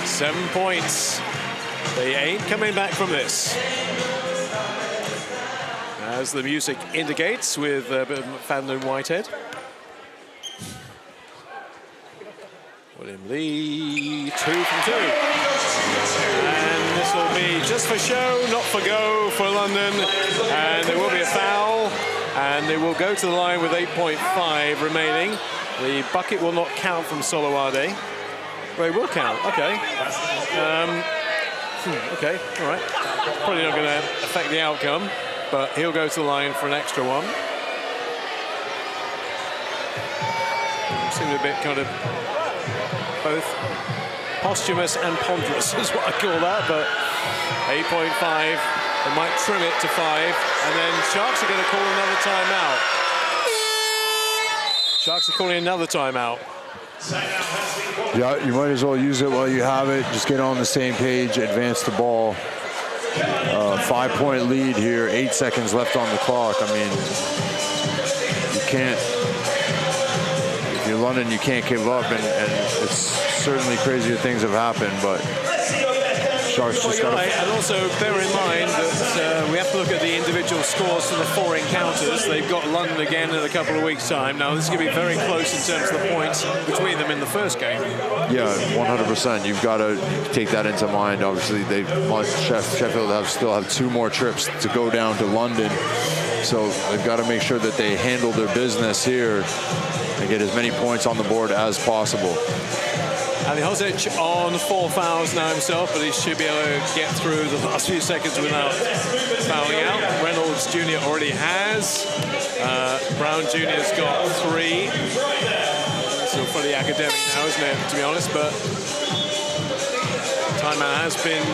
7 points. They ain't coming back from this. As the music indicates, with a bit of McFadden and Whitehead. William Lee, 2 from 2. And this will be just for show, not for go for London. And there will be a foul. And they will go to the line with 8.5 remaining. The bucket will not count from Solowade. Well, it will count, okay. Okay, all right. Probably not going to affect the outcome, but he'll go to the line for an extra one. Seemed a bit kind of both posthumous and ponderous is what I call that, but 8.5. They might trim it to 5, and then Sharks are going to call another timeout. Sharks are calling another timeout.
Yeah, you might as well use it while you have it. Just get on the same page, advance the ball. 5-point lead here, 8 seconds left on the clock. I mean, you can't, if you're London, you can't give up, and it's certainly crazier things have happened, but Sharks just got to...
And also bear in mind that we have to look at the individual scores from the 4 encounters. They've got London again in a couple of weeks' time. Now, this is going to be very close in terms of the points between them in the first game.
Yeah, 100%. You've got to take that into mind. Obviously, Sheffield still have 2 more trips to go down to London. So they've got to make sure that they handle their business here. and get as many points on the board as possible.
Ali Hozic on 4 fouls now himself, but he should be able to get through the last few seconds without fouling out. Reynolds Jr. already has. Braun Jr.'s got 3. Still fully academic now, isn't it, to be honest, but timeout has been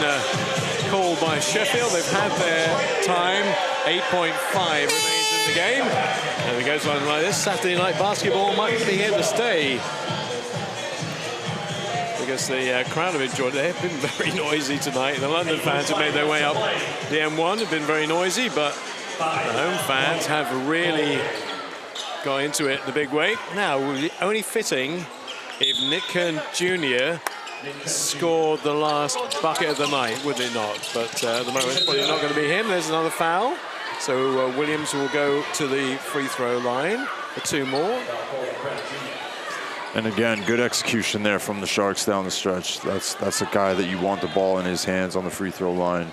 called by Sheffield. They've had their time. 8.5 remains in the game. And it goes on like this. Saturday night basketball might be here to stay, because the crowd have enjoyed it. They've been very noisy tonight. The London fans have made their way up the M1, have been very noisy, but the home fans have really got into it the big way. Now, only fitting if Nick Kern Jr. scored the last bucket of the night, would it not? But at the moment, it's probably not going to be him. There's another foul. So Williams will go to the free throw line for 2 more.
And again, good execution there from the Sharks down the stretch. That's a guy that you want the ball in his hands on the free throw line.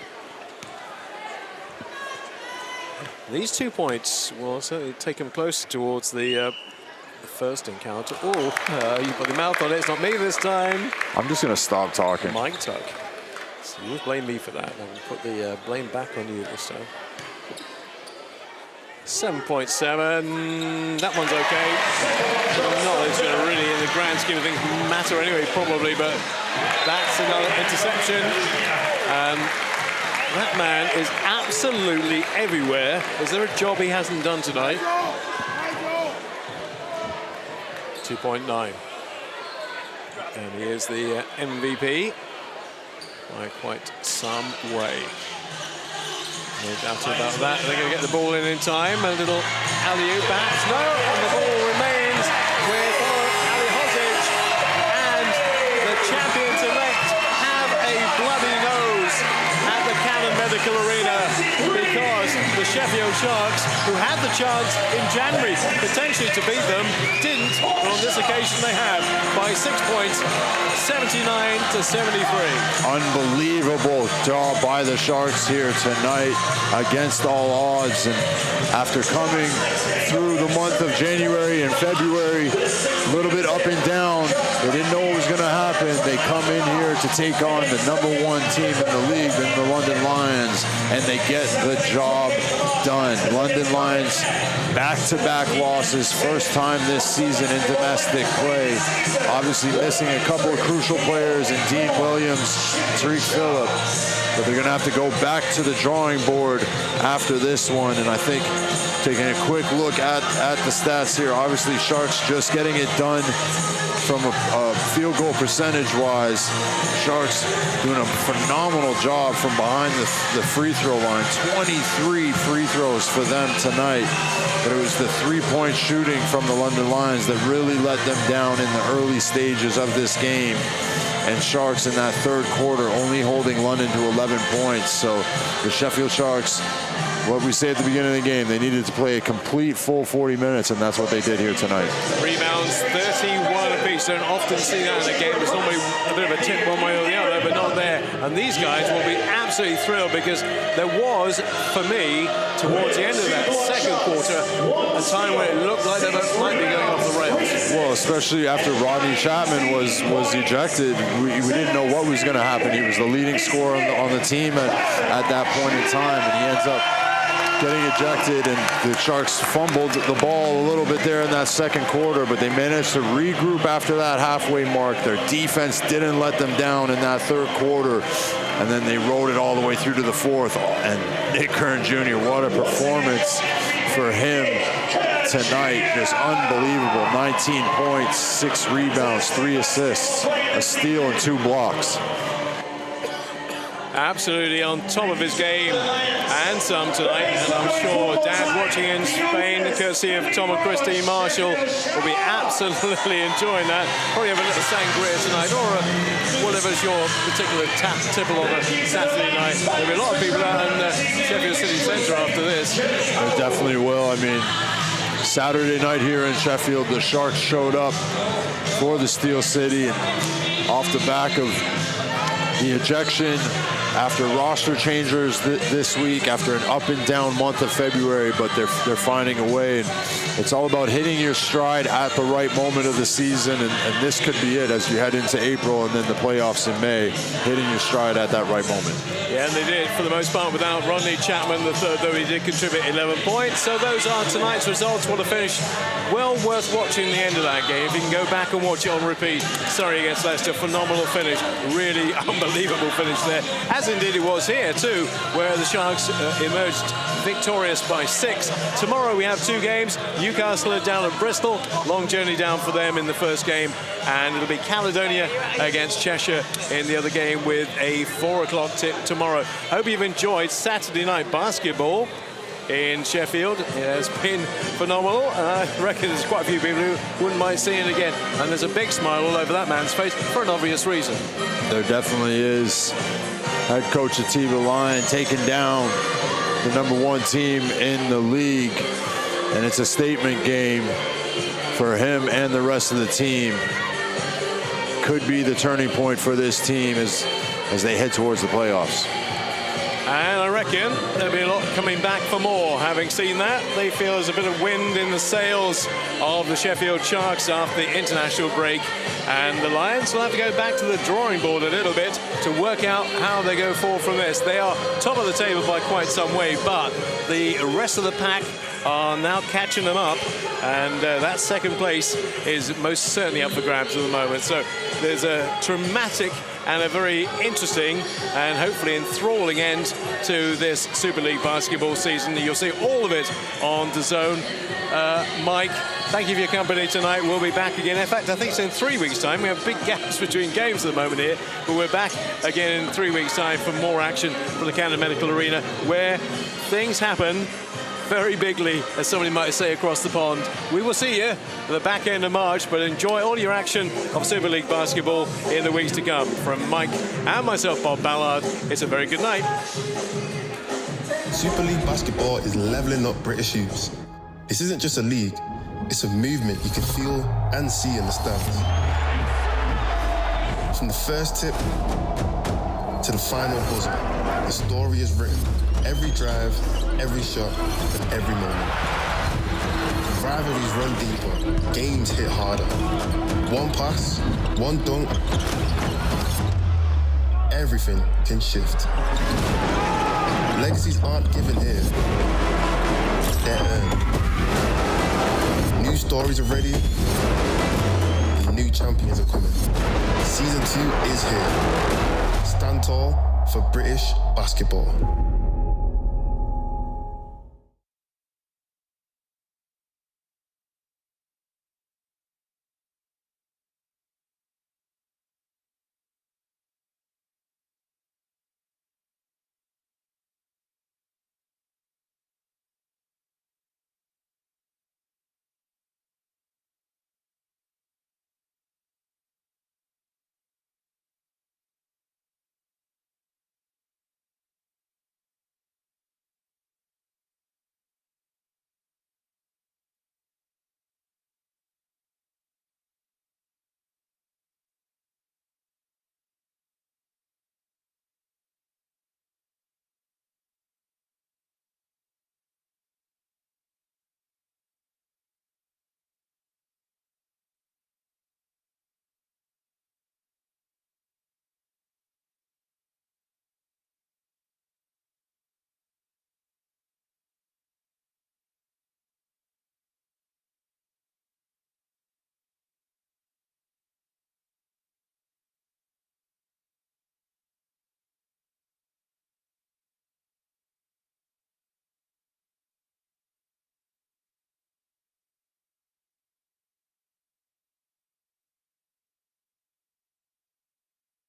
These 2 points will certainly take him closer towards the first encounter. Oh, you put your mouth on it. It's not me this time.
I'm just going to stop talking.
Mike Tuck. So you blame me for that. I'll put the blame back on you this time. 7.7. That one's okay. Not that it's going to really, in the grand scheme of things, matter anyway, probably, but that's another interception. That man is absolutely everywhere. Is there a job he hasn't done tonight? 2.9. And he is the MVP by quite some way. No doubt about that. They're going to get the ball in time. A little alley-oop perhaps. No, and the ball remains with Ali Hozic. And the champions-elect have a bloody nose at the Canon Medical Arena, because the Sheffield Sharks, who had the chance in January potentially to beat them, didn't. But on this occasion they have by 6 points, 79-73.
Unbelievable job by the Sharks here tonight against all odds. And after coming through the month of January and February, a little bit up and down, they didn't know what was going to happen. They come in here to take on the #1 team in the league, the London Lions, and they get the job done. London Lions back-to-back losses, first time this season in domestic play. Obviously missing a couple of crucial players in Dean Williams, Tariq Phillip, but they're going to have to go back to the drawing board after this one. And I think taking a quick look at the stats here, obviously Sharks just getting it done from a field goal percentage-wise. Sharks doing a phenomenal job from behind the free throw line. 23 free throws for them tonight. But it was the 3-point shooting from the London Lions that really let them down in the early stages of this game. And Sharks in that third quarter only holding London to 11 points. So the Sheffield Sharks, what we said at the beginning of the game, they needed to play a complete full 40 minutes, and that's what they did here tonight.
Rebounds, 31 apiece. Don't often see that in a game. There's normally a bit of a tip one way or the other, but not there. And these guys will be absolutely thrilled, because there was, for me, towards the end of that second quarter, a time when it looked like they might be going off the rails.
Well, especially after Rodney Chapman was ejected, we didn't know what was going to happen. He was the leading scorer on the team at that point in time, and he ends up getting ejected, and the Sharks fumbled the ball a little bit there in that second quarter, but they managed to regroup after that halfway mark. Their defense didn't let them down in that third quarter, and then they rode it all the way through to the fourth. And Nick Kern Jr., what a performance for him tonight. Just unbelievable. 19 points, 6 rebounds, 3 assists, a steal, and 2 blocks.
Absolutely on top of his game and some tonight, and I'm sure Dad watching in Spain, courtesy of Tom and Christine Marshall, will be absolutely enjoying that. Probably have a little sangria tonight, or whatever's your particular tipple on a Saturday night. There'll be a lot of people out in Sheffield City Centre after this.
There definitely will. I mean, Saturday night here in Sheffield, the Sharks showed up for the Steel City, and off the back of the ejection after roster changers this week, after an up and down month of February, but they're finding a way. And it's all about hitting your stride at the right moment of the season, and this could be it as you head into April and then the playoffs in May, hitting your stride at that right moment.
Yeah, and they did for the most part without Rodney Chapman the third, though he did contribute 11 points. So those are tonight's results. What a finish. Well worth watching the end of that game. If you can go back and watch it on repeat. Surrey against Leicester, phenomenal finish. Really unbelievable finish there. As indeed it was here too, where the Sharks emerged victorious by 6. Tomorrow we have 2 games. Newcastle are down at Bristol. Long journey down for them in the first game. And it'll be Caledonia against Cheshire in the other game with a 4 o'clock tip tomorrow. Hope you've enjoyed Saturday night basketball in Sheffield. It has been phenomenal. I reckon there's quite a few people who wouldn't mind seeing it again. And there's a big smile all over that man's face for an obvious reason.
There definitely is. Head coach Atiba Lyon taking down the #1 team in the league. And it's a statement game for him and the rest of the team. Could be the turning point for this team as they head towards the playoffs.
And I reckon there'll be a lot coming back for more. Having seen that, they feel there's a bit of wind in the sails of the Sheffield Sharks after the international break. And the Lions will have to go back to the drawing board a little bit to work out how they go forward from this. They are top of the table by quite some way, but the rest of the pack are now catching them up, and that second place is most certainly up for grabs at the moment. So there's a dramatic and a very interesting and hopefully enthralling end to this Super League basketball season. You'll see all of it on DAZN. Mike, thank you for your company tonight. We'll be back again. In fact, I think it's in 3 weeks' time. We have big gaps between games at the moment here, but we're back again in 3 weeks' time for more action from the Canon Medical Arena, where things happen very bigly, as somebody might say across the pond. We will see you at the back end of March, but enjoy all your action of Super League basketball in the weeks to come. From Mike and myself, Bob Ballard, it's a very good night.
Super League basketball is leveling up British youths. This isn't just a league, it's a movement you can feel and see in the stands. From the first tip to the final buzzer, the story is written. Every drive, every shot, and every moment. Rivalries run deeper, games hit harder. One pass, one dunk, everything can shift. Legacies aren't given here, they're earned. New stories are ready, and new champions are coming. Season 2 is here. Stand tall for British basketball.